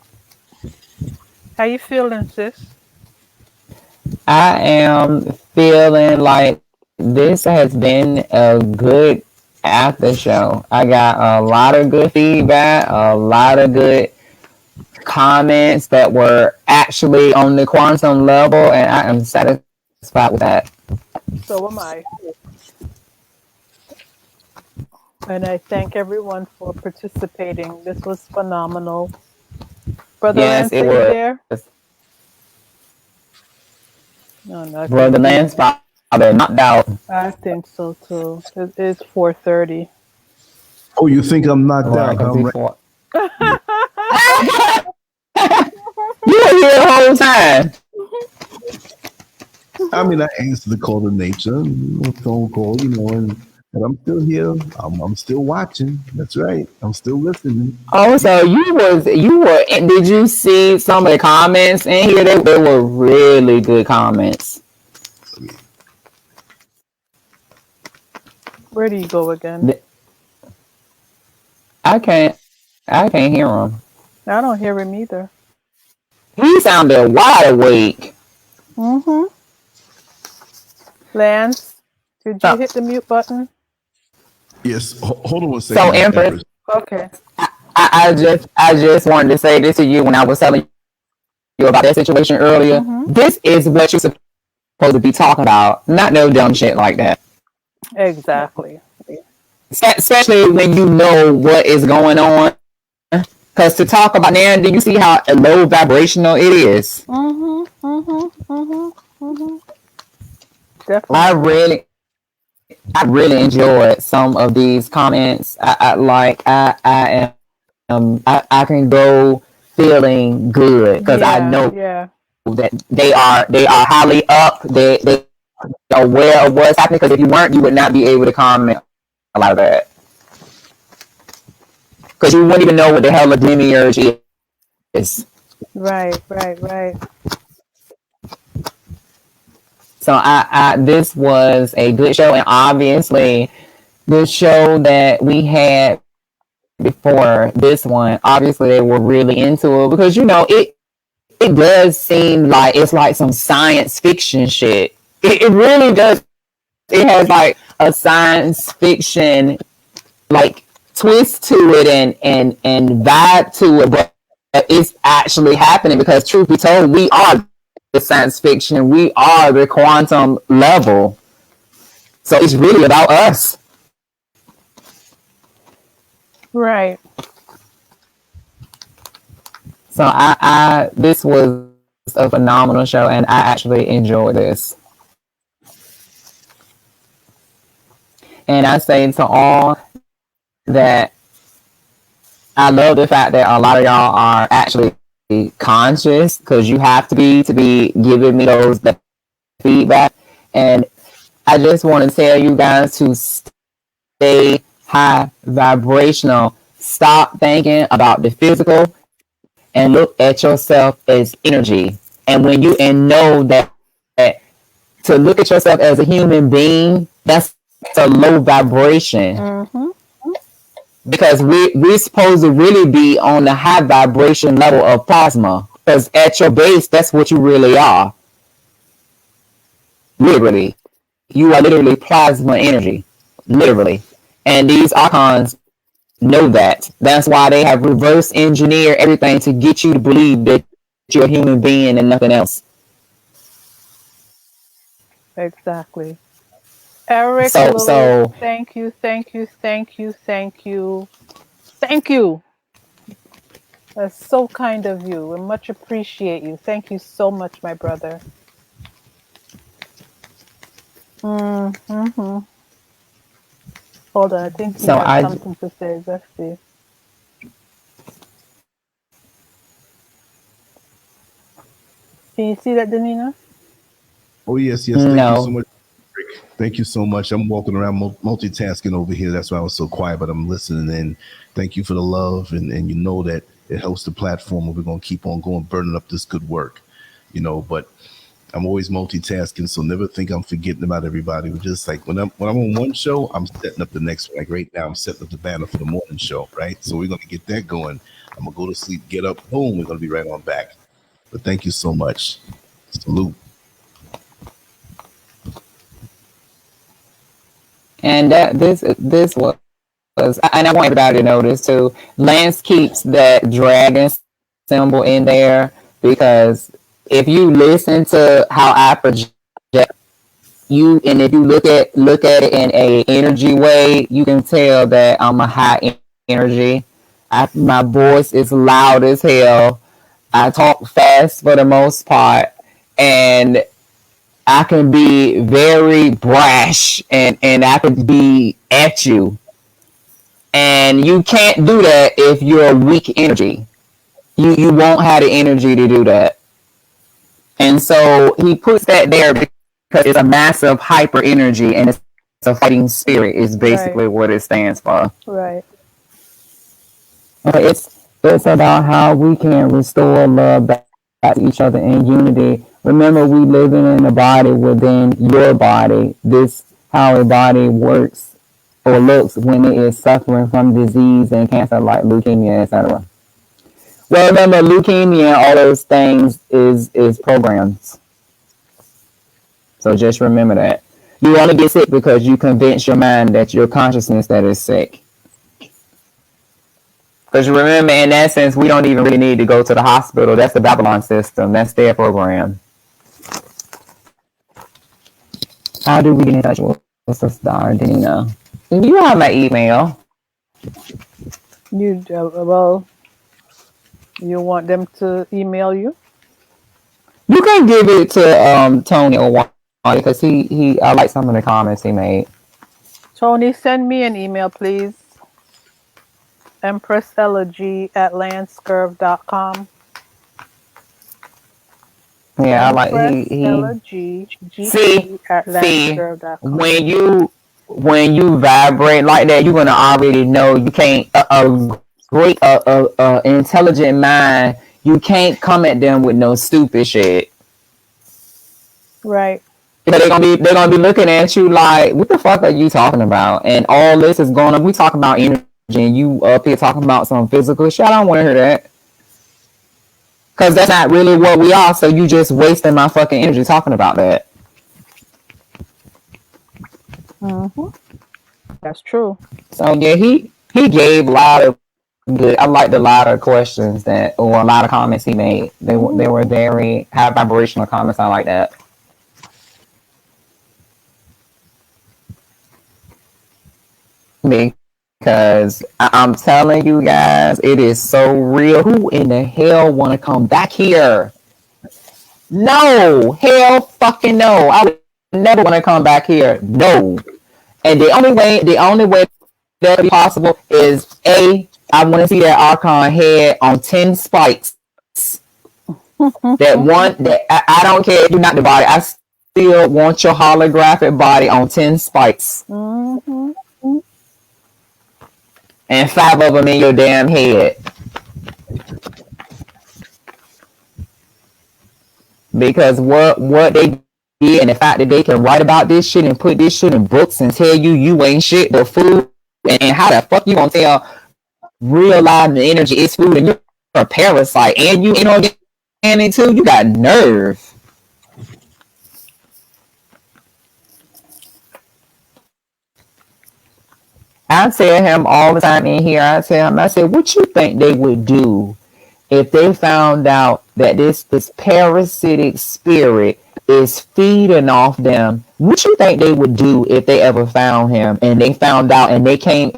how you feeling, sis? I am feeling like this has been a good after show. I got a lot of good feedback, a lot of good comments that were actually on the quantum level, and I am satisfied with that. So am I. And I thank everyone for participating. This was phenomenal. Brother Yes, Lance, it are you was. there? No, Brother Lance probably knocked out. I think so too. It's 4:30. Oh, you think I'm knocked Right, out? before. You were here the whole time. I mean, I answered the call to nature, phone call, and I'm still here. I'm still watching. That's right. I'm still listening. Oh, so you were. Did you see some of the comments in here? They were really good comments. Where do you go again? I can't hear him. I don't hear him either. He sounded wide awake. Mm-hmm. Lance, did you hit the mute button? Yes. Hold on one second. So, Empress. Okay. I just wanted to say this to you when I was telling you about that situation earlier. Mm-hmm. This is what you're supposed to be talking about, not no dumb shit like that. Exactly. Especially when you know what is going on. Because to talk about now, do you see how low vibrational it is? Mm-hmm. Mm-hmm. Mm-hmm. Mm-hmm. Definitely. I really enjoyed some of these comments. I can go feeling good because I know that they are highly up. They are aware of what's happening, because if you weren't, you would not be able to comment a lot of that. Because you wouldn't even know what the hell a demiurge is. Right. So this was a good show, and obviously the show that we had before this one, obviously they were really into it, because it does seem like it's like some science fiction shit. It really does. It has like a science fiction like twist to it and vibe to it, but it's actually happening, because truth be told, we are science fiction. We are the quantum level. So it's really about us. Right. So I this was a phenomenal show, and I actually enjoyed this. And I say to all that I love the fact that a lot of y'all are actually conscious, because you have to be giving me those feedback. And I just want to tell you guys to stay high vibrational. Stop thinking about the physical and look at yourself as energy. And when you know that to look at yourself as a human being, that's a low vibration. Mm-hmm. Because we're supposed to really be on the high vibration level of plasma. Because at your base, that's what you really are. Literally. You are literally plasma energy. Literally. And these Archons know that. That's why they have reverse engineered everything to get you to believe that you're a human being and nothing else. Exactly. Eric, so thank you. Thank you. That's so kind of you. We much appreciate you. Thank you so much, my brother. Mm-hmm. Hold on, I think he has something to say. Let's see. Can you see that, Danina? Oh, yes. Thank you so much, Rick. Thank you so much. I'm walking around multitasking over here. That's why I was so quiet, but I'm listening in. Thank you for the love. And you know that it helps the platform, and we're going to keep on going, burning up this good work, but I'm always multitasking, so never think I'm forgetting about everybody. We're just like when I'm on one show, I'm setting up the next one. Like right now, I'm setting up the banner for the morning show, right? So we're going to get that going. I'm going to go to sleep, get up, boom, we're going to be right on back. But thank you so much. Salute. And this was, and I want everybody to know this too. Lance keeps that dragon symbol in there because if you listen to how I project you, and if you look at it in a energy way, you can tell that I'm a high energy. My voice is loud as hell. I talk fast for the most part, and I can be very brash, and I can be at you. And you can't do that if you're a weak energy. You won't have the energy to do that. And so he puts that there because it's a massive hyper energy, and it's a fighting spirit is basically what it stands for. Right. It's about how we can restore love back to each other in unity. Remember, we living in a body within your body. This how a body works or looks when it is suffering from disease and cancer like leukemia, etc. Well, remember, leukemia and all those things is programs. So just remember that. You only get sick because you convince your mind that your consciousness that is sick. Because remember, in that sense, we don't even really need to go to the hospital. That's the Babylon system. That's their program. How do we get in touch with Sister Ardina? You have my email. You want them to email you? You can give it to Tony or Wanda because he I like some of the comments he made. Tony, send me an email, please. EmpressElegy@LANCESCURV.com. Yeah, I like EmpressElegy@LANCESCURV.com. when you vibrate like that, you're gonna already know you can't great intelligent mind, you can't come at them with no stupid shit. Right. Because they're gonna be looking at you like, what the fuck are you talking about? And all this is going on. We talking about energy, and you up here talking about some physical shit. I don't want to hear that. Because that's not really what we are. So you just wasting my fucking energy talking about that. Mm-hmm. That's true. So yeah, he gave a lot of good. I liked a lot of questions or a lot of comments he made. They were very high vibrational comments. I like that. Because I'm telling you guys, it is so real. Who in the hell want to come back here? No, hell fucking no. I would never want to come back here. No. And the only way that be possible is I want to see that Archon head on 10 spikes. I don't care if you're not the body. I still want your holographic body on 10 spikes. Mm-hmm. And 5 of them in your damn head. Because what they did, and the fact that they can write about this shit and put this shit in books and tell you ain't shit but food, and how the fuck you gonna tell real life energy is food and you're a parasite and you inorganic too? You got nerve. I tell him all the time in here, I said, what you think they would do if they found out that this parasitic spirit is feeding off them? What you think they would do if they ever found him and they found out and they came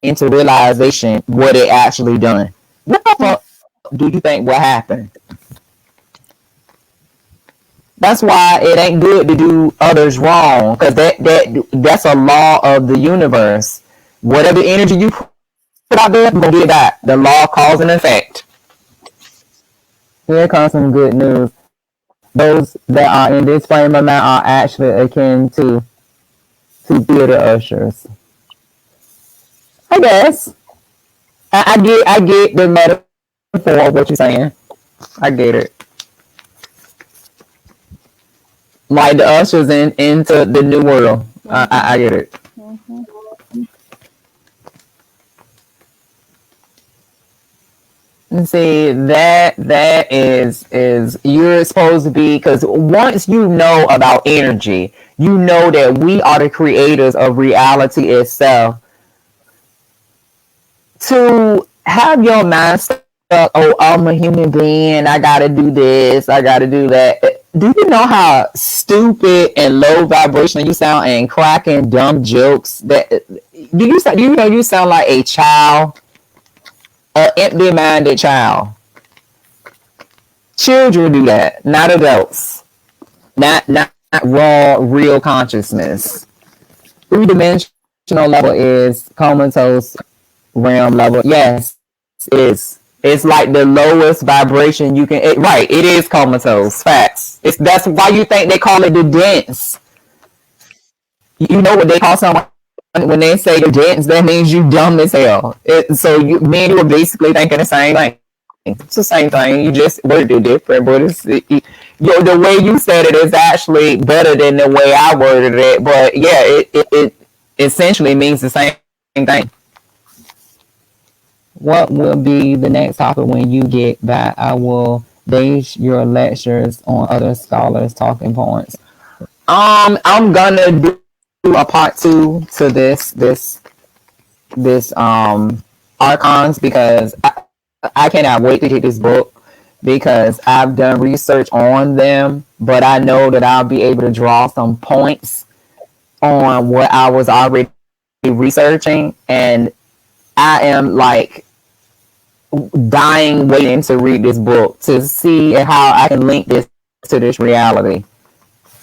into realization what it actually done? What the fuck do you think will happen? That's why it ain't good to do others wrong, because that's a law of the universe. Whatever energy you put out there, you're gonna get it back. The law, cause and effect. Here comes some good news. Those that are in this frame of mind are actually akin to theater ushers. I guess. I get the metaphor of what you're saying. I get it. Like the ushers into the new world. I get it. Mm-hmm. See, that is you're supposed to be, because once you know about energy, you know that we are the creators of reality itself. To have your mind stuck, oh, I'm a human being, I gotta do this, I gotta do that. Do you know how stupid and low vibrational you sound and cracking dumb jokes? You sound like a child. An empty-minded child. Children do that, not adults. Not raw, real consciousness. 3-dimensional level is comatose realm level. Yes, it's like the lowest vibration you can. Right, it is comatose. Facts. That's why you think they call it the dense. You know what they call someone when they say the dense? That means you dumb as hell. So you are basically thinking the same thing. It's the same thing. You just worded it different, but the way you said it is actually better than the way I worded it. But yeah, it essentially means the same thing. What will be the next topic when you get back? I will base your lectures on other scholars' talking points. I'm gonna do a part 2 to this Archons, because I cannot wait to get this book, because I've done research on them, but I know that I'll be able to draw some points on what I was already researching, and I am like dying waiting to read this book to see how I can link this to this reality.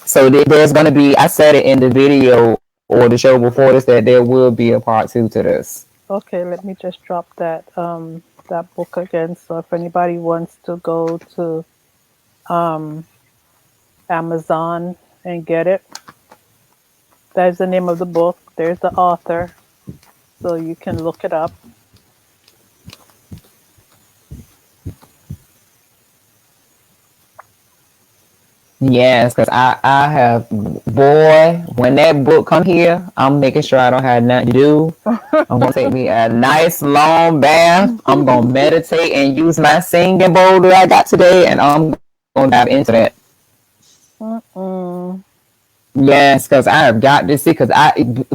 So there's going to be, I said it in the video or the show before this, that there will be a part 2 to this. Okay, let me just drop that book again. So if anybody wants to go to Amazon and get it, that's the name of the book. There's the author, so you can look it up. Yes, because I have, boy, when that book come here, I'm making sure I don't have nothing to do. I'm going to take me a nice long bath. I'm going to meditate and use my singing bowl that I got today, and I'm going to dive into that. Yes, because I have got to see. Because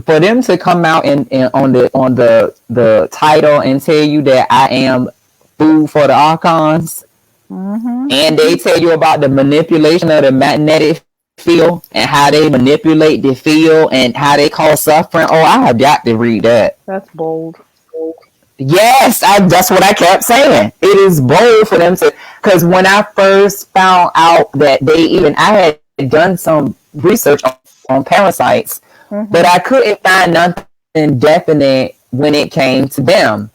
for them to come out and on the title and tell you that I am food for the Archons, and they tell you about the manipulation of the magnetic field and how they manipulate the field and how they cause suffering. Oh, I have got to read that. That's bold. Yes, that's what I kept saying. It is bold for them to, because when I first found out that I had done some research on parasites, but I couldn't find nothing definite when it came to them.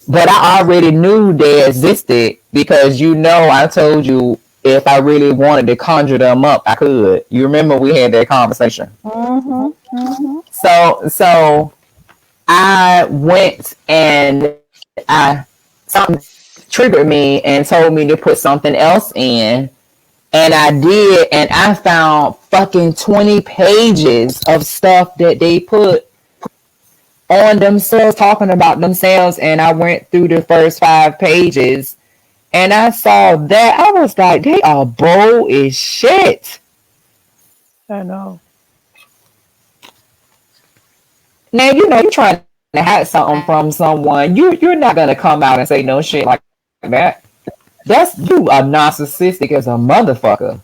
But I already knew they existed because, I told you if I really wanted to conjure them up, I could. You remember we had that conversation. So I went and something triggered me and told me to put something else in. And I did, and I found fucking 20 pages of stuff that they put on themselves, talking about themselves. And I went through the first 5 pages and I saw that. I was like, they are bold as shit. I know. Now, you're trying to hide something from someone. You're not going to come out and say no shit like that. You are narcissistic as a motherfucker.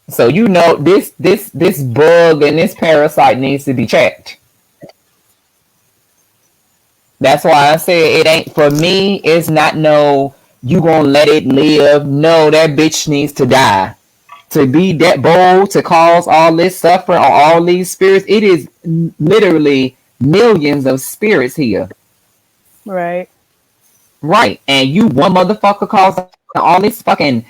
So this bug and this parasite needs to be checked. That's why I say it ain't for me. It's not no you gonna let it live. No, that bitch needs to die. To be that bold to cause all this suffering on all these spirits, it is literally millions of spirits here. Right. And you one motherfucker causing all this fucking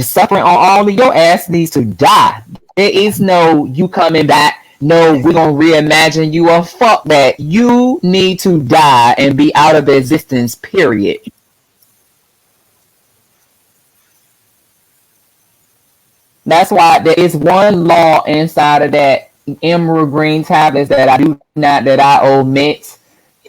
suffering on all of your ass needs to die. There is no you coming back. No, we're gonna reimagine you, or fuck that. You need to die and be out of existence, period. That's why there is one law inside of that emerald green tablets that I omit,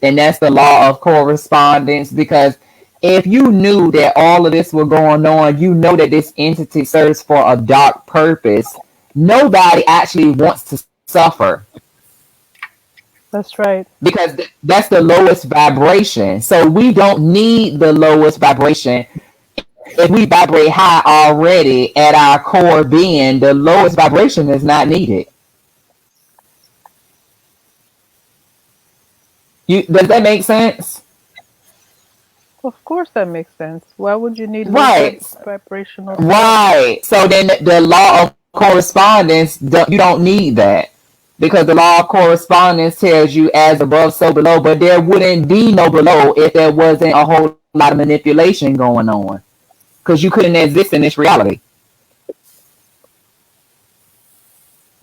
and that's the law of correspondence. Because if you knew that all of this was going on, you know that this entity serves for a dark purpose. Nobody actually wants to suffer. That's right. Because that's the lowest vibration. So we don't need the lowest vibration. If we vibrate high already at our core being, the lowest vibration is not needed. Does that make sense? Of course that makes sense. Why would you need Right. vibrational? Right. So then the law of correspondence, you don't need that. Because the law of correspondence tells you as above, so below. But there wouldn't be no below if there wasn't a whole lot of manipulation going on. Because you couldn't exist in this reality.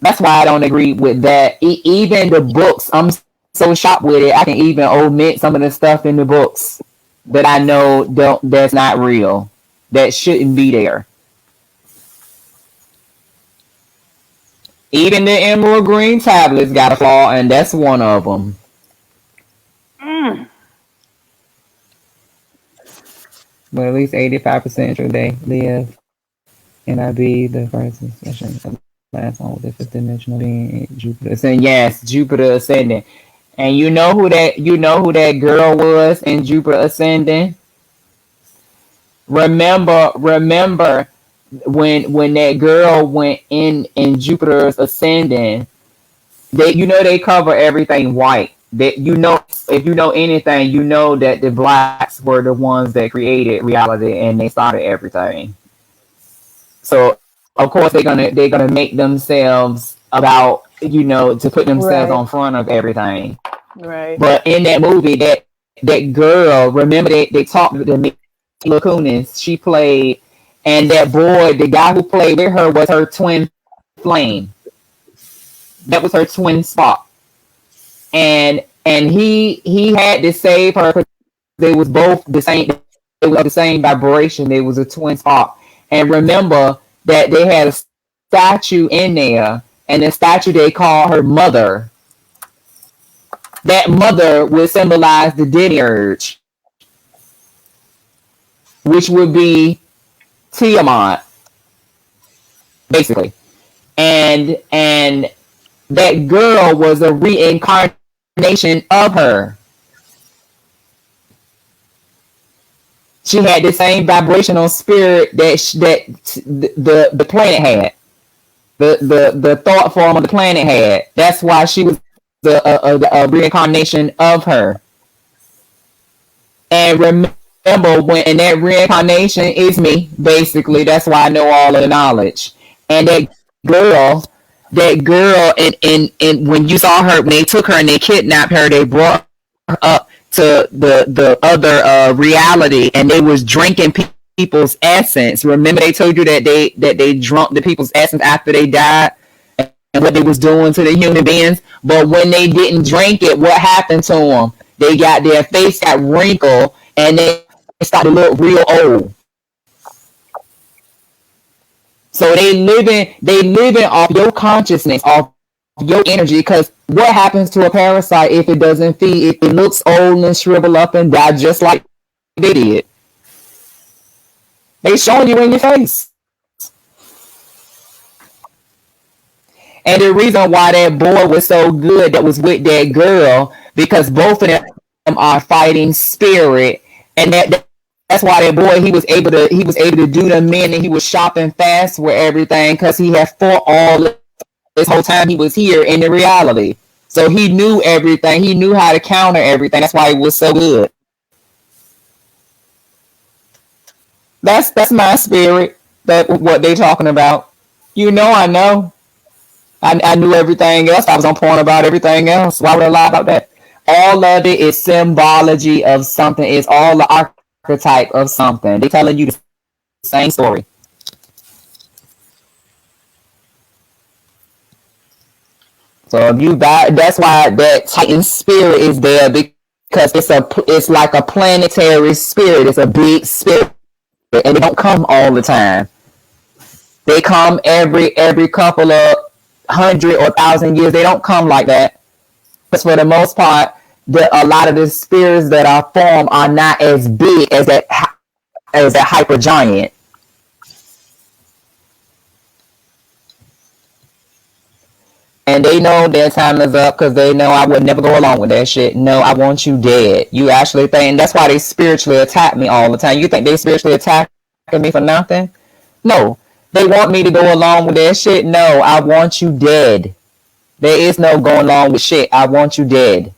That's why I don't agree with that. Even the books, I'm so shocked with it. I can even omit some of the stuff in the books that I know that's not real. That shouldn't be there. Even the emerald green tablets got a flaw, and that's one of them. But at least 85% sure they live. And I be the first session of the last one with the fifth dimensional being Jupiter ascending. Yes, Jupiter ascending. And you know who that girl was in Jupiter ascending? Remember when that girl went in Jupiter's ascending, they cover everything white. That if you know anything, you know that the blacks were the ones that created reality and they started everything. So of course they're gonna make themselves about to put themselves on front of everything. Right. But in that movie, that girl, remember they talked to the CARTOONIST, she played, and that boy, the guy who played with her was her twin flame. That was her twin spot. And he had to save her because they was both the same. It was the same vibration. It was a twin spot. And remember that they had a statue in there, and the statue they called her mother. That mother would symbolize the demiurge, which would be Tiamat, basically. And that girl was a reincarnation of her. She had the same vibrational spirit that the planet had. The thought form of the planet had. That's why she was a reincarnation of her. And remember, when that reincarnation is me, basically, that's why I know all of the knowledge. And that girl, and when you saw her, when they took her and they kidnapped her, they brought her up to the other reality, and they was drinking people's essence. Remember, they told you that they drunk the people's essence after they died, and what they was doing to the human beings. But when they didn't drink it, what happened to them? They got their face got wrinkled, and they started to look real old. So they living off your consciousness, off your energy. Because what happens to a parasite if it doesn't feed? It looks old and shrivel up and die just like they did. They showing you in your face. And the reason why that boy was so good that was with that girl, because both of them are fighting spirit, and that's why that boy he was able to do the men, and he was shopping fast with everything because he had fought all this whole time he was here in the reality. So he knew everything. He knew how to counter everything. That's why he was so good. That's my spirit. That what they talking about. You know, I know. I knew everything else. I was on point about everything else. Why would I lie about that? All of it is symbology of something. It's all the archetype of something. They're telling you the same story. So if you die, that's why that Titan spirit is there, because it's like a planetary spirit. It's a big spirit, and they don't come all the time. They come every couple of 100 or 1,000 years. They don't come like that. But for the most part, a lot of the spirits that are formed are not as big as that hyper giant. And they know their time is up because they know I would never go along with that shit. No, I want you dead. You actually think, and that's why they spiritually attack me all the time. You think they spiritually attacking me for nothing? No. They want me to go along with their shit. No, I want you dead. There is no going along with shit. I want you dead.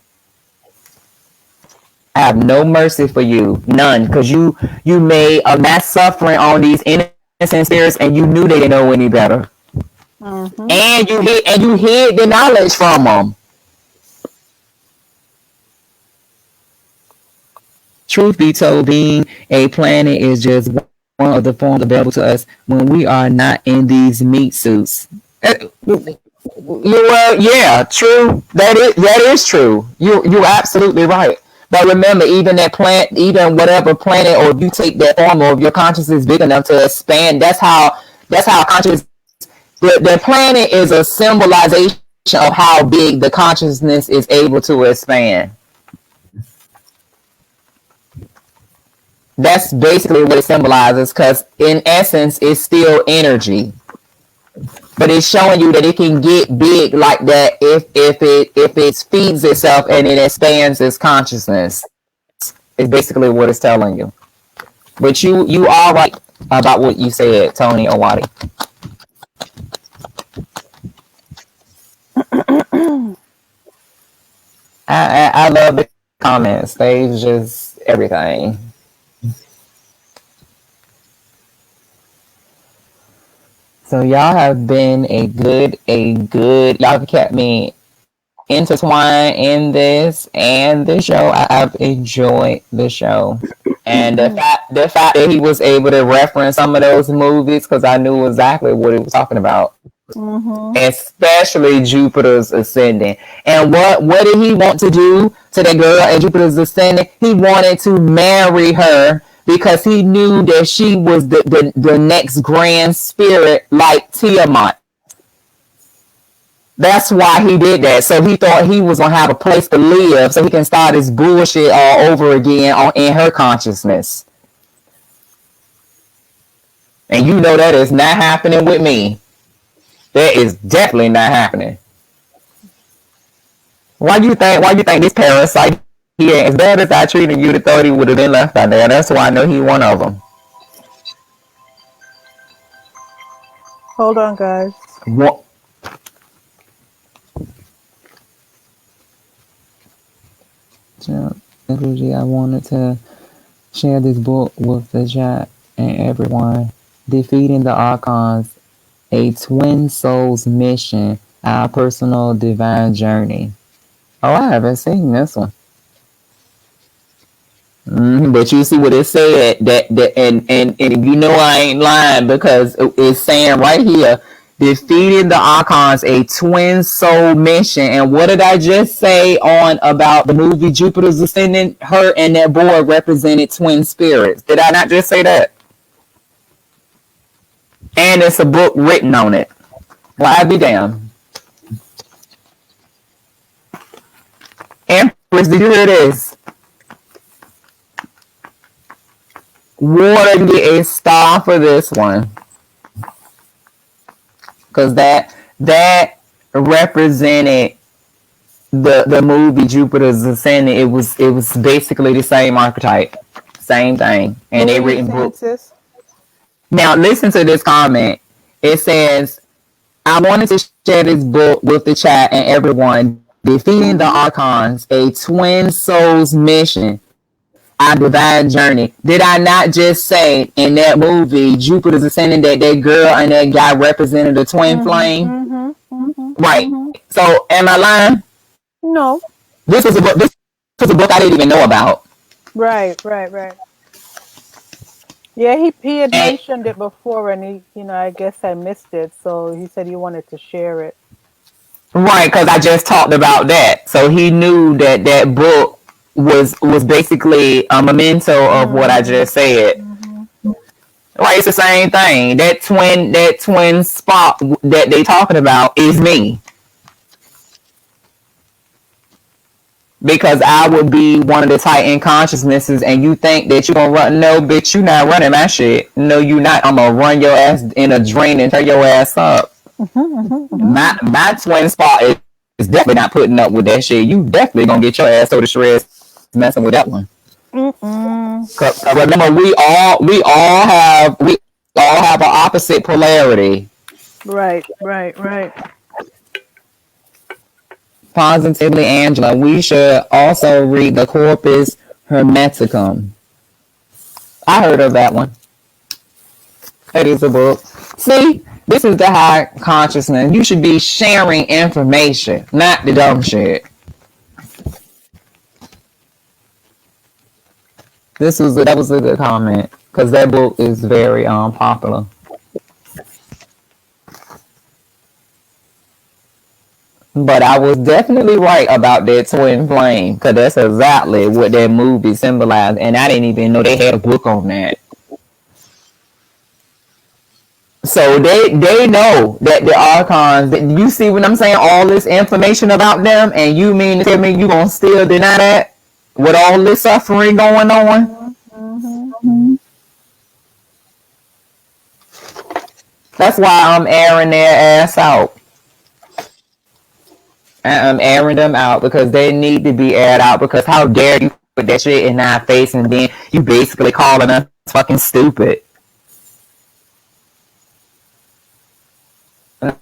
I have no mercy for you. None. Because you made a mass suffering on these innocent spirits, and you knew they didn't know any better. Mm-hmm. And you hid the knowledge from them. Truth be told, being a planet is just one of the forms available to us when we are not in these meat suits. Yeah, true. That is true. You're absolutely right. But remember, even that plant, even whatever planet, or if you take that form, or if your consciousness is big enough to expand, that's how conscious. The planet is a symbolization of how big the consciousness is able to expand. That's basically what it symbolizes, because in essence, it's still energy. But it's showing you that it can get big like that if it feeds itself and it expands its consciousness. It's basically what it's telling you. But you are right about what you said, Tony Owati. I love the comments. They just everything. So y'all have been a good, y'all have kept me intertwined in this and the show. I've enjoyed the show. And the fact that he was able to reference some of those movies, because I knew exactly what he was talking about. Mm-hmm. Especially Jupiter's Ascending. And what did he want to do to that girl at Jupiter's Ascending? He wanted to marry her, because he knew that she was the next grand spirit like Tiamat. That's why he did that. So he thought he was going to have a place to live so he can start his bullshit all over again in her consciousness. And you know that is not happening with me. That is definitely not happening. Why do you think this parasite here, as bad as I treated you, the thought he would have been left out there? That's why I know he one of them. Hold on, guys. What? I wanted to share this book with the chat and everyone. Defeating the Archons, a twin souls mission, our personal divine journey. Oh, I haven't seen this one. But you see what it said, and you know I ain't lying, because it's saying right here, defeating the Archons, a twin soul mission. And what did I just say on about the movie Jupiter's Ascendant? Her and that boy represented twin spirits. Did I not just say that? And it's a book written on it. Well, I'd be damned. Empress, did you hear this? Water get a star for this one, because that represented the movie Jupiter's Ascendant. It was basically the same archetype, same thing, and they written books. Now listen to this comment. It says, "I wanted to share this book with the chat and everyone. Defeating the Archons, a twin souls mission, our divine journey." Did I not just say in that movie Jupiter's Ascending that girl and that guy represented a twin flame? Right. So am I lying? No. This was a book. This was a book I didn't even know about. Right. Yeah, he had mentioned it before, and he, I guess I missed it. So he said he wanted to share it. Right, because I just talked about that. So he knew that book was basically a memento of what I just said. Right, it's the same thing. That twin spot that they talking about is me. Because I would be one of the Titan consciousnesses, and you think that you're gonna run? No, bitch, you not running my shit. No, you not. I'm gonna run your ass in a drain and tear your ass up. My twin spot is definitely not putting up with that shit. You definitely gonna get your ass to the shreds messing with that one. Cause remember, we all have an opposite polarity. Right. Positively, Angela. We should also read the Corpus Hermeticum. I heard of that one. It is a book. See, this is the high consciousness. You should be sharing information, not the dumb shit. That was a good comment, because that book is very popular. But I was definitely right about that twin flame, because that's exactly what that movie symbolized, and I didn't even know they had a book on that. So they know that the Archons, you see what I'm saying, all this information about them, and you mean to tell me you gonna still deny that with all this suffering going on? That's why I'm airing their ass out. I'm airing them out because they need to be aired out, because how dare you put that shit in our face and then you basically calling us fucking stupid.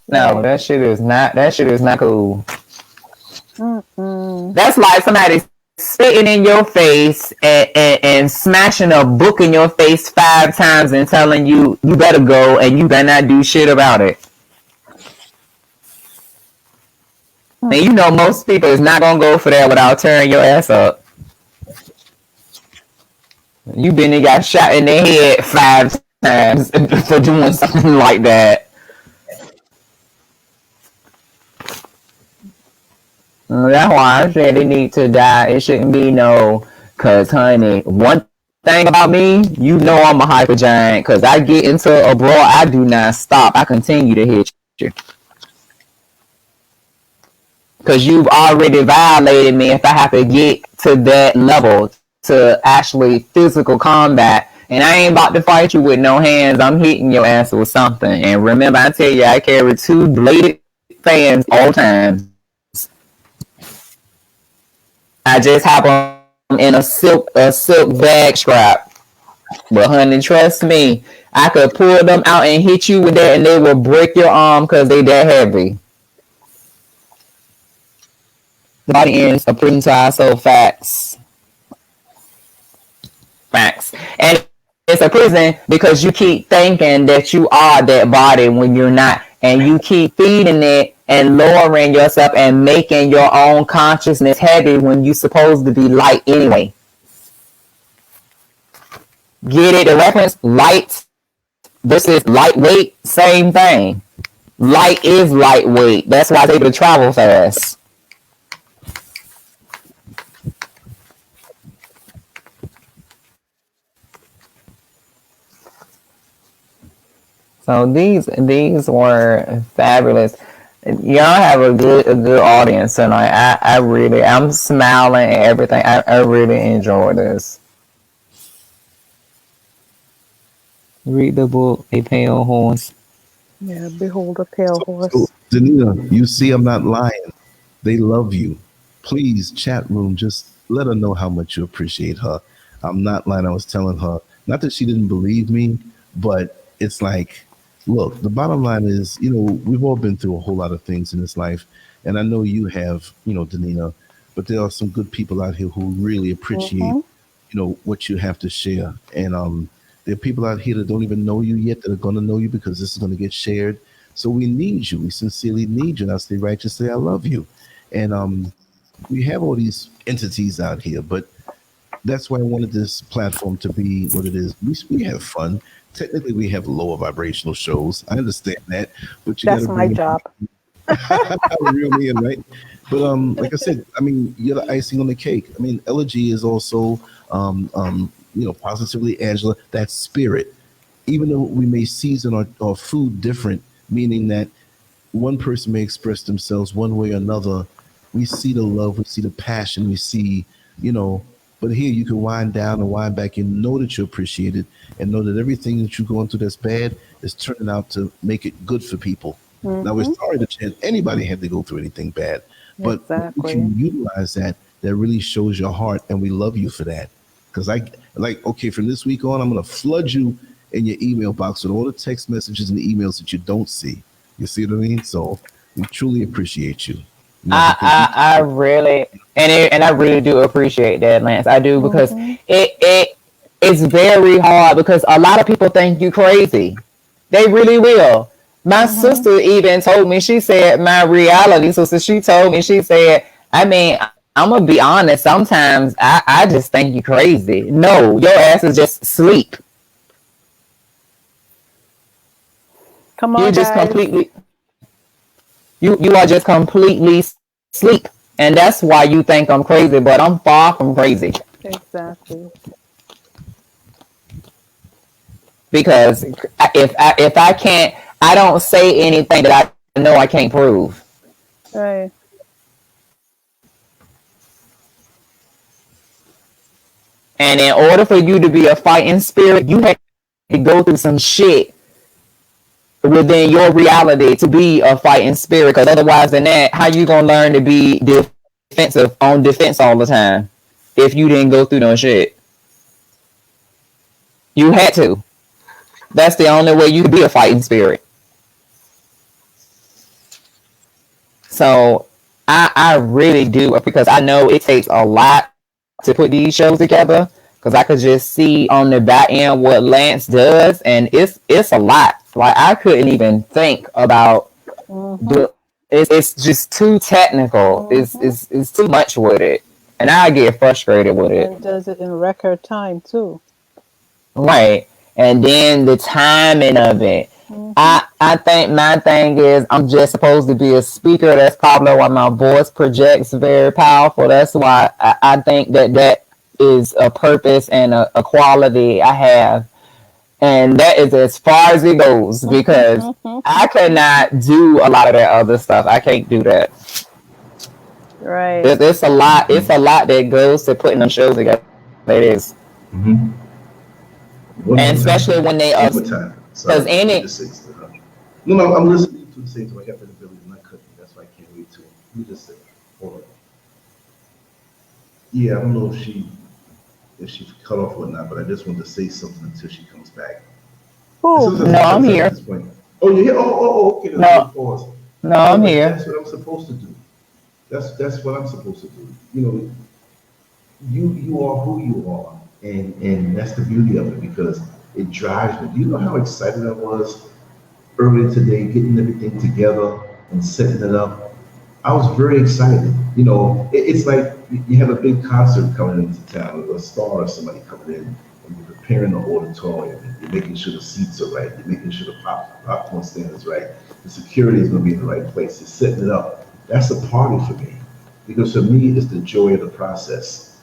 No, that shit is not cool. That's like somebody spitting in your face and smashing a book in your face 5 times and telling you better go and you better not do shit about it. And you know most people is not gonna go for that without tearing your ass up. You been and got shot in the head 5 times for doing something like that. That's why I said they need to die. It shouldn't be no, cause honey, one thing about me, you know I'm a hyper giant, cause I get into a brawl, I do not stop. I continue to hit you. Cause you've already violated me if I have to get to that level to actually physical combat. And I ain't about to fight you with no hands. I'm hitting your ass with something. And remember, I tell you, I carry 2 bladed fans all times. I just have them in a silk bag strap. But honey, trust me, I could pull them out and hit you with that, and they will break your arm because they that heavy. The body ends a prison to our soul. Facts. And it's a prison because you keep thinking that you are that body when you're not, and you keep feeding it and lowering yourself and making your own consciousness heavy when you're supposed to be light anyway. Get it? The reference light versus lightweight, same thing. Light is lightweight. That's why it's able to travel fast. So these were fabulous. Y'all have a good audience tonight. I'm smiling at everything. I really enjoy this. Read the book, A Pale Horse. Yeah, behold a pale horse. So, Danita, you see, I'm not lying. They love you. Please, chat room, just let her know how much you appreciate her. I'm not lying. I was telling her, not that she didn't believe me, but it's like, look, the bottom line is, we've all been through a whole lot of things in this life. And I know you have, Danita, but there are some good people out here who really appreciate, what you have to share. And there are people out here that don't even know you yet that are going to know you because this is going to get shared. So we need you. We sincerely need you. And I say righteously, I love you. And we have all these entities out here, but that's why I wanted this platform to be what it is. We have fun. Technically, we have lower vibrational shows. I understand that, but you got to my job. Reel me in, right? But like I said, I mean, you're the icing on the cake. I mean, Elegy is also, positively Angela. That's spirit. Even though we may season our food different, meaning that one person may express themselves one way or another. We see the love, we see the passion, we see, but here you can wind down and wind back and know that you appreciate it and know that everything that you're going through that's bad is turning out to make it good for people. Now, we're sorry that anybody had to go through anything bad, but if you can utilize that really shows your heart, and we love you for that. Because from this week on, I'm going to flood you in your email box with all the text messages and the emails that you don't see. You see what I mean? So we truly appreciate you. I really and I really do appreciate that, Lance. I do, because it's very hard, because a lot of people think you crazy. They really will. My sister even told me, she said, my reality sister, she told me, she said, I mean, I'm gonna be honest, sometimes I just think you crazy. No, your ass is just asleep. Come on, You're just guys. completely you are just completely asleep. And that's why you think I'm crazy, but I'm far from crazy. Exactly. Because if I can't, I don't say anything that I know I can't prove. Right. And in order for you to be a fighting spirit, you have to go through some shit within your reality to be a fighting spirit. Because otherwise than that, how you gonna learn to be defensive on defense all the time if you didn't go through no shit? You had to. That's the only way you can be a fighting spirit. So I really do, because I know it takes a lot to put these shows together, because I could just see on the back end what Lance does, and it's a lot. Like, I couldn't even think about it's just too technical. It's too much with it, and I get frustrated with it. And does it in record time too. Right. And then the timing of it. I think my thing is, I'm just supposed to be a speaker. That's probably why my voice projects very powerful. That's why I think that is a purpose and a quality I have. And that is as far as it goes, because I cannot do a lot of that other stuff. I can't do that. Right. It's a lot that goes to putting them shows together. It is. One And more time. especially when they One more time. Sorry, because let me any just say something. No, I'm listening to the same time. I got the ability to not cut you. That's why I can't wait to. Let me just say, hold on. Yeah, I don't know if she's cut off or not, but I just want to say something until she comes back. And Who? sometimes no, it I'm cuts out at here. this point. Oh, you're here? Okay, there's a No, little pause. no, No, I'm but here. that's what I'm supposed to do. That's what I'm supposed to do. You know, you are who you are, and that's the beauty of it because it drives me. Do you know how excited I was earlier today, getting everything together and setting it up? I was very excited. You know, it's like you have a big concert coming into town, or a star or somebody coming in, and you're preparing the auditorium, and you're making sure the seats are right, you're making sure the popcorn stand is right, the security is going to be in the right place, you're setting it up. That's a party for me, because for me, it's the joy of the process.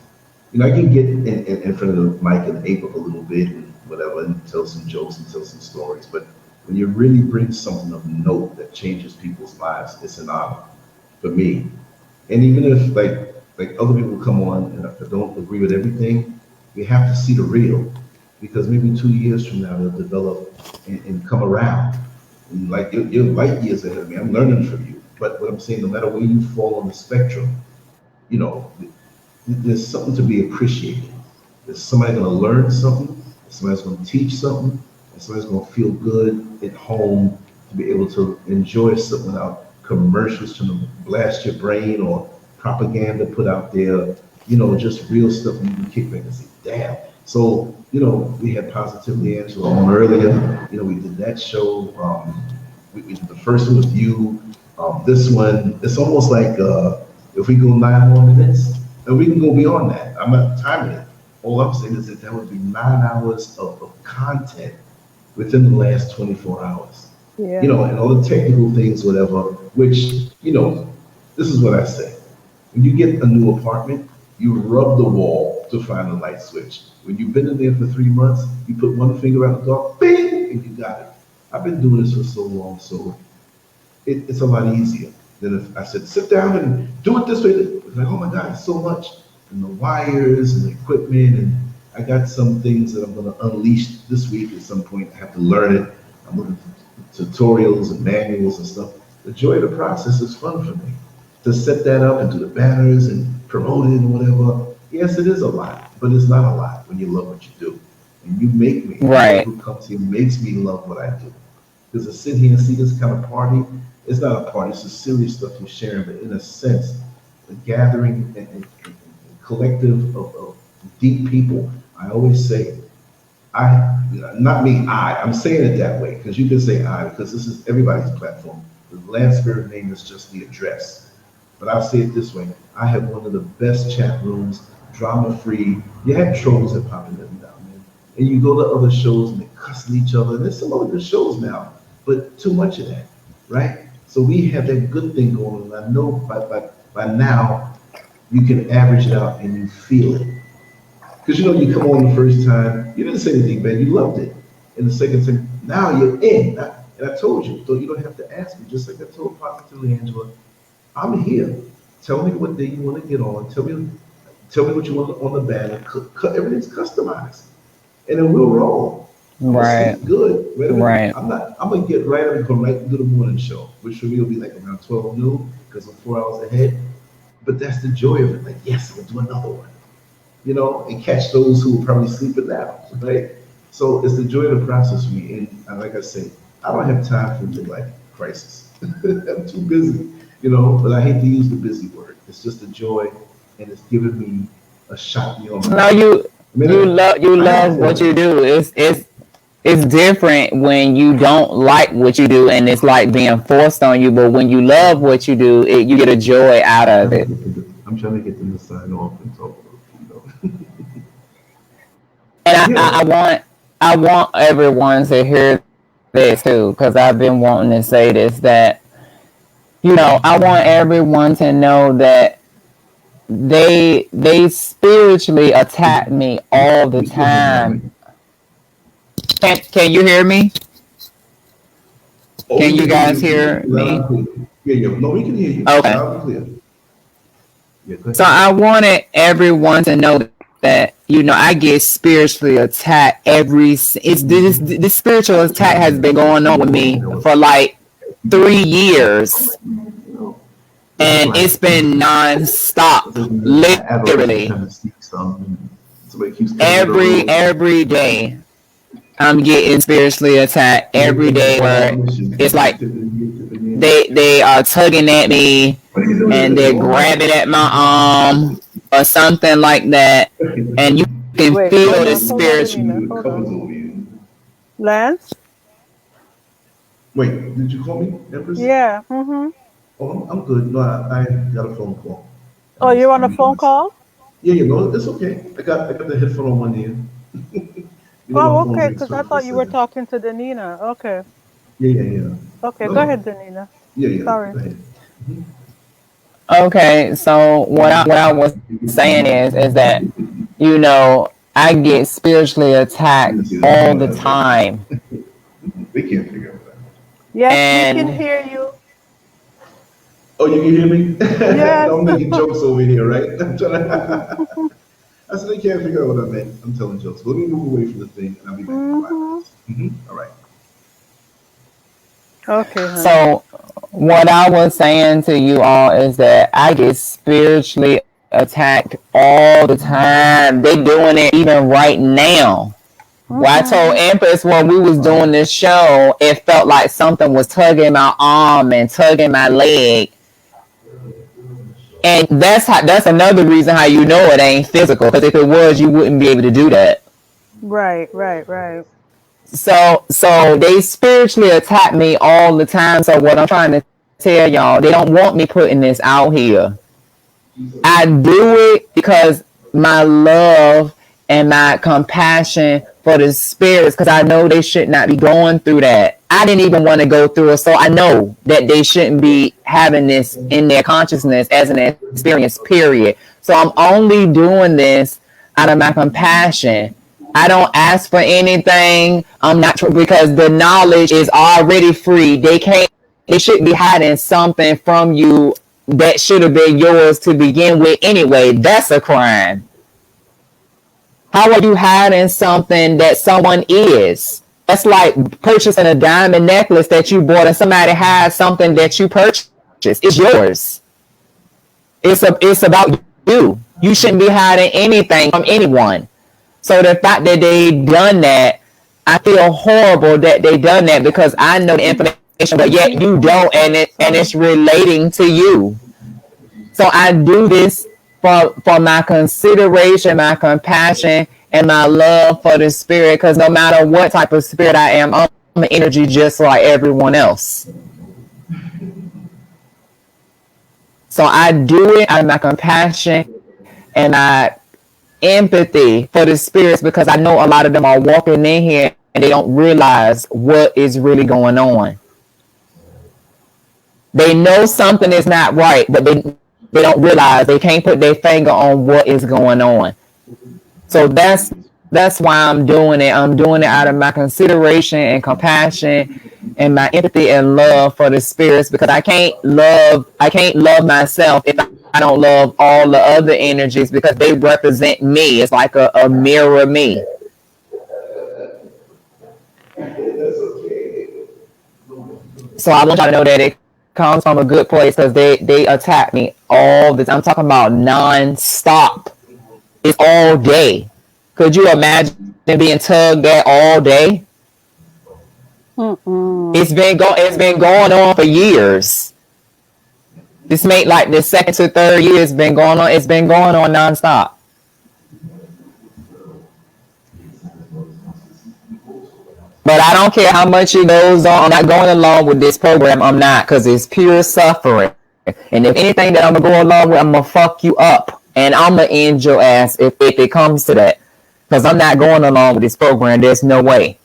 You know, I can get in front of the mic and ape up a little bit and whatever, and tell some jokes and tell some stories, but when you really bring something of note that changes people's lives, it's an honor for me. And even if like other people come on and I don't agree with everything, we have to see the real because maybe 2 years from now they'll develop and come around. And like you're light years ahead of me. I'm learning from you. But what I'm saying, no matter where you fall on the spectrum, you know, there's something to be appreciated. There's somebody going to learn something. Somebody's going to teach something. And somebody's going to feel good at home to be able to enjoy something without commercials trying to blast your brain or propaganda put out there. You know, just real stuff and you can kick back and say, damn. So, you know, we had Positively Angela on earlier. You know, we did that show. We did the first one with you. This one, it's almost like if we go 9 more minutes, and we can go beyond that. I'm not timing it. All I'm saying is that that would be 9 hours of content within the last 24 hours. You Yeah. know, and all the technical things, whatever, which, you know, this is what I say. When you get a new apartment, you rub the wall to find the light switch. When you've been in there for 3 months, you put one finger out the door, bing, and you got it. I've been doing this for so long, so it's a lot easier than if I said, sit down and do it this way. It's like, oh my God, it's so much. And the wires and the equipment. And I got some things that I'm going to unleash this week at some point. I have to learn it. I'm looking for tutorials and manuals and stuff. The joy of the process is fun for me. To set that up and do the banners and promote it and whatever. Yes, it is a lot, but it's not a lot when you love what you do. And you make me, everybody Right. who comes here makes me love what I do. Because to sit here and see this kind of party, it's not a party, it's the serious stuff we're sharing, but in a sense, a gathering and collective of deep people. I always say, not me, I'm saying it that way, because you can say I, because this is everybody's platform. The LANCESCURV name is just the address. But I'll say it this way, I have one of the best chat rooms, drama-free. You have trolls that pop in every now and then. And you go to other shows and they cussing each other. And there's some other good shows now, but too much of that, right? So we have that good thing going on. I know by now you can average it out and you feel it. Because you know, you come on the first time, you didn't say anything bad, you loved it. And the second time, now you're in. And I told you, so you don't have to ask me, just like I told Positively Angela, I'm here. Tell me what day you want to get on. Tell me what you want on the banner. Everything's customized. And then we'll roll. I'm gonna Right. sleep good. Wait a minute. Right. I'm gonna get right up and come right into the morning show, which for me will be like around 12 noon because I'm 4 hours ahead. But that's the joy of it. Like, yes, I'm gonna do another one. You know, and catch those who are probably sleeping now. Right? So it's the joy of the process for me. And like I say, I don't have time for midlife crisis. I'm too busy, you know, but I hate to use the busy word. It's just a joy and it's giving me a shot beyond No, myself. I mean, you I have love what to. you do. It's different when you don't like what you do and it's like being forced on you. But when you love what you do, you get a joy out I'm of trying to it. get them. I'm trying to get them to sign off and talk. You know. And Yeah. I want everyone to hear this too, because I've been wanting to say this that I want everyone to know that they spiritually attack me all the We still hear you, time. honey. Can you hear me? Oh, we Can can you hear guys you. We can hear hear you loud me? and clear. Yeah, yeah. No, we can hear you Okay. loud and clear. Yeah, go So ahead. I wanted everyone to know that, I get spiritually attacked this spiritual attack has been going on with me for like 3 years, and it's been non-stop, literally. Every day I'm getting spiritually attacked every day, where it's like they are tugging at me and they're grabbing at my arm or something like that, and you can feel the spiritual. Lance? Wait, did you call me, Empress? Yeah. Oh, I'm good. No, I got a phone call. Oh, you're on a phone call? Yeah, no, it's okay. I got the headphone on one ear. Oh, okay, because I thought you were talking to Danina. Okay. Yeah. Okay, go ahead, Danina. Yeah. Sorry. Go ahead. Okay, so what I was saying is that, I get spiritually attacked all the time. We can't figure out that. Yes, we can hear you. Oh, you can hear me? Yes. I'm making jokes over here, right? I'm trying to... I said I can't figure out what I meant. I'm telling jokes. Let me move away from the thing, and I'll be back in 5 minutes. All right. Okay. So what I was saying to you all is that I get spiritually attacked all the time. They doing it even right now. Well, I told Empress when we was doing this show, it felt like something was tugging my arm and tugging my leg. And that's another reason how you know it ain't physical, because if it was, you wouldn't be able to do that. Right. So they spiritually attack me all the time. So what I'm trying to tell y'all, they don't want me putting this out here. I do it because my love and my compassion for the spirits, because I know they should not be going through that. I didn't even want to go through it, so I know that they shouldn't be having this in their consciousness as an experience, period. So I'm only doing this out of my compassion. I don't ask for anything. I'm not, because the knowledge is already free. They shouldn't be hiding something from you that should have been yours to begin with anyway. That's a crime. How are you hiding something that someone is? That's like purchasing a diamond necklace that you bought and somebody has something that you purchased. It's yours. It's about you. You shouldn't be hiding anything from anyone. So the fact that they done that, I feel horrible that they done that, because I know the information, but yet you don't, and it's relating to you. So I do this for my consideration, my compassion, and my love for the spirit, because no matter what type of spirit I am, I'm an energy just like everyone else. So I do it out of my compassion and my empathy for the spirits, because I know a lot of them are walking in here and they don't realize what is really going on. They know something is not right, but they don't realize, they can't put their finger on what is going on. So that's why I'm doing it. I'm doing it out of my consideration and compassion and my empathy and love for the spirits, because I can't love myself if I don't love all the other energies, because they represent me. It's like a mirror of me. So I want y'all to know that it comes from a good place, because they attack me all the time. I'm talking about non-stop. It's all day. Could you imagine being tugged at all day? It's been going on for years. This made like the second to third year it's been going on. It's been going on nonstop. But I don't care how much it goes on. I'm not going along with this program. I'm not, because it's pure suffering. And if anything that I'm gonna go along with, I'm gonna fuck you up, and I'm gonna end your ass if it comes to that. Because I'm not going along with this program. There's no way.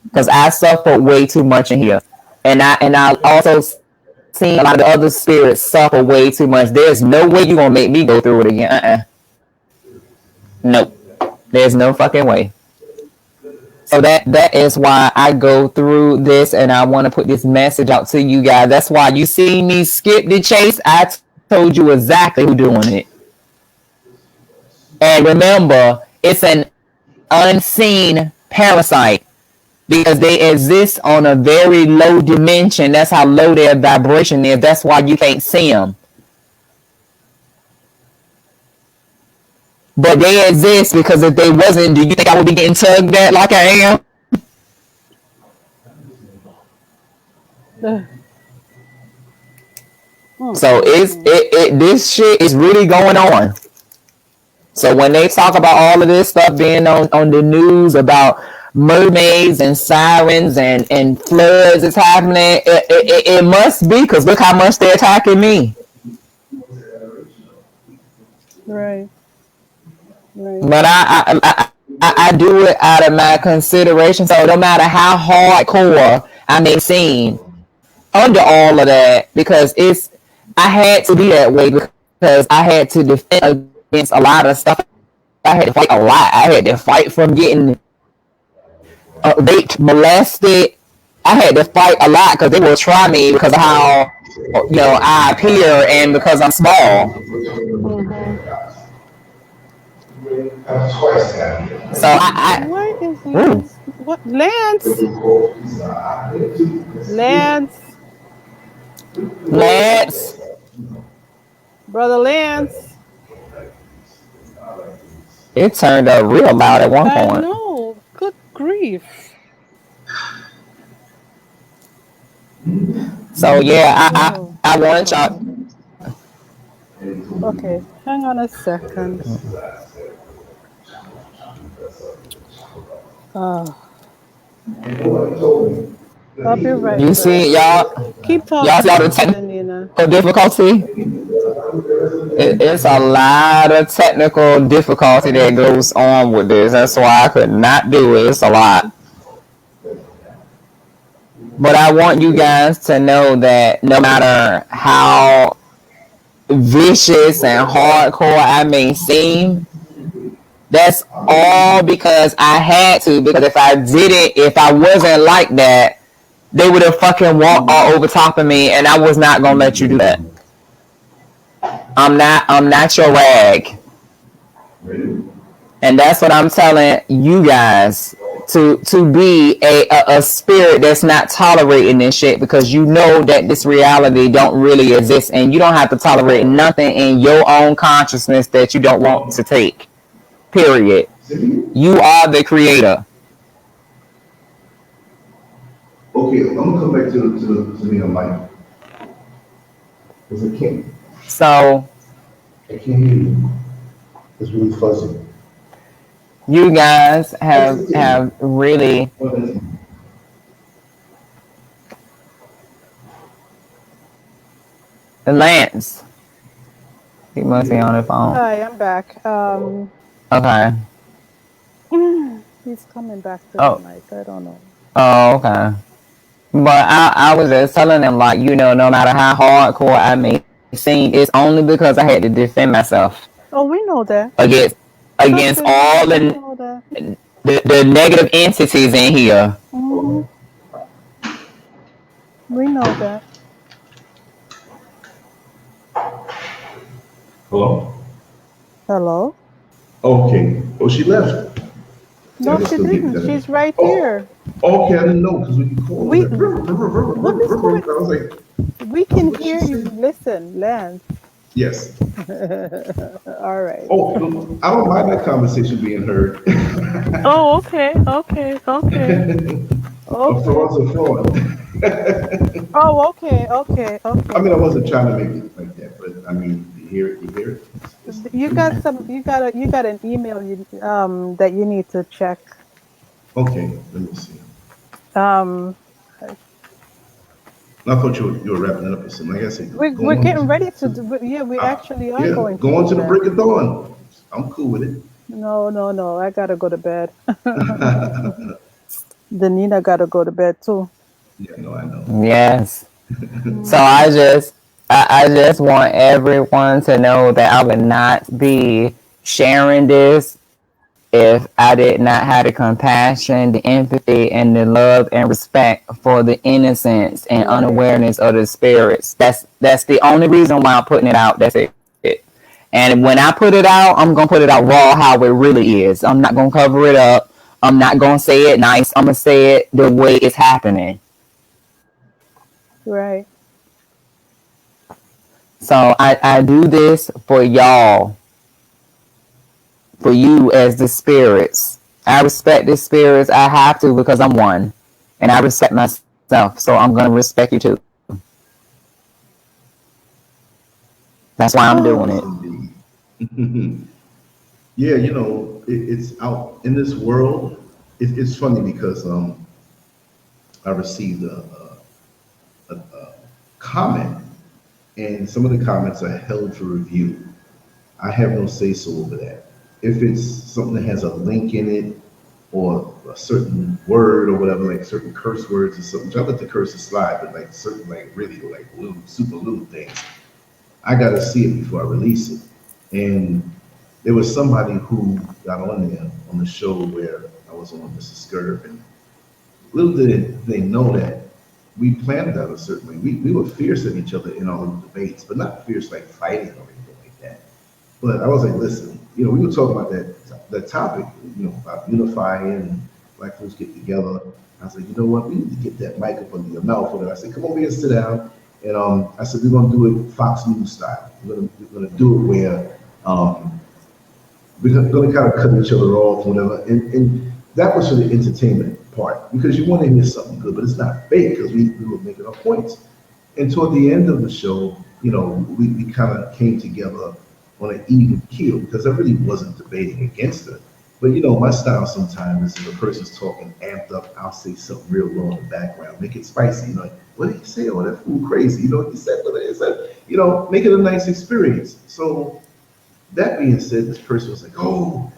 Because I suffer way too much in here, and I also seen a lot of the other spirits suffer way too much. There's no way you're gonna make me go through it again. Nope. There's no fucking way. So that is why I go through this, and I want to put this message out to you guys. That's why you see me skip the chase. I told you exactly who's doing it. And remember, it's an unseen parasite because they exist on a very low dimension. That's how low their vibration is. That's why you can't see them. But they exist because if they wasn't, do you think I would be getting tugged at like I am? So this shit is really going on. So when they talk about all of this stuff being on the news about mermaids and sirens and floods is happening, it must be, because look how much they're attacking me. Right. But I do it out of my consideration. So no matter how hardcore I may seem under all of that, because I had to be that way because I had to defend against a lot of stuff. I had to fight a lot. I had to fight from getting raped, molested. I had to fight a lot because they will try me because of how I appear and because I'm small. So Why is Lance? What Lance? Brother Lance. It turned up real loud at one point. I know. Good grief. So yeah, I want y'all. Okay, hang on a second. I'll be right back. You see, y'all. Keep talking. Y'all see all the technical difficulty? It's a lot of technical difficulty that goes on with this. That's why I could not do it. It's a lot. But I want you guys to know that no matter how vicious and hardcore I may seem, that's all because I had to. Because if I wasn't like that, they would have fucking walked all over top of me, and I was not gonna let you do that. I'm not your rag. And that's what I'm telling you guys, to be a spirit that's not tolerating this shit, because you know that this reality don't really exist, and you don't have to tolerate nothing in your own consciousness that you don't want to take. Period. You are the creator. Okay, I'm gonna come back to me on mic. Because I can't. So I can't hear you. It's really fuzzy. You guys have really Lance. He must be on the phone. Hi, I'm back. Okay. He's coming back to the mic. I don't know. Oh, okay. But I was just telling them, like, no matter how hardcore I may seem, it's only because I had to defend myself. Oh, we know that. Against all the negative entities in here. Mm-hmm. We know that. Hello? Hello? Okay. Oh, she left. No, she didn't. She's right here. Okay, I didn't know because when you called, we can hear you. Listen, Lance. Yes. All right. Oh, I don't mind that conversation being heard. Oh, okay. A fraud's a fraud. Oh, okay. I mean, I wasn't trying to make it like that, but I mean, you hear it. You got an email that you need to check. Okay, let me see. I thought you were wrapping it up or something. Like I said, we're getting ready to do. Yeah, we actually are going. Going to the break of dawn. I'm cool with it. No. I gotta go to bed. Nina gotta go to bed too. Yeah, no, I know. Yes. So I just want everyone to know that I would not be sharing this if I did not have the compassion, the empathy, and the love and respect for the innocence and unawareness of the spirits. That's the only reason why I'm putting it out. That's it. And when I put it out, I'm gonna put it out raw how it really is. I'm not gonna cover it up. I'm not gonna say it nice. I'm gonna say it the way it's happening. Right. So I do this for y'all, for you as the spirits. I respect the spirits. I have to because I'm one, and I respect myself. So I'm gonna respect you too. That's why I'm doing it. Indeed. Yeah, it's out in this world. It's funny because I received a comment, and some of the comments are held for review. I have no say so over that. If it's something that has a link in it, or a certain word or whatever, like certain curse words or something, I let the curses slide, but like certain like really like little super little things, I gotta see it before I release it. And there was somebody who got on there on the show where I was on Mrs. SCURV, and little did they know that we planned that a certain way. We were fierce at each other in all the debates, but not fierce like fighting or anything like that. But I was like, listen, we were talking about that topic, about unifying and black folks get together. I was like, you know what, we need to get that mic up under your mouth. And I said, come over here and sit down. And I said, we're gonna do it Fox News style. We're gonna do it where we're gonna kind of cut each other off, whatever. And that was for the entertainment part, because you want to hear something good, but it's not fake because we were making our points. And toward the end of the show, we kind of came together on an even keel, because I really wasn't debating against her. But my style sometimes is if a person's talking amped up, I'll say something real low in the background, make it spicy. What did he say? Oh, that fool crazy. He said what it said. Make it a nice experience. So that being said, this person was like, oh,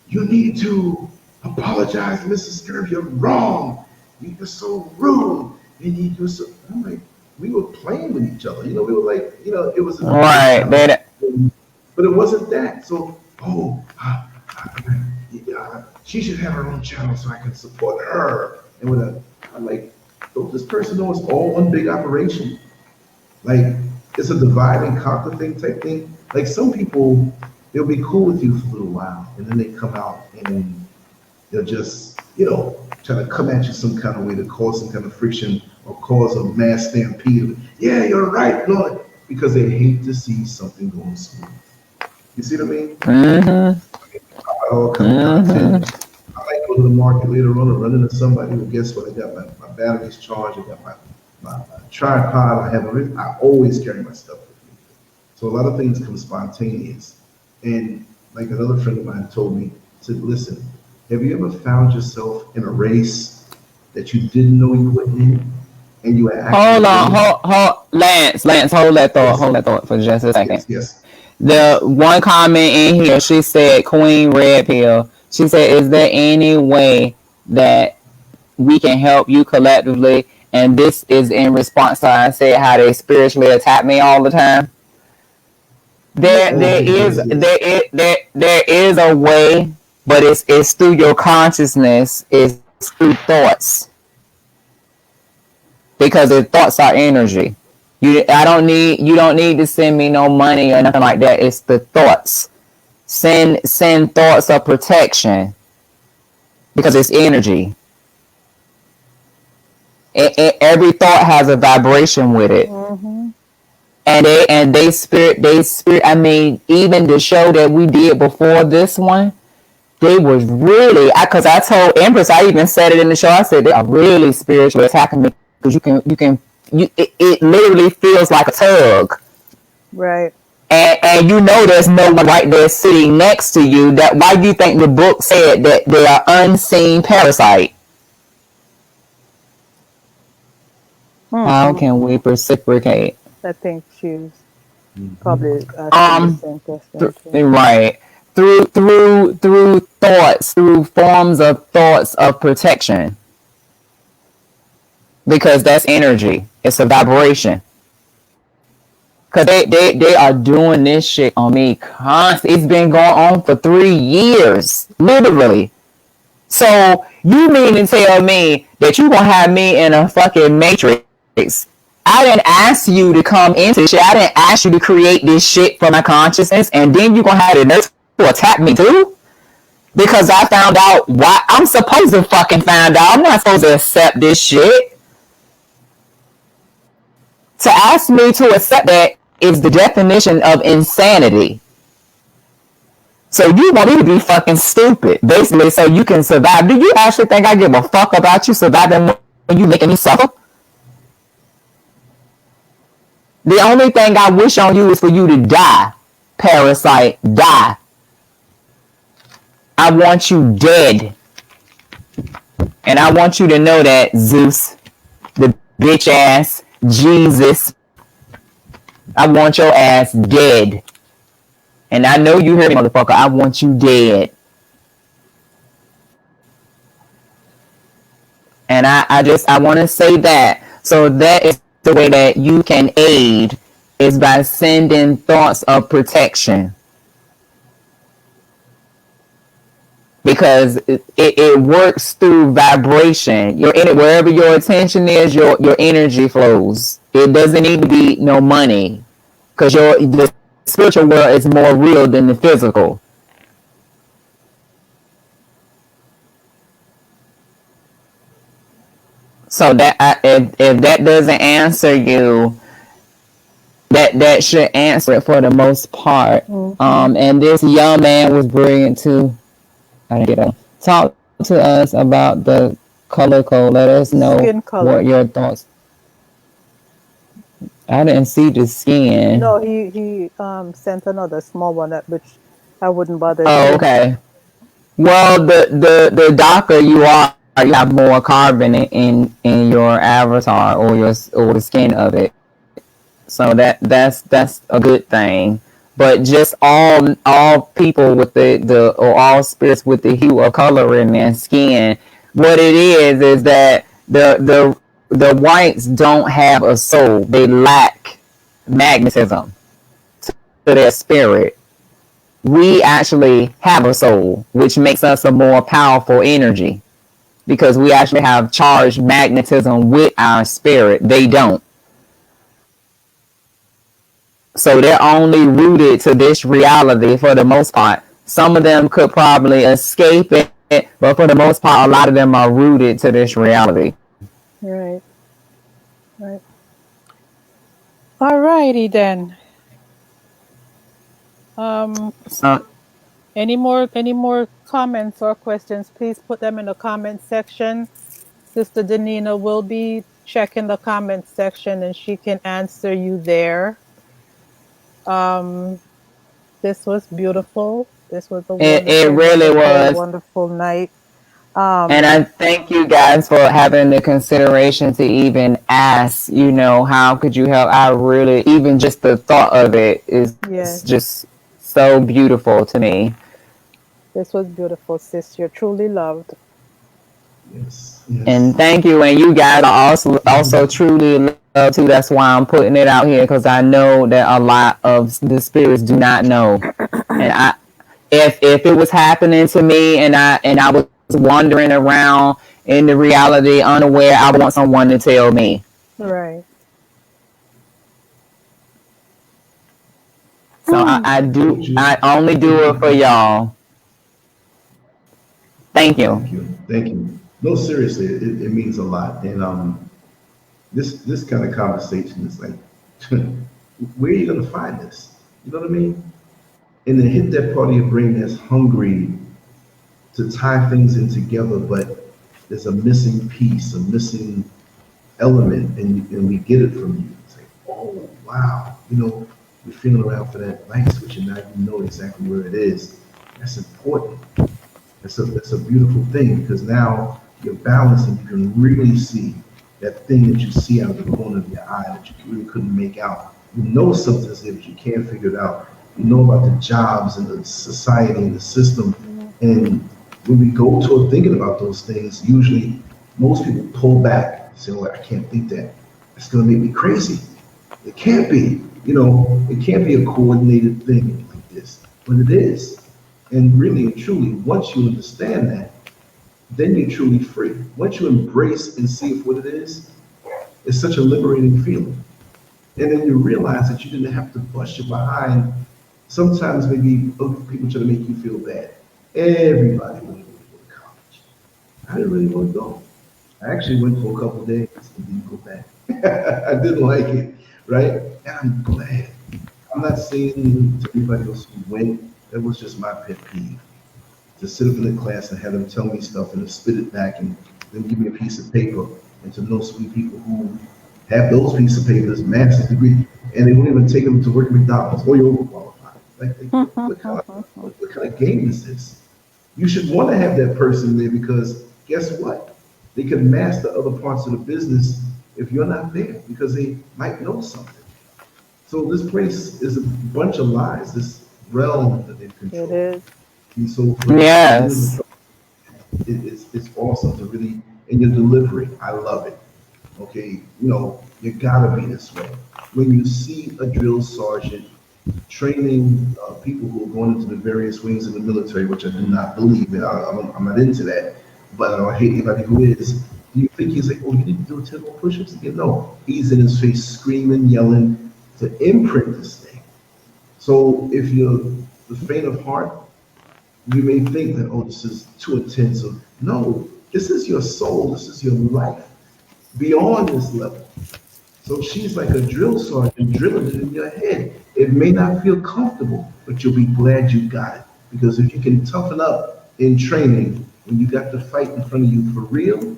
you need to apologize, Mrs. SCURV. You're wrong. You're so rude. And you're so. I'm like, we were playing with each other. We were like, it was right. But it wasn't that. So, she should have her own channel so I can support her. And I'm like, don't this person know it's all one big operation? Like, it's a divide and conquer thing type thing. Like, some people, they'll be cool with you for a little while, and then they come out and they'll just, try to come at you some kind of way to cause some kind of friction or cause a mass stampede. Yeah, you're right, Lord, because they hate to see something going smooth. You see what I mean? Mm-hmm. All kind of content. I might go to the market later on and run into somebody. Well, guess what? I got my batteries charged. I got my tripod. I have everything. I always carry my stuff with me. So a lot of things come spontaneous. And like another friend of mine told me, said, listen, have you ever found yourself in a race that you didn't know you were in? And you were actually hold, Lance, hold that thought for just a second. Yes. The one comment in here, she said, Queen Red Pill, she said, is there any way that we can help you collectively? And this is in response to I said how they spiritually attack me all the time. There is a way, but it's through your consciousness, it's through thoughts. Because the thoughts are energy. You don't need to send me no money or nothing like that. It's the thoughts. Send thoughts of protection, because it's energy. Every thought has a vibration with it. Mm-hmm. And they spirit. I mean, even the show that we did before this one, they was really, because I told Empress, I even said it in the show. I said they are really spiritually attacking me, because it literally feels like a tug. Right. And there's no one right there sitting next to you. That why do you think the book said that they are unseen parasite? Mm-hmm. How can we reciprocate? I think she's probably asking the same question. Right. Through thoughts, through forms of thoughts of protection. Because that's energy. It's a vibration. Because they are doing this shit on me constantly. It's been going on for 3 years. Literally. So, you mean to tell me that you going to have me in a fucking matrix? I didn't ask you to come into shit. I didn't ask you to create this shit for my consciousness, and then you gonna have the nerve to attack me too? Because I found out why I'm supposed to fucking find out. I'm not supposed to accept this shit. To ask me to accept that is the definition of insanity. So you want me to be fucking stupid, basically, so you can survive. Do you actually think I give a fuck about you surviving when you making me suffer? The only thing I wish on you is for you to die, parasite, die. I want you dead. And I want you to know that, Zeus, the bitch ass, Jesus, I want your ass dead. And I know you heard me, motherfucker. I want you dead. And I want to say that. So that is the way that you can aid, is by sending thoughts of protection. Because it works through vibration. Wherever your attention is, your energy flows. It doesn't need to be no money. Because the spiritual world is more real than the physical. So that if that doesn't answer you, that should answer it for the most part. Mm-hmm. And this young man was brilliant too. I didn't get talk to us about the color code. Let us know what your thoughts. I didn't see the skin. No, he sent another small one which I wouldn't bother. Oh, okay. Well, the darker you are, you have more carbon in your avatar or the skin of it. So that's a good thing. But just all people with or all spirits with the hue or color in their skin, what it is that the whites don't have a soul. They lack magnetism to their spirit. We actually have a soul, which makes us a more powerful energy, because we actually have charged magnetism with our spirit. They don't. So they're only rooted to this reality for the most part. Some of them could probably escape it, but for the most part, a lot of them are rooted to this reality. Right. All righty then. Any more comments or questions? Please put them in the comment section. Sister Danina will be checking the comment section, and she can answer you there. This was beautiful. This was it really was wonderful night. And I thank you guys for having the consideration to even ask, how could you help? I really, even just the thought of it is just so beautiful to me. This was beautiful, sis. You're truly loved. Yes. And thank you. And you guys are also truly loved too. That's why I'm putting it out here, because I know that a lot of the spirits do not know. And if it was happening to me and I was wandering around in the reality unaware, I want someone to tell me. Right. So I only do it for y'all. Thank you. Thank you. No, seriously, it means a lot. And this kind of conversation is like, where are you gonna find this? You know what I mean? And then hit that part of your brain that's hungry to tie things in together, but there's a missing piece, a missing element, and we get it from you. It's like, oh wow, you're feeling around for that light switch, and now you know exactly where it is. That's important. That's a beautiful thing, because now you're balanced and you can really see that thing that you see out of the corner of your eye that you really couldn't make out. You know something's there, but you can't figure it out. You know about the jobs and the society and the system, and when we go toward thinking about those things, usually most people pull back and say, "Oh, I can't think that. It's going to make me crazy." It can't be. It can't be a coordinated thing like this, but it is. And really and truly, once you understand that, then you're truly free. Once you embrace and see what it is, It's such a liberating feeling. And then you realize that you didn't have to bust your behind. Sometimes maybe other people try to make you feel bad. Everybody wanted to go to college. I didn't really want to go. I actually went for a couple of days and didn't go back. I didn't like it, right? And I'm glad. I'm not saying to anybody else who went, that was just my pet peeve. To sit up in the class and have them tell me stuff and then spit it back and then give me a piece of paper, and to know some people who have those pieces of papers, master's degree, and they won't even take them to work at McDonald's. Oh, you're overqualified. What kind of game is this? You should want to have that person there because guess what? They can master other parts of the business if you're not there because they might know something. So this place is a bunch of lies, this realm that they've controlled. It is. And so Yes. it's awesome to really, and your delivery, I love it. Okay, you gotta be this way. When you see a drill sergeant training people who are going into the various wings of the military, which I do not believe in, I'm not into that, but I hate anybody who is. Do you think he's like, oh, you need to do 10 more push-ups again? No, he's in his face screaming, yelling to imprint this thing. So if you're the faint of heart, you may think that, oh, this is too intense. No, this is your soul, this is your life beyond this level. So she's like a drill sergeant drilling it in your head. It may not feel comfortable, but you'll be glad you got it. Because if you can toughen up in training, when you got the fight in front of you for real,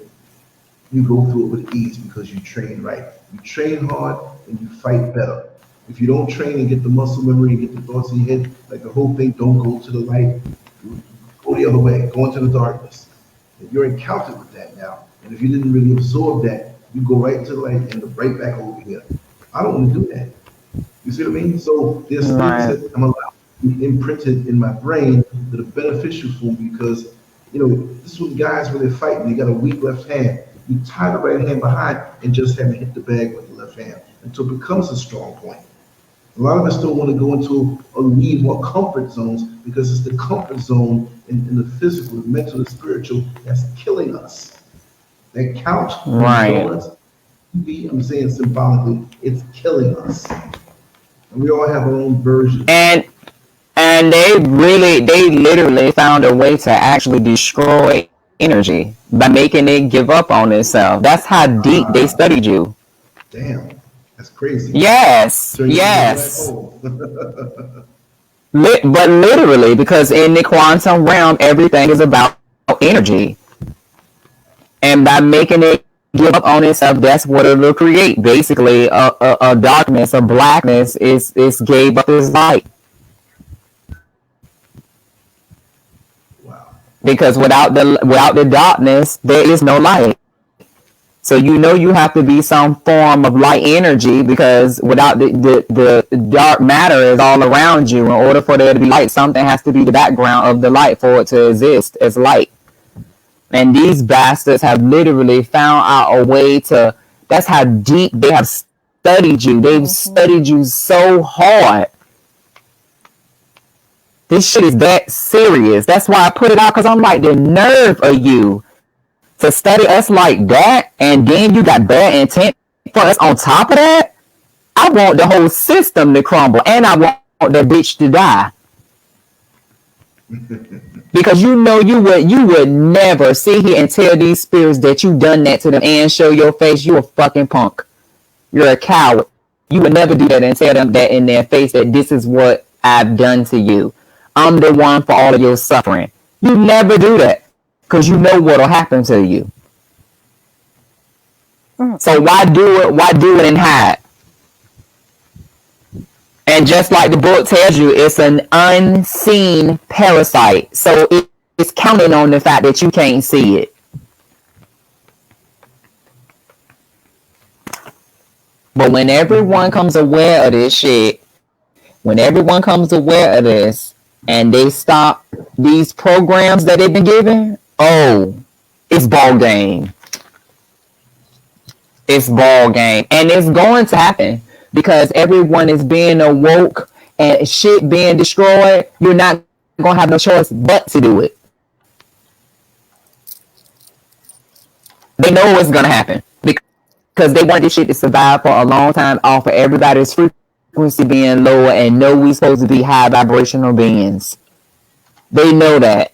you go through it with ease because you train right. You train hard and you fight better. If you don't train and get the muscle memory and get the thoughts in your head, like the whole thing, don't go to the light, go the other way, go into the darkness. And you're encountered with that now. And if you didn't really absorb that, you go right into the light and right back over here. I don't want to do that. You see what I mean? So there's things that I'm allowed to be imprinted in my brain that are beneficial for me because, this is when guys, when they're fighting, they got a weak left hand. You tie the right hand behind and just have it hit the bag with the left hand until it becomes a strong point. A lot of us don't want to go into or leave more comfort zones because it's the comfort zone in the physical, the mental, the spiritual that's killing us. That couch, right? I'm saying symbolically, it's killing us. And we all have our own version. And they literally found a way to actually destroy energy by making it give up on itself. That's how deep they studied you. Damn, that's crazy. Yes, yes. But literally, because in the quantum realm, everything is about energy. And by making it give up on itself, that's what it will create. Basically, a darkness, a blackness is gave up its light. Wow. Because without the darkness, there is no light. So you have to be some form of light energy because without the dark matter is all around you. In order for there to be light, something has to be the background of the light for it to exist as light. And these bastards have literally found out a way to, that's how deep they have studied you. They've studied you so hard. This shit is that serious. That's why I put it out because I'm like, the nerve of you to study us like that, and then you got bad intent for us on top of that. I want the whole system to crumble, and I want the bitch to die. Because you would never sit here and tell these spirits that you done that to them and show your face. You a fucking punk. You're a coward. You would never do that and tell them that in their face that this is what I've done to you. I'm the one for all of your suffering. You never do that because you know what'll happen to you. So why do it? Why do it and hide? And just like the book tells you, it's an unseen parasite. So it's counting on the fact that you can't see it. But when everyone comes aware of this shit, when everyone comes aware of this, and they stop these programs that they've been given, it's ball game. It's ball game. And it's going to happen. Because everyone is being awoke and shit being destroyed, you're not going to have no choice but to do it. They know what's going to happen. Because they want this shit to survive for a long time off of everybody's frequency being lower and know we supposed to be high vibrational beings. They know that.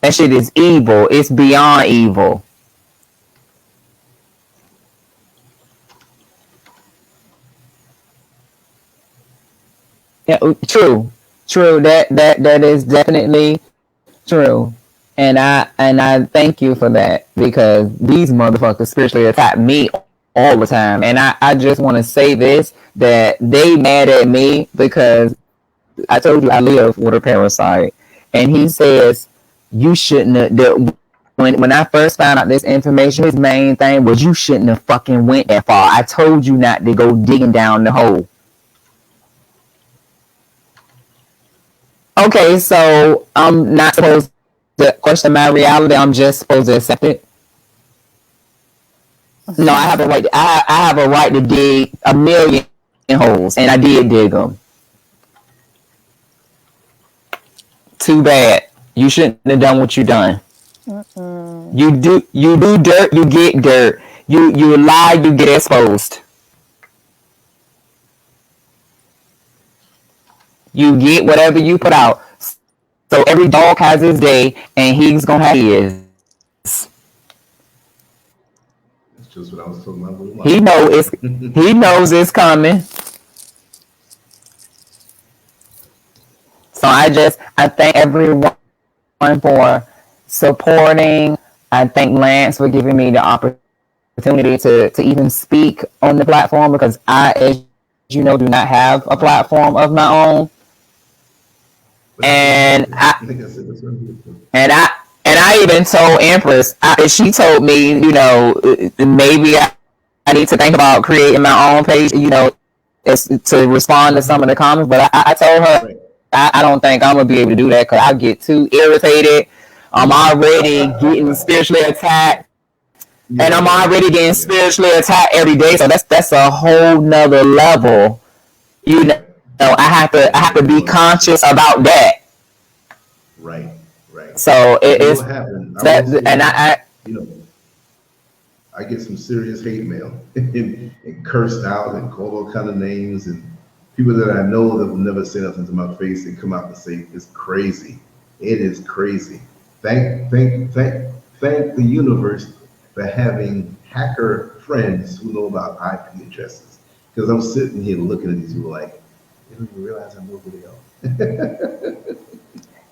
That shit is evil. It's beyond evil. Yeah, true. That is definitely true. And I thank you for that, because these motherfuckers spiritually attack me all the time. And I just want to say this, that they mad at me because I told you I live with a parasite. And he says, you shouldn't have, when I first found out this information, his main thing was, you shouldn't have fucking went that far. I told you not to go digging down the hole. Okay, so I'm not supposed to question my reality. I'm just supposed to accept it. No, I have a right. I have a right to dig a million holes, and I did dig them. Too bad. You shouldn't have done what you done. You do dirt, you get dirt. You lie, you get exposed. You get whatever you put out. So every dog has his day, and he's gonna have his. That's just what I was talking about. He knows it's coming. So I thank everyone for supporting. I thank Lance for giving me the opportunity to even speak on the platform, because I, as you know, do not have a platform of my own. And I even told Empress, she told me, you know, maybe I need to think about creating my own page, you know, to respond to some of the comments. But I told her, I don't think I'm going to be able to do that, because I get too irritated. I'm already getting spiritually attacked. And I'm already getting spiritually attacked every day. So that's a whole nother level. You know, I have to be conscious about that. Right. So it's that, and I you know, I get some serious hate mail and cursed out and called all kind of names, and people that I know that will never say nothing to my face, they come out and say, it's crazy. It is crazy. Thank the universe for having hacker friends who know about IP addresses. Because I'm sitting here looking at these people like, you don't even realize I know who they are.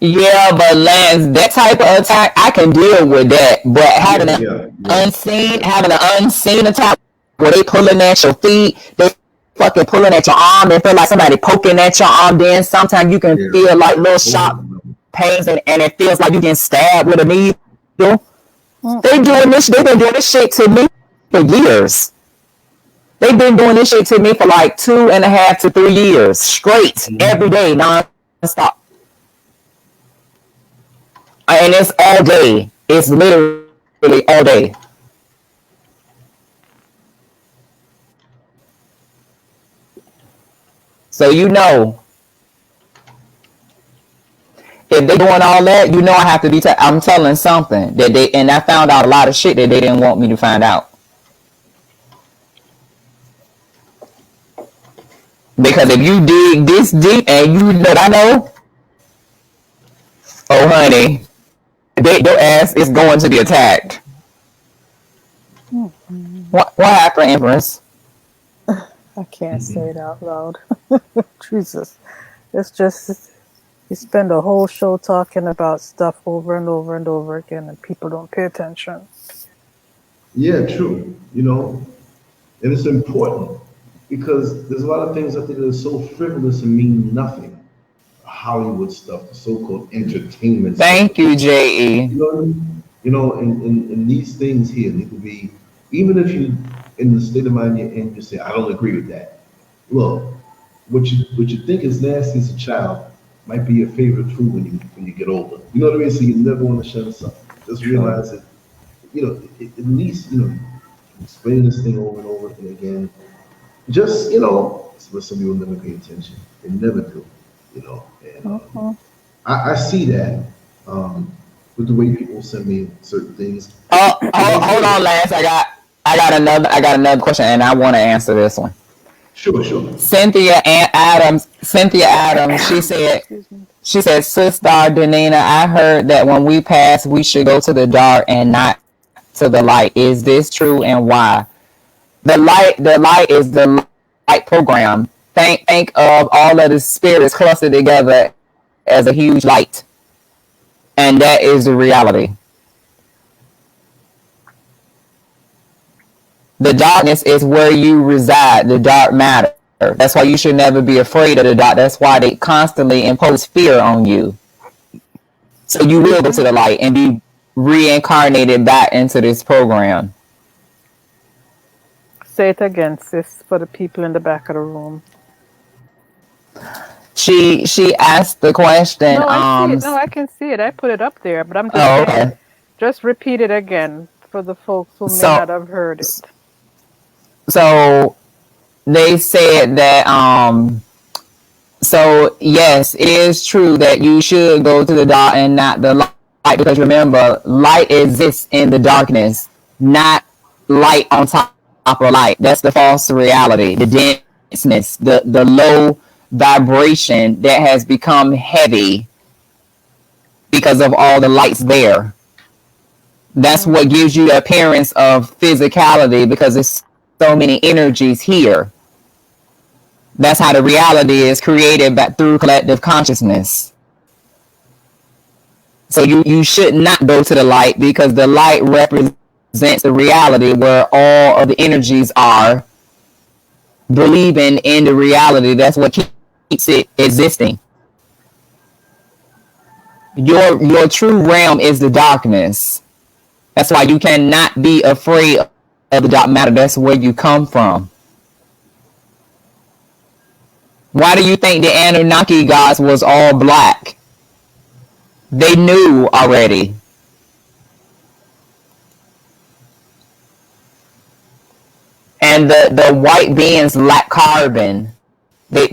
Yeah, but Lance, that type of attack, I can deal with that. But having an unseen attack where they pulling at your feet, they fucking pulling at your arm, they feel like somebody poking at your arm, then sometimes you can feel like little sharp pains, and it feels like you getting stabbed with a needle. They've been doing this shit to me for years. They've been doing this shit to me for like 2.5 to 3 years straight, every day, non-stop. And it's all day. It's literally all day. So you know, if they're doing all that, you know I have to be. I'm telling something that and I found out a lot of shit that they didn't want me to find out. Because if you dig this deep and you know what I know, oh honey, your ass is going to be attacked. What happened, Empress? I can't say it out loud. Jesus. It's just, you spend a whole show talking about stuff over and over and over again, and people don't pay attention. Yeah, true. You know, and it's important, because there's a lot of things I think that are so frivolous and mean nothing. Hollywood stuff, the so-called entertainment. Thank you, J.E. You know, and these things here need to be, even if you, in the state of mind you're in, you say, I don't agree with that. Look, what you think is nasty as a child might be your favorite food when you get older. You know what I mean? So you never want to shun something. Just realize that, you know, at least, you know, explain this thing over and over and again. Just, you know, but some people never pay attention. They never do, you know. And I see that. with the way people send me certain things. Oh, And they hold say, on, Lance. I got another question, and I want to answer this one. sure, sure. Cynthia Adams. Excuse me. She said, Sister Danina, I heard that when we pass, we should go to the dark and not to the light. Is this true, and why? The light is the light program. Think of all of the spirits clustered together as a huge light, and that is the reality. The darkness is where you reside, the dark matter. That's why you should never be afraid of the dark. That's why they constantly impose fear on you. So you will go to the light and be reincarnated back into this program. Say it again, sis, for the people in the back of the room. She asked the question. No, I see it. No, I can see it. I put it up there, but I'm just saying, Okay. just repeat it again for the folks who may not have heard it. So they said that so yes, it is true that you should go to the dark and not the light, because remember, light exists in the darkness, not light on top of light. That's the false reality, the denseness, the low vibration that has become heavy because of all the lights there. That's what gives you the appearance of physicality, because there's so many energies here. That's how the reality is created through collective consciousness. So you should not go to the light, because the light represents the reality where all of the energies are believing in the reality. That's what keeps it existing. Your true realm is the darkness. That's why you cannot be afraid of the dark matter. That's where you come from. Why do you think the Anunnaki gods was all black? They knew already. And the white beings lack carbon. The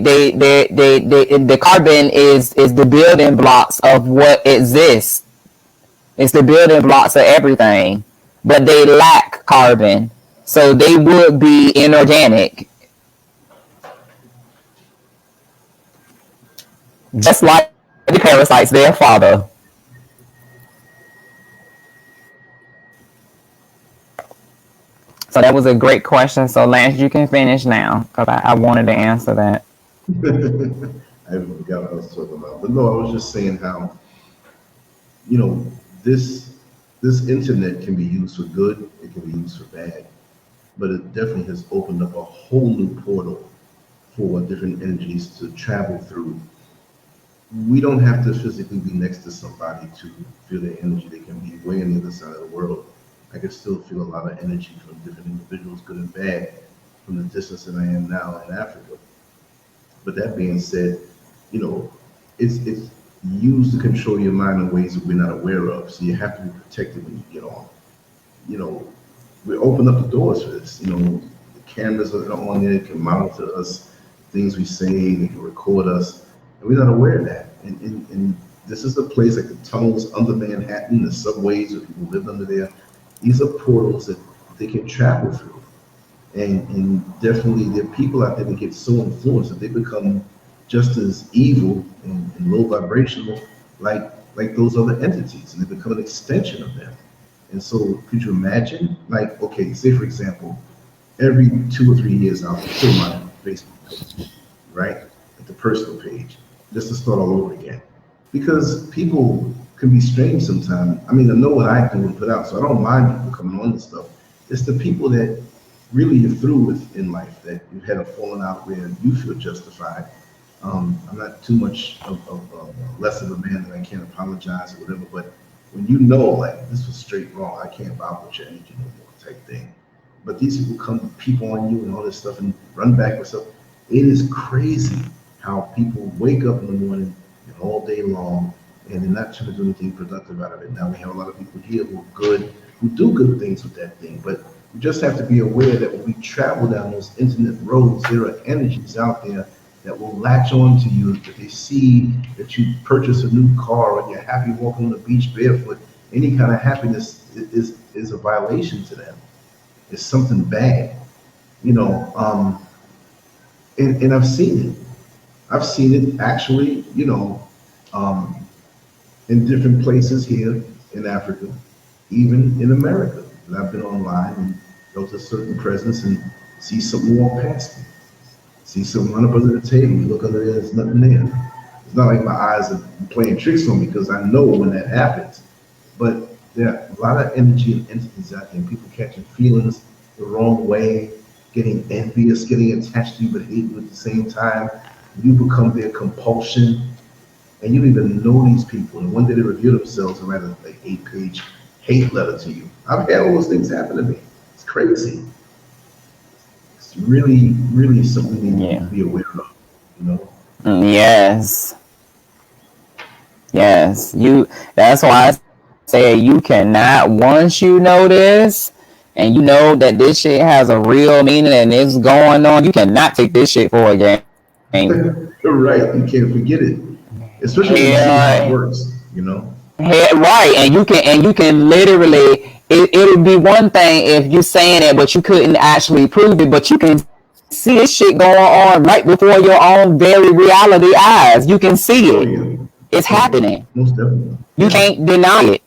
carbon is the building blocks of what exists. It's the building blocks of everything. But they lack carbon. So they would be inorganic. Just like the parasites, their father. So that was a great question. So Lance, you can finish now, because I wanted to answer that. I forgot what I was talking about. But no, I was just saying how, you know, this internet can be used for good, it can be used for bad, but it definitely has opened up a whole new portal for different energies to travel through. We don't have to physically be next to somebody to feel their energy. They can be way on the other side of the world. I can still feel a lot of energy from different individuals, good and bad, from the distance that I am now in Africa. But that being said, you know, it's used to control your mind in ways that we're not aware of. So you have to be protected when you get on. You know, we open up the doors for this. You know, the cameras are on there, can monitor us, things we say, they can record us, and we're not aware of that. And this is the place, like the tunnels under Manhattan, the subways where people live under there. These are portals that they can travel through. And definitely there are people out there that get so influenced that they become just as evil and low vibrational like those other entities, and they become an extension of them. And so could you imagine, like, okay, say for example, every 2 or 3 years I'll kill my Facebook page, right? At the personal page, just to start all over again. Because people can be strange sometimes. I mean, I know what I do and put out, so I don't mind people coming on this stuff. It's the people that really you're through with in life, that you've had a falling out where you feel justified. I'm not too much of less of a man that I can't apologize or whatever, but when you know, like, this was straight wrong, I can't vibe with your energy no more type thing. But these people come, people on you and all this stuff and run back with stuff. It is crazy how people wake up in the morning and all day long and they're not trying to do anything productive out of it. Now we have a lot of people here who are good, who do good things with that thing, but you just have to be aware that when we travel down those internet roads, there are energies out there that will latch on to you. If they see that you purchase a new car or you're happy walking on the beach barefoot, any kind of happiness is a violation to them. It's something bad, you know. And I've seen it. I've seen it actually, you know, in different places here in Africa, even in America. And I've been online and go to a certain presence and see something walk past me. See something run up under the table. You look under there, there's nothing there. It's not like my eyes are playing tricks on me because I know when that happens. But there are a lot of energy and entities out there, and people catching feelings the wrong way, getting envious, getting attached to you, but hating you at the same time. You become their compulsion, and you don't even know these people. And one day they reveal themselves and write an 8-page hate letter to you. I've had all those things happen to me. It's crazy. It's really, really something we need to be aware of, you know? Yes. Yes. That's why I say you cannot, once you know this, and you know that this shit has a real meaning and it's going on, you cannot take this shit for a game. Right, you can't forget it, especially when you see how it works, you know. Right, and you can literally. It'll be one thing if you're saying it, but you couldn't actually prove it. But you can see this shit going on right before your own very reality eyes. You can see it. Yeah. It's happening. Most definitely. You can't deny it.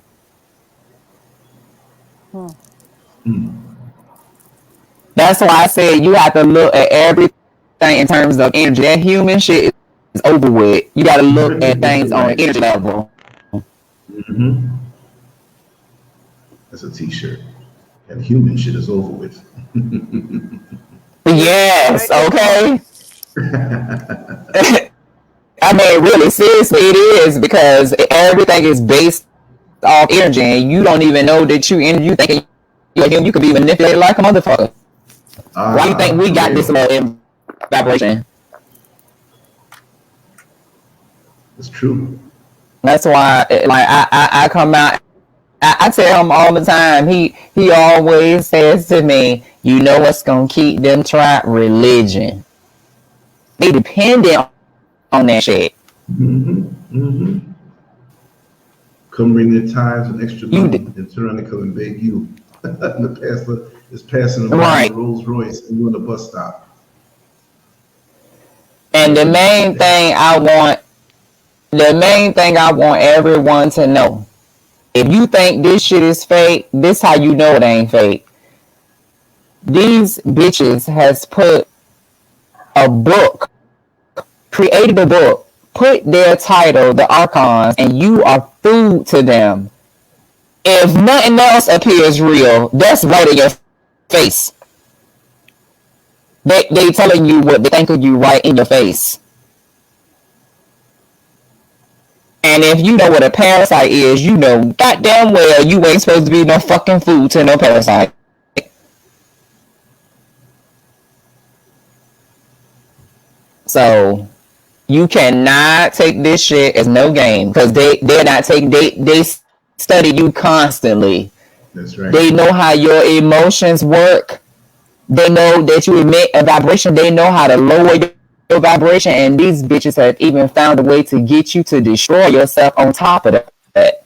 That's why I said you have to look at everything in terms of energy. That human shit is over with. You got to look at things on an energy level. Mm-hmm. That's a t-shirt. And human shit is over with. Yes, okay. I mean, really, seriously, it is, because everything is based off energy, and you don't even know that you thinking you could be manipulated like a motherfucker. Why do you think we got this low in vibration? It's true. That's why, like, I come out. I tell him all the time. He always says to me, "You know what's gonna keep them trapped? Religion. They dependent on that shit." Come bring their tithes and extra money and turn around and come and beg you. The pastor is passing them by a Rolls Royce and you're on the bus stop. And the main thing I want everyone to know: if you think this shit is fake, this how you know it ain't fake. These bitches has put a book, created a book, put their title, the Archons, and you are food to them. If nothing else appears real, that's right in your face. They telling you what they think of you right in your face. And if you know what a parasite is, you know goddamn well you ain't supposed to be no fucking food to no parasite. So you cannot take this shit as no game, because they're not taking, they study you constantly. That's right. They know how your emotions work. They know that you emit a vibration. They know how to lower your vibration, and these bitches have even found a way to get you to destroy yourself on top of that.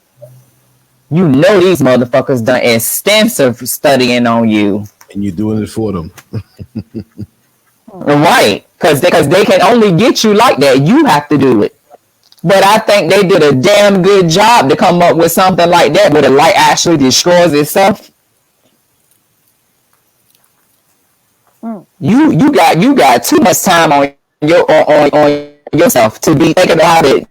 You know these motherfuckers done extensive studying on you. And you're doing it for them. Right, because they can only get you like that. You have to do it. But I think they did a damn good job to come up with something like that where the light actually destroys itself. You got too much time on yourself to be thinking about it,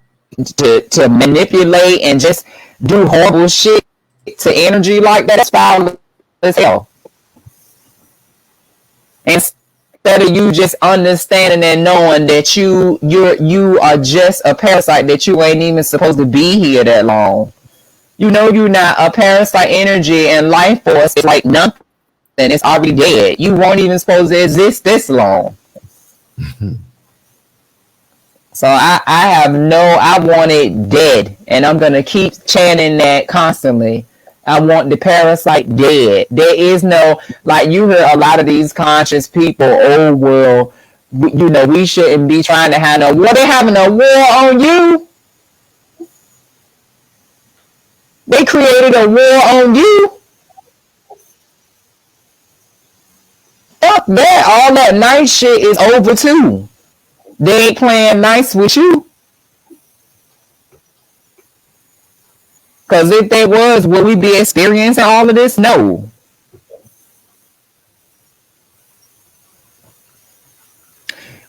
to manipulate and just do horrible shit to energy like that. That's foul as hell. Instead of you just understanding and knowing that you are just a parasite, that you ain't even supposed to be here that long. You know you're not a parasite. Energy and life force is like nothing. It's already dead. You weren't even supposed to exist this long. So I want it dead, and I'm gonna keep chanting that constantly. I want the parasite dead. There is no, like, you hear a lot of these conscious people, oh well, we shouldn't be trying to have no war. They're having a war on you. They created a war on you. Fuck that. All that nice shit is over too. They ain't playing nice with you. Because if they was, would we be experiencing all of this? No.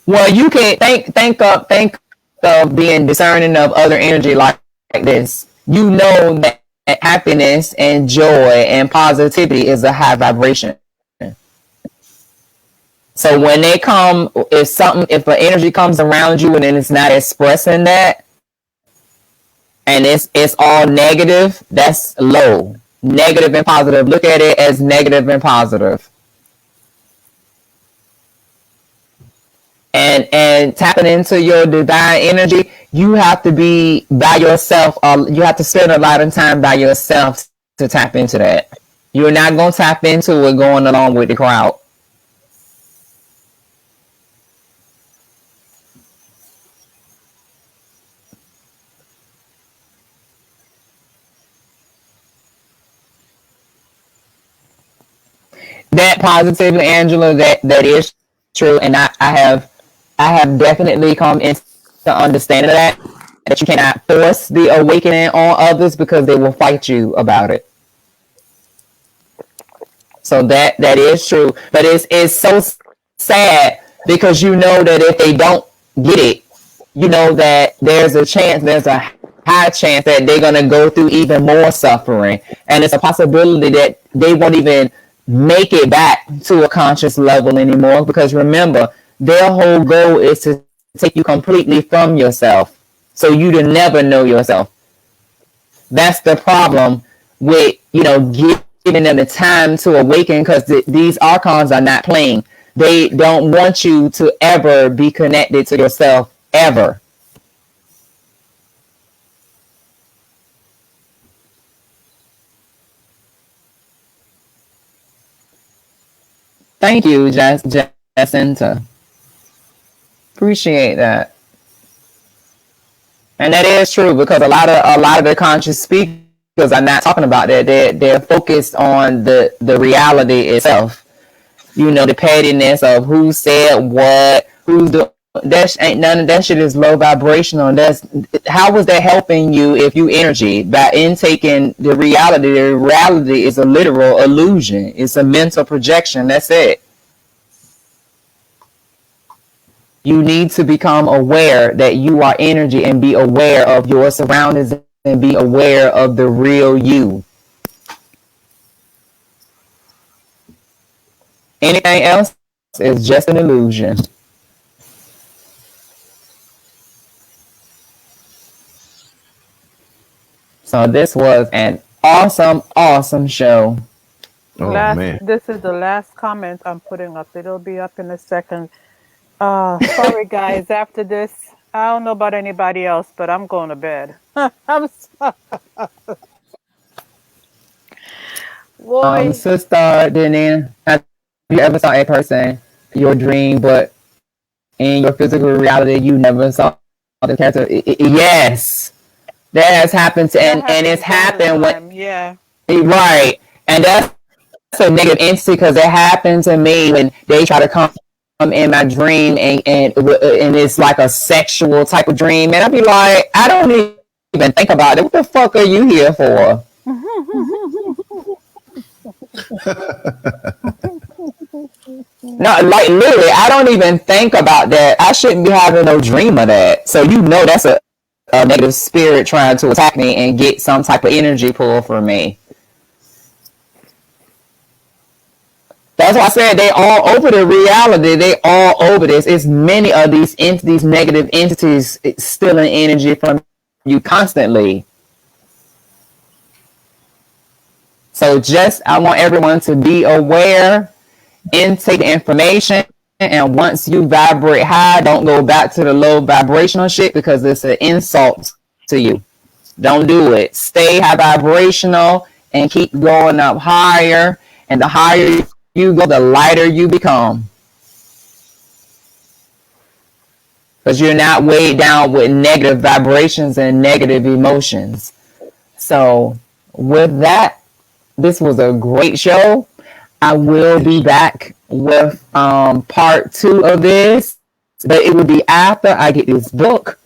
Well, you can think of being discerning of other energy like this. You know that happiness and joy and positivity is a high vibration. So when they come, if an energy comes around you and then it's not expressing that, and it's all negative, that's low. Negative and positive. Look at it as negative and positive. And tapping into your divine energy, you have to be by yourself. You have to spend a lot of time by yourself to tap into that. You're not going to tap into it going along with the crowd. That positively, Angela, that is true, and I have definitely come into understanding that you cannot force the awakening on others because they will fight you about it. So that is true, but it's so sad because you know that if they don't get it, you know that there's a high chance that they're gonna go through even more suffering, and it's a possibility that they won't even make it back to a conscious level anymore, because remember, their whole goal is to take you completely from yourself, so you to never know yourself. That's the problem with giving them the time to awaken, because these archons are not playing. They don't want you to ever be connected to yourself, ever. Thank you, Jacinta. Appreciate that. And that is true, because a lot of the conscious speakers are not talking about that. They're focused on the reality itself. The pettiness of who said what, who's the that ain't none of that shit is low vibrational. How was that helping you if you energy by intaking the reality? The reality is a literal illusion. It's a mental projection. That's it. You need to become aware that you are energy and be aware of your surroundings and be aware of the real you. Anything else is just an illusion. So this was an awesome show. Oh, man. This is the last comment I'm putting up. It'll be up in a second. Sorry, guys. After this, I don't know about anybody else, but I'm going to bed. I'm sorry. Boy. Sister Denise, have you ever saw a person, your dream, but in your physical reality, you never saw the character? Yes. That has happened and it's happened when right, and that's a negative entity, because it happened to me when they try to come in my dream and it's like a sexual type of dream, and I'd be like, I don't even think about it. What the fuck are you here for? No, like literally, I don't even think about that. I shouldn't be having no dream of that. So that's a negative spirit trying to attack me and get some type of energy pull from me. That's why I said they all over the reality. They all over this. It's many of these entities, negative entities, stealing energy from you constantly. So I want everyone to be aware, intake the information, and once you vibrate high, don't go back to the low vibrational shit, because it's an insult to you. Don't do it. Stay high vibrational and keep going up higher. And the higher you go, the lighter you become. Because you're not weighed down with negative vibrations and negative emotions. So with that, this was a great show. I will be back with part 2 of this, but it will be after I get this book,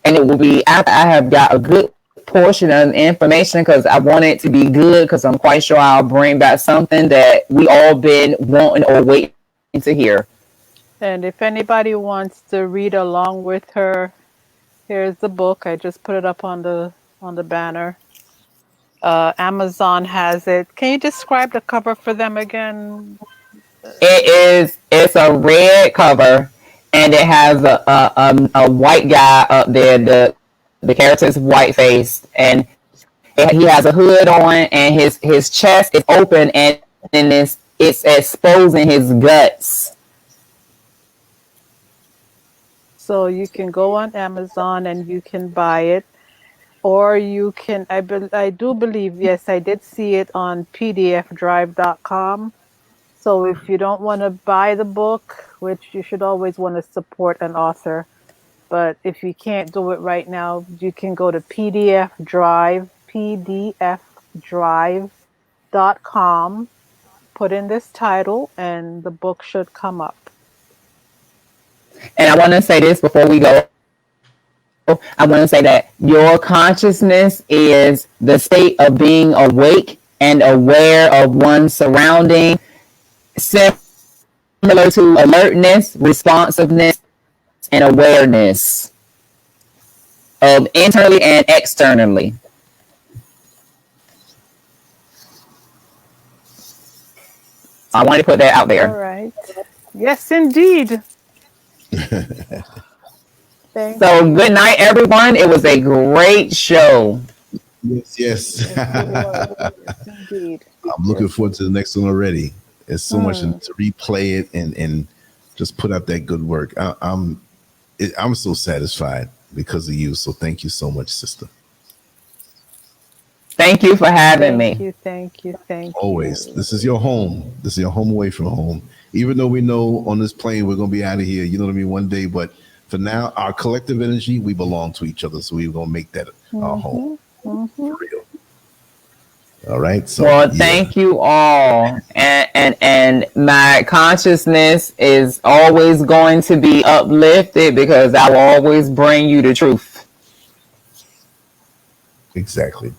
and it will be after I have got a good portion of information, because I want it to be good, because I'm quite sure I'll bring back something that we all been wanting or waiting to hear. And if anybody wants to read along with her, here's the book. I just put it up on the banner. Amazon has it. Can you describe the cover for them again? It's a red cover, and it has a white guy up there. The character's white faced, and he has a hood on, and his chest is open, and it's exposing his guts. So you can go on Amazon and you can buy it, or you can. I do believe, yes, I did see it on pdfdrive.com. So if you don't want to buy the book, which you should always want to support an author, but if you can't do it right now, you can go to pdfdrive.com, put in this title, and the book should come up. And I want to say this before we go. I want to say that your consciousness is the state of being awake and aware of one's surrounding, similar to alertness, responsiveness, and awareness of internally and externally. I wanted to put that out there. All right. Yes, indeed. So good night, everyone. It was a great show. Yes. Indeed. I'm looking forward to the next one already. There's so much to replay it and just put out that good work. I'm so satisfied because of you. So thank you so much, sister. Thank you for having me. Thank you. Always. This is your home. This is your home away from home. Even though we know on this plane we're going to be out of here, you know what I mean, one day. But for now, our collective energy, we belong to each other. So we're going to make that our home. For real. All right. So, well, thank you all. And my consciousness is always going to be uplifted because I will always bring you the truth. Exactly.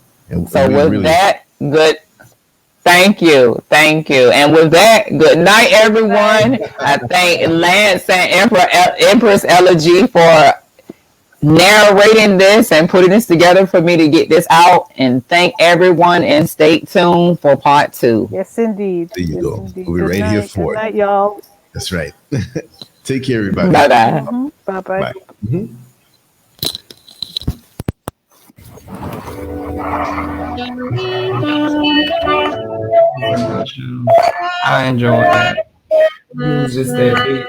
So with that, good. Thank you. And with that, good night, everyone. I thank Lance and Empress Elegy for narrating this and putting this together for me to get this out. And thank everyone and stay tuned for part 2. Yes, indeed. There you go. We're right here for it. Good night, y'all. That's right. Take care, everybody. Bye-bye. Bye-bye. Bye. Mm-hmm. I enjoyed that. It was just that